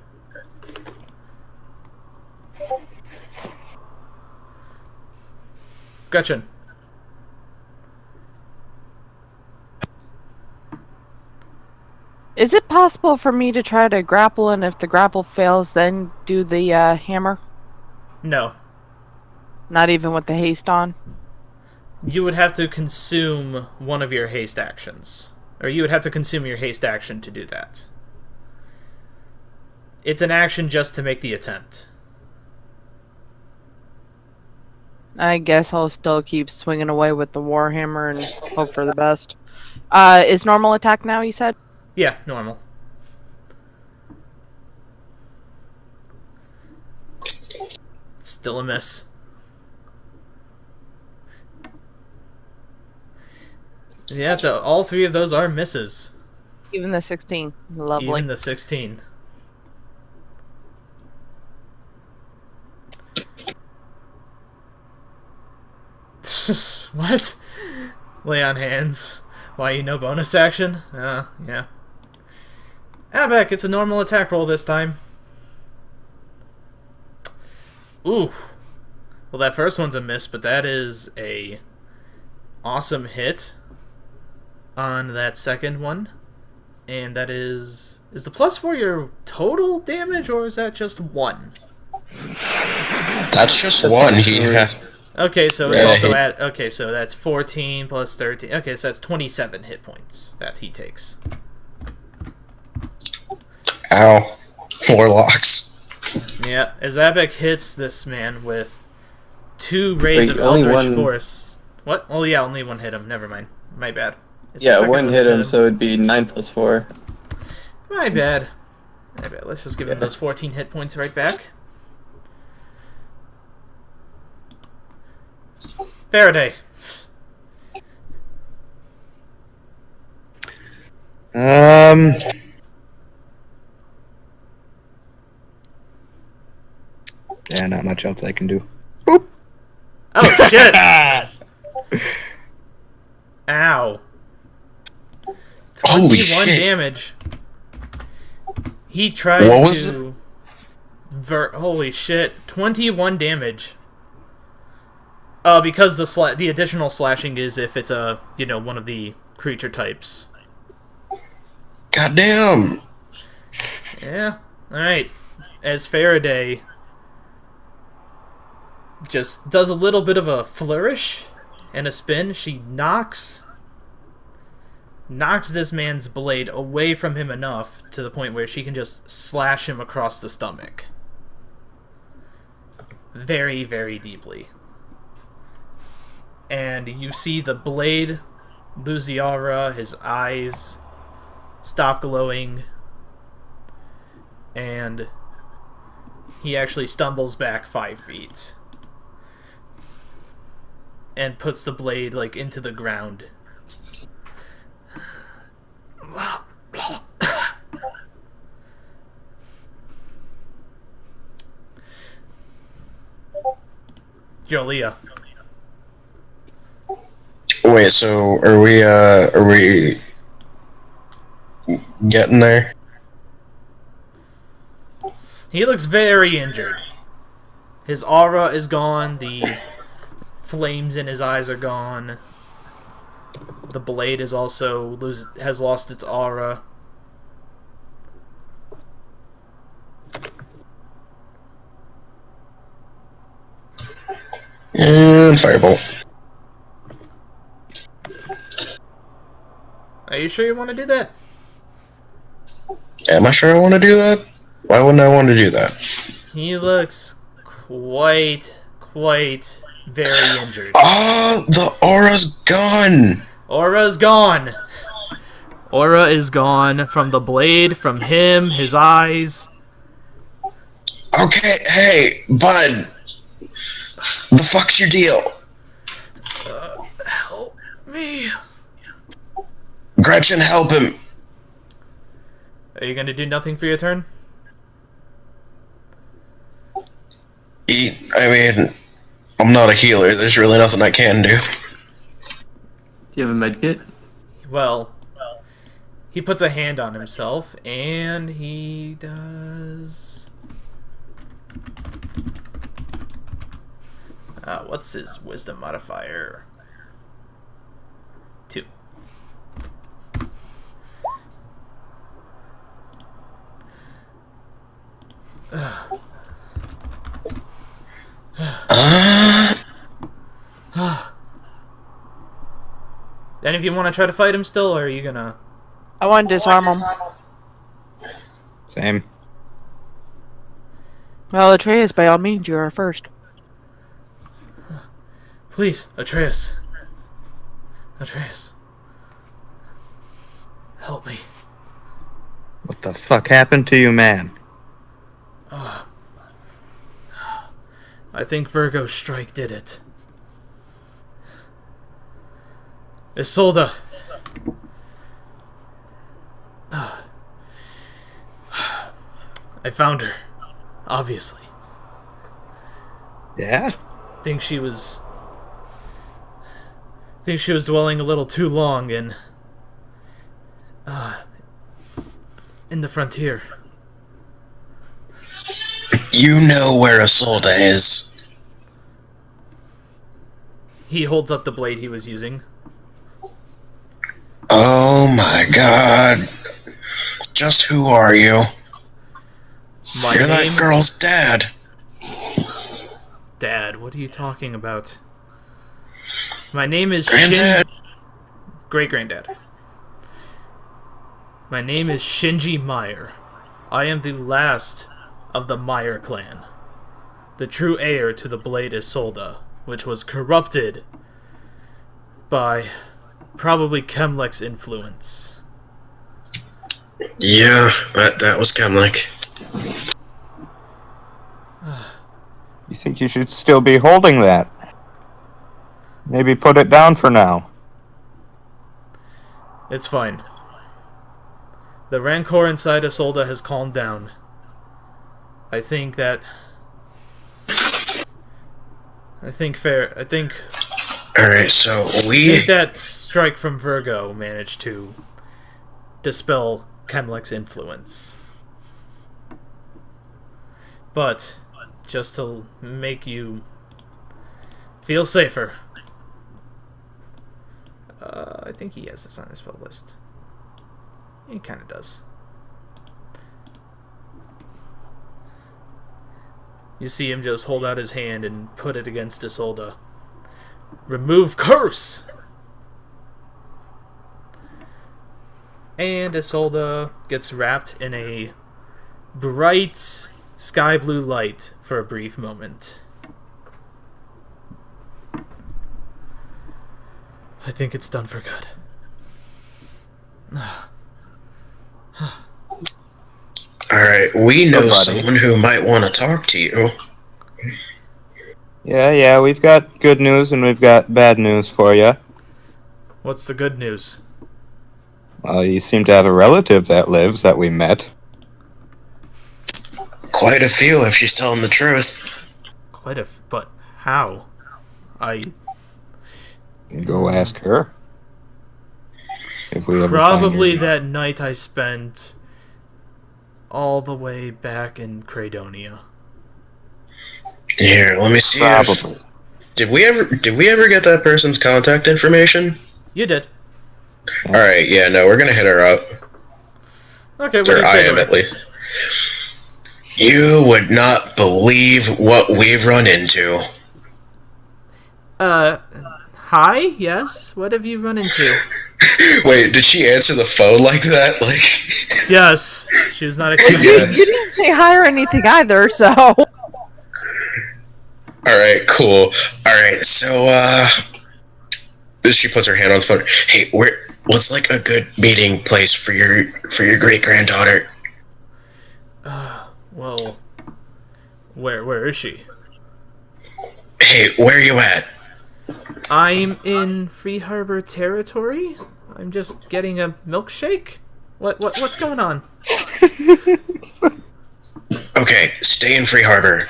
Gretchen. Is it possible for me to try to grapple, and if the grapple fails, then do the hammer? No. Not even with the haste on? You would have to consume one of your haste actions. Or you would have to consume your haste action to do that. It's an action just to make the attempt. I guess I'll still keep swinging away with the warhammer and hope for the best. Is normal attack now, you said? Yeah, normal. Still a miss. Yeah, all three of those are misses. Even the 16. Lovely. Even the 16. What? Lay on hands. Why, you no bonus action? Yeah. Abek, it's a normal attack roll this time. Ooh. Well, that first one's a miss, but that is a awesome hit on that second one. And that is the +4 your total damage, or is that just 1? That's just one. Okay, so it's also at... Okay, so that's 14 plus 13. Okay, so that's 27 hit points that he takes. Ow. Warlocks. Yeah, as Abek hits this man with 2 rays of Eldritch Force... What? Oh yeah, only one hit him. Never mind. My bad. Yeah, one hit him, so it'd be 9 + 4. My bad. Let's just give him those 14 hit points right back. Faraday. Yeah, not much else I can do. Boop. Oh shit! Ow. 21 damage. He tries to... Holy shit. 21 damage. Because the additional slashing is if it's one of the creature types. Goddamn! Yeah. Alright. As Faraday just does a little bit of a flourish and a spin, she knocks this man's blade away from him enough to the point where she can just slash him across the stomach. Very, very deeply. And you see the blade lose the aura, his eyes stop glowing, and he actually stumbles back 5 feet and puts the blade into the ground. Jolia. Wait, so are we getting there? He looks very injured. His aura is gone, the flames in his eyes are gone. The blade is also has lost its aura. And firebolt. Are you sure you want to do that? Am I sure I want to do that? Why wouldn't I want to do that? He looks quite very injured. Oh, the aura's gone! Aura's gone! Aura is gone from the blade, from him, his eyes. Okay, hey, bud. The fuck's your deal? Help me. Gretchen, help him. Are you going to do nothing for your turn? I mean, I'm not a healer. There's really nothing I can do. Do you have a medkit? Well, he puts a hand on himself, and he does... what's his wisdom modifier? 2. Any of you want to try to fight him still, or are you gonna... I want to disarm him. Same. Well, Atreus, by all means, you are first. Please, Atreus. Atreus. Help me. What the fuck happened to you, man? I think Virgo's strike did it. Isolde. I found her. Obviously. Yeah? Think she was dwelling a little too long in the frontier. You know where Isolde is. He holds up the blade he was using. Oh my god. Just who are you? You're that girl's dad. Dad, what are you talking about? My name is Granddad. Great-granddad. My name is Shinji Meyer. I am the last of the Meyer clan. The true heir to the blade Isolde, which was corrupted by probably Kemlech's influence. Yeah, that was Kemlech. You think you should still be holding that? Maybe put it down for now. It's fine. The rancor inside Isolde has calmed down. I think Alright, so I think that strike from Virgo managed to dispel Kemlech's influence. But, just to make you feel safer, I think he has this on his spell list. He kind of does. You see him just hold out his hand and put it against Isolde. Remove curse! And Isolde gets wrapped in a bright sky blue light for a brief moment. I think it's done for good. Alright, we know someone who might want to talk to you. Yeah, we've got good news and we've got bad news for you. What's the good news? Well, you seem to have a relative that lives that we met. Quite a few, if she's telling the truth. But how? Go ask her. If we ever Probably find her. that night I spent all the way back in Credonia. Here, let me see. Probably. Did we ever get that person's contact information? You did. Alright, yeah, no, we're gonna hit her up. Okay, what do Or you I say am, to at her? least. You would not believe what we've run into. Hi? Yes? What have you run into? Wait, did she answer the phone like that? Like, Yes. She's not Well, expecting you didn't say hi or anything either, so... alright, cool. Alright, so, she puts her hand on the phone. Hey, what's like a good meeting place for your great-granddaughter? Well, where is she? Hey, where are you at? I'm in Free Harbor territory. I'm just getting a milkshake. What's going on? Okay, stay in Free Harbor.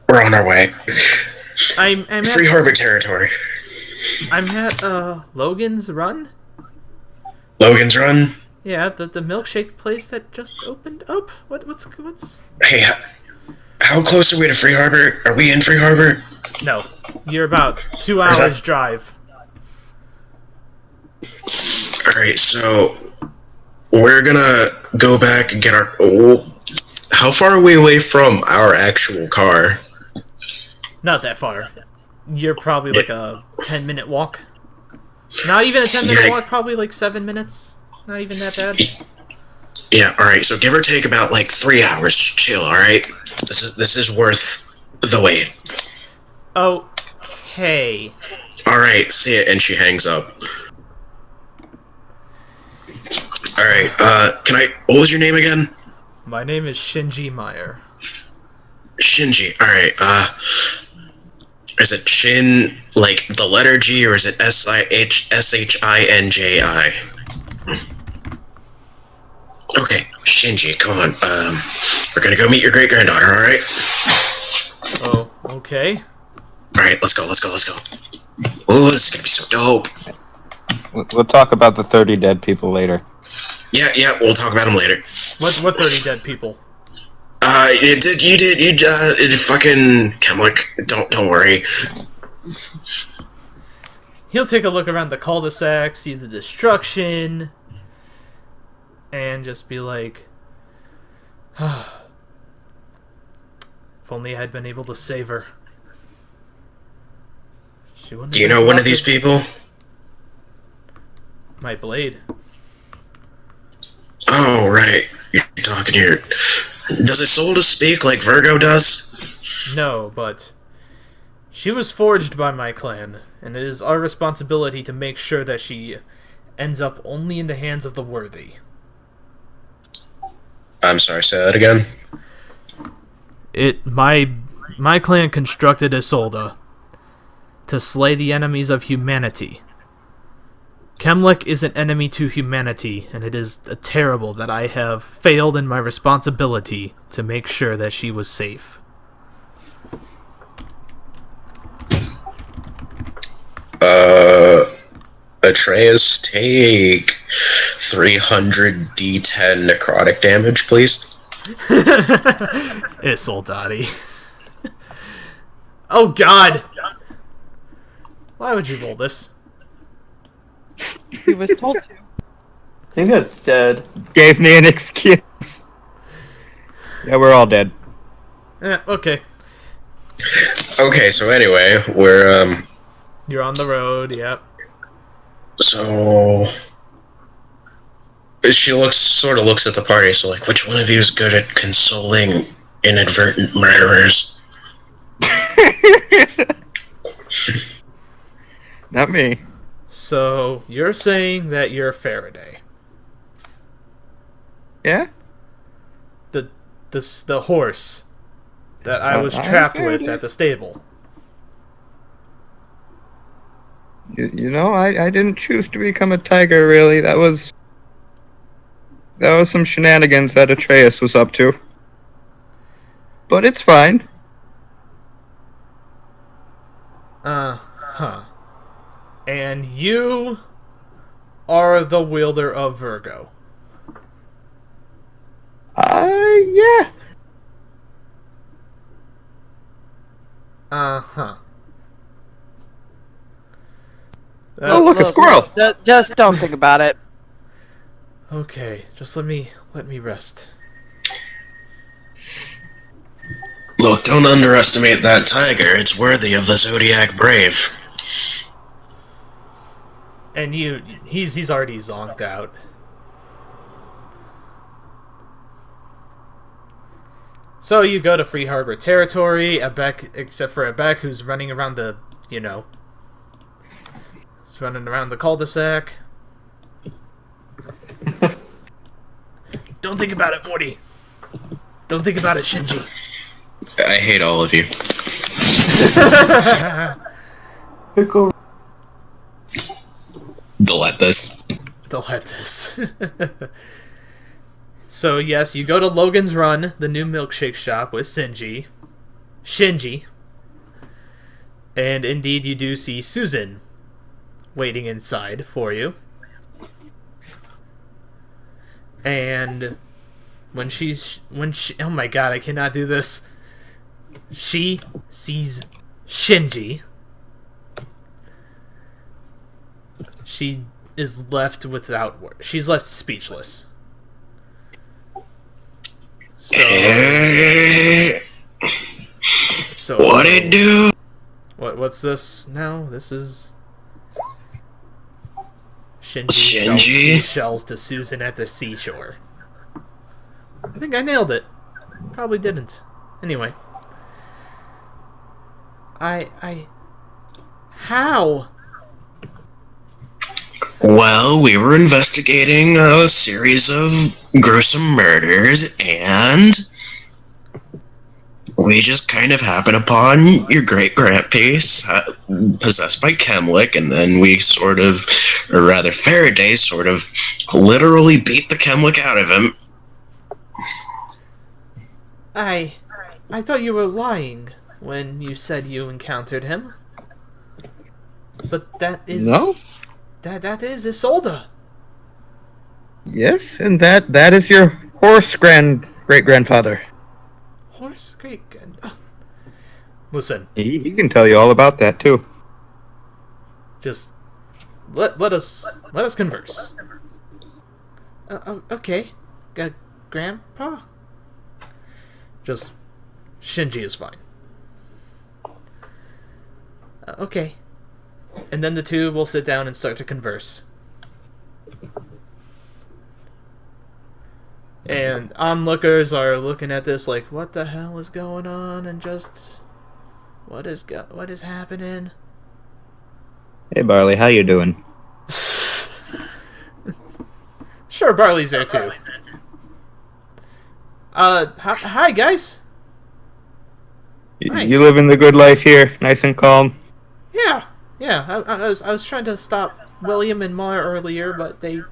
We're on our way. I'm Free Harbor territory. I'm at Logan's Run. Logan's Run? Yeah, the milkshake place that just opened up. What's? Hey, how close are we to Free Harbor? Are we in Free Harbor? No, you're about 2 Is hours that- drive. Alright, so we're gonna go back and get our... How far are we away from our actual car? Not that far. You're probably like a 10-minute walk. Not even a 10-minute walk, probably like 7 minutes. Not even that bad. Yeah, alright, so give or take about like 3 hours. Chill, alright? This is worth the wait. Okay. Alright, see it, and she hangs up. Alright, what was your name again? My name is Shinji Meyer. Shinji, alright, is it Shin, like the letter G, or is it SHINJI? Okay, Shinji, come on, we're gonna go meet your great-granddaughter, alright? Oh, okay. Alright, let's go. Oh, this is gonna be so dope. We'll talk about the 30 dead people later. Yeah, we'll talk about them later. What 30 dead people? You fucking Kemlick, don't worry. He'll take a look around the cul-de-sac, see the destruction, and just be like, if only I had been able to save her. Do you know one of these people? My blade. Oh, right. You're talking here. Does Isolde speak like Virgo does? No, but she was forged by my clan, and it is our responsibility to make sure that she ends up only in the hands of the worthy. I'm sorry, say that again? My clan constructed Isolde to slay the enemies of humanity. Kemlick is an enemy to humanity, and it is terrible that I have failed in my responsibility to make sure that she was safe. Atreus, take 300 D10 necrotic damage, please. Isolde. Oh god! Why would you roll this? He was told to. I think that's dead. Gave me an excuse. Yeah, we're all dead. Okay. Okay, so anyway, we're, You're on the road, yep. So she sort of looks at the party, so like, which one of you is good at consoling inadvertent murderers? Not me. So, you're saying that you're Faraday. Yeah? The horse that I was I'm trapped with Faraday. at the stable. You know, I didn't choose to become a tiger, really. That was some shenanigans that Atreus was up to. But it's fine. Huh. And you are the wielder of Virgo. Yeah. Uh-huh. Oh, look, a squirrel! Just don't think about it. Okay, just let me rest. Look, don't underestimate that tiger. It's worthy of the Zodiac Brave. And he's already zonked out. So you go to Free Harbor territory, except for Abek, who's running around the, he's running around the cul-de-sac. Don't think about it, Morty. Don't think about it, Shinji. I hate all of you. Pickle. Delete this. Delete this. So, yes, you go to Logan's Run, the new milkshake shop with Shinji. And indeed, you do see Susan waiting inside for you. And when she oh my god, I cannot do this. She sees Shinji. She is left without words. She's left speechless. So So What it do? What's this now? This is Shinji sells Shinji? seashells to Susan at the seashore. I think I nailed it. Probably didn't. Anyway. How? Well, we were investigating a series of gruesome murders, and we just kind of happened upon your great grandpiece possessed by Kemlik, and then we sort of, or rather Faraday sort of, literally beat the Kemlik out of him. I thought you were lying when you said you encountered him. But that is... No? That is Isolde. Yes, and that is your horse great-grandfather. Horse great... Listen, He can tell you all about that, too. just... Let us converse. Okay. Grandpa? Just... Shinji is fine. Okay. And then the two will sit down and start to converse. And onlookers are looking at this like, what the hell is going on? And just... What is happening? Hey, Barley, how you doing? Sure, Barley's there too. Hi guys. Hi. You living the good life here, nice and calm? Yeah. I was trying to stop William and Ma earlier, but they're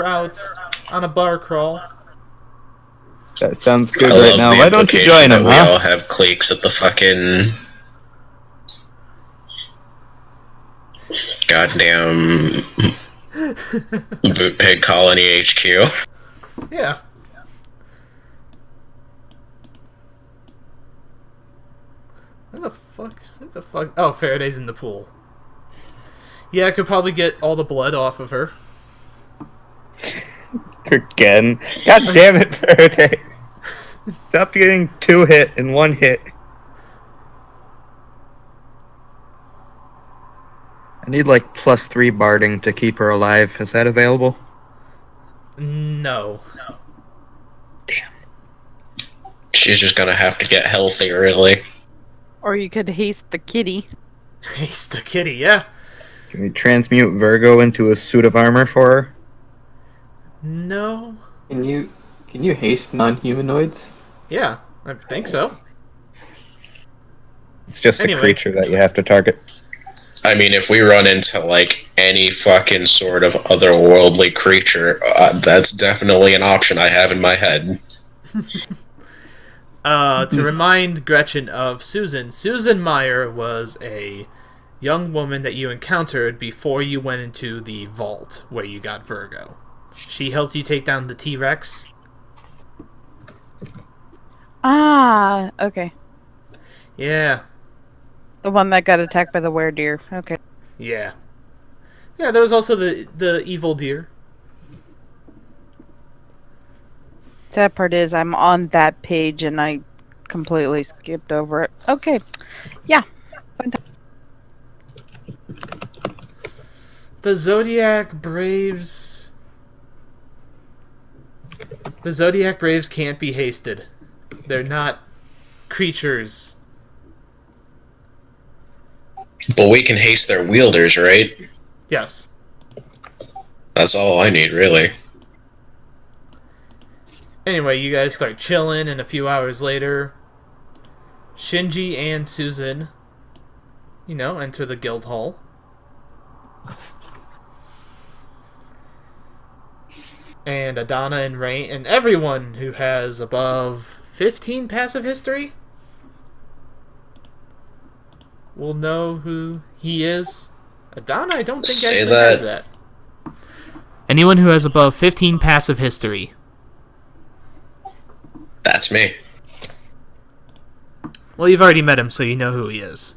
out on a bar crawl. That sounds good I right love now. the Why don't you implication join that them, we huh? all have cliques at the fucking goddamn boot pig colony HQ. Yeah. What the fuck? Oh, Faraday's in the pool. Yeah, I could probably get all the blood off of her. Again. God damn it, Faraday. Stop getting 2 hit and 1 hit. I need like +3 barding to keep her alive. Is that available? No. She's just gonna have to get healthy, really. Or you could haste the kitty. He's the kitty, yeah. Can we transmute Virgo into a suit of armor for her? No. Can you haste non-humanoids? Yeah, I think so. It's just Anyway. a creature that you have to target. I mean, if we run into, like, any fucking sort of otherworldly creature, that's definitely an option I have in my head. To remind Gretchen of Susan Meyer was a young woman that you encountered before you went into the vault where you got Virgo. She helped you take down the T-Rex. Ah, okay. Yeah. The one that got attacked by the weredeer. Okay. Yeah. Yeah, there was also the evil deer. Sad part is I'm on that page and I completely skipped over it. Okay. Yeah. The Zodiac Braves... The Zodiac Braves can't be hasted. They're not creatures. But we can haste their wielders, right? Yes. That's all I need, really. Anyway, you guys start chilling, and a few hours later, Shinji and Susan, enter the guild hall. And Adana and Rain, and everyone who has above 15 passive history will know who he is. Adana, I don't think Say actually that. has that. Anyone who has above 15 passive history. That's me. Well, you've already met him, so you know who he is.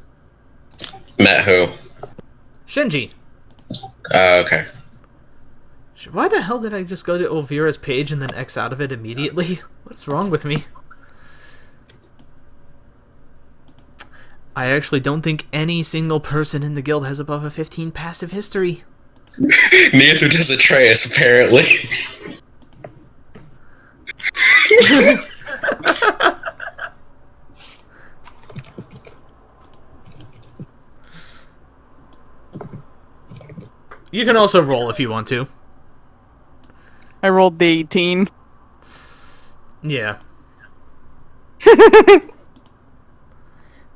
Met who? Shinji. Okay. Why the hell did I just go to Elvira's page and then X out of it immediately? What's wrong with me? I actually don't think any single person in the guild has above a 15 passive history. Neither does Atreus, apparently. You can also roll if you want to. I rolled the 18. Yeah.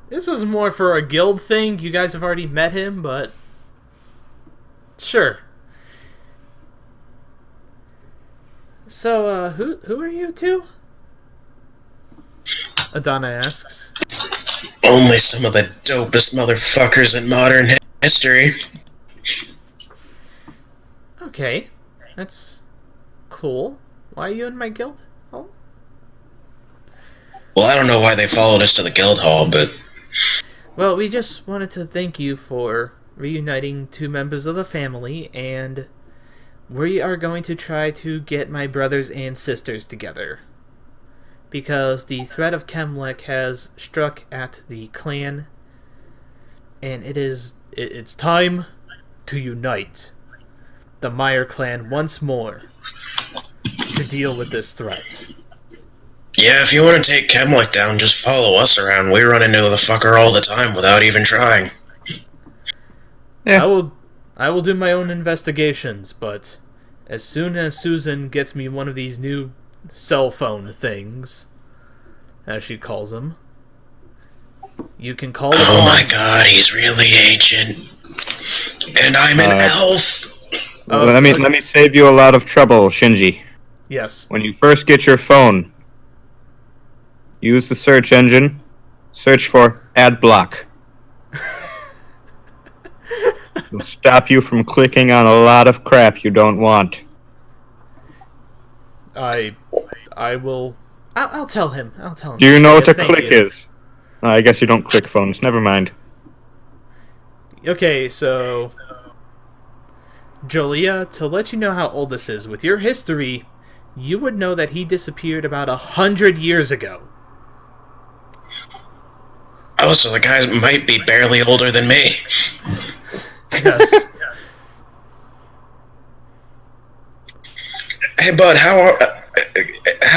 This was more for a guild thing. You guys have already met him, but... Sure. So, who are you two? Adana asks. Only some of the dopest motherfuckers in modern history. Okay. That's cool. Why are you in my guild? Oh. Well, I don't know why they followed us to the guild hall, but... Well, we just wanted to thank you for reuniting two members of the family, and we are going to try to get my brothers and sisters together. Because the threat of Kemlek has struck at the clan, and it's time to unite the Meyer clan once more to deal with this threat. Yeah, if you want to take Kemlick down, just follow us around. We run into the fucker all the time without even trying. Yeah. I will do my own investigations, but as soon as Susan gets me one of these new cell phone things, as she calls them, you can call Oh upon... my god, he's really ancient. And I'm an elf! Oh, let so- me save you a lot of trouble, Shinji. Yes. When you first get your phone, use the search engine, search for AdBlock. It'll stop you from clicking on a lot of crap you don't want. I will... I'll tell him. I'll tell him. Do you know what Yes, a thank click you. is? I guess you don't click phones. Never mind. Okay, so... Jolia, to let you know how old this is, with your history, you would know that he disappeared about 100 years ago. Oh, so the guy might be barely older than me. Yes. Hey, bud, how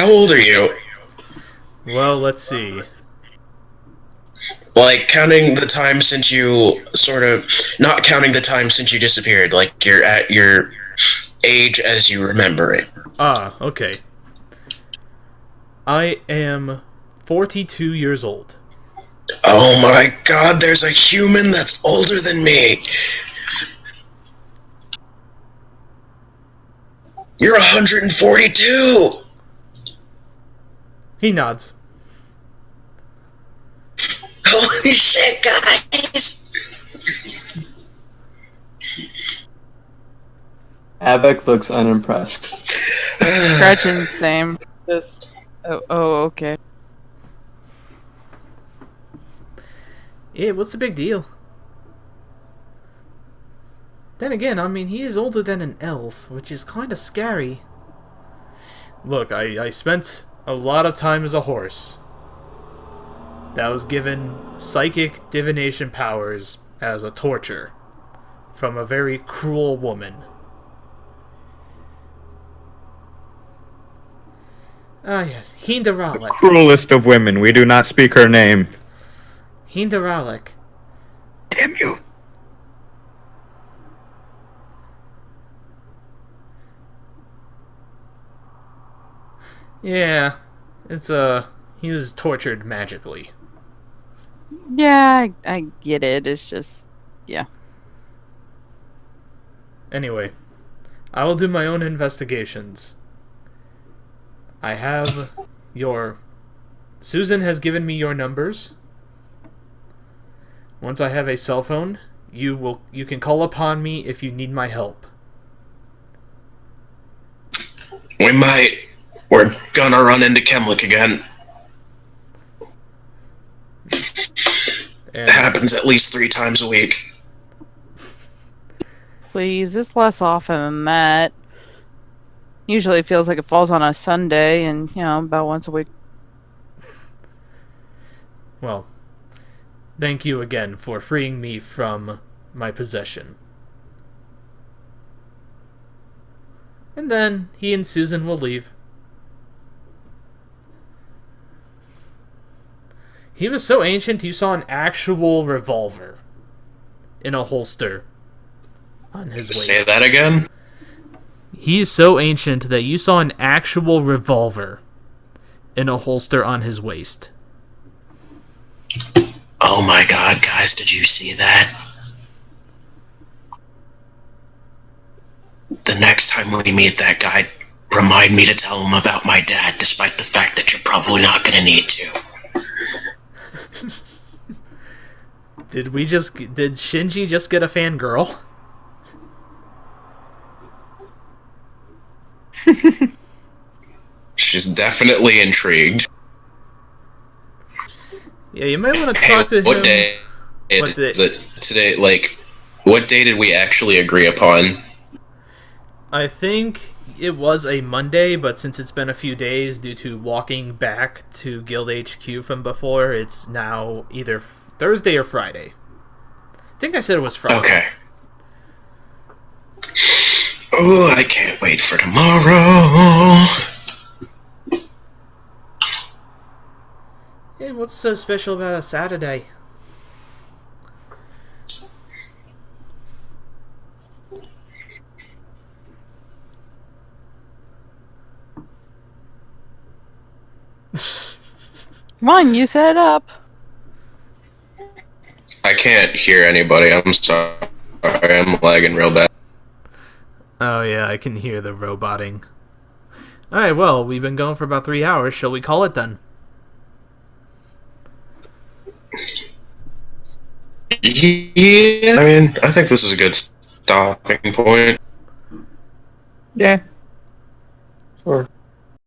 old are you? Well, let's see. Like, counting the time since you not counting the time since you disappeared, like, you're at your age as you remember it. Ah, okay. I am 42 years old. Oh my god, there's a human that's older than me! You're 142! He nods. Holy shit, guys! Abek looks unimpressed. Gretchen, same. Just. Oh, okay. Yeah, what's the big deal? Then again, I mean, he is older than an elf, which is kind of scary. Look, I spent a lot of time as a horse that was given psychic divination powers as a torture from a very cruel woman. Ah, yes, Hinderalek. Cruelest of women. We do not speak her name. Hinderalek. Damn you. Yeah, it's he was tortured magically. Yeah, I get it. It's just, yeah. Anyway, I will do my own investigations. I have your... Susan has given me your numbers. Once I have a cell phone, you can call upon me if you need my help. We might. We're gonna run into Kemlick again. And It happens at least 3 times a week. Please, it's less often than that. Usually it feels like it falls on a Sunday and, about once a week. Well, thank you again for freeing me from my possession. And then he and Susan will leave. He was so ancient, you saw an actual revolver in a holster on his waist. Say that again? He's so ancient that you saw an actual revolver in a holster on his waist. Oh my god, guys, did you see that? The next time we meet that guy, remind me to tell him about my dad, despite the fact that you're probably not gonna need to. Did Shinji just get a fangirl? She's definitely intrigued. Yeah, you might want to talk to him. What day is it today? Like, what day did we actually agree upon? I think it was a Monday, but since it's been a few days due to walking back to Guild HQ from before, it's now either Thursday or Friday. I think I said it was Friday. Okay. Oh, I can't wait for tomorrow. Hey, what's so special about a Saturday? Come on, you set it up. I can't hear anybody. I'm sorry. I'm lagging real bad. Oh yeah, I can hear the roboting. Alright, well, we've been going for about 3 hours. Shall we call it then? Yeah, I mean, I think this is a good stopping point. Yeah. Sure.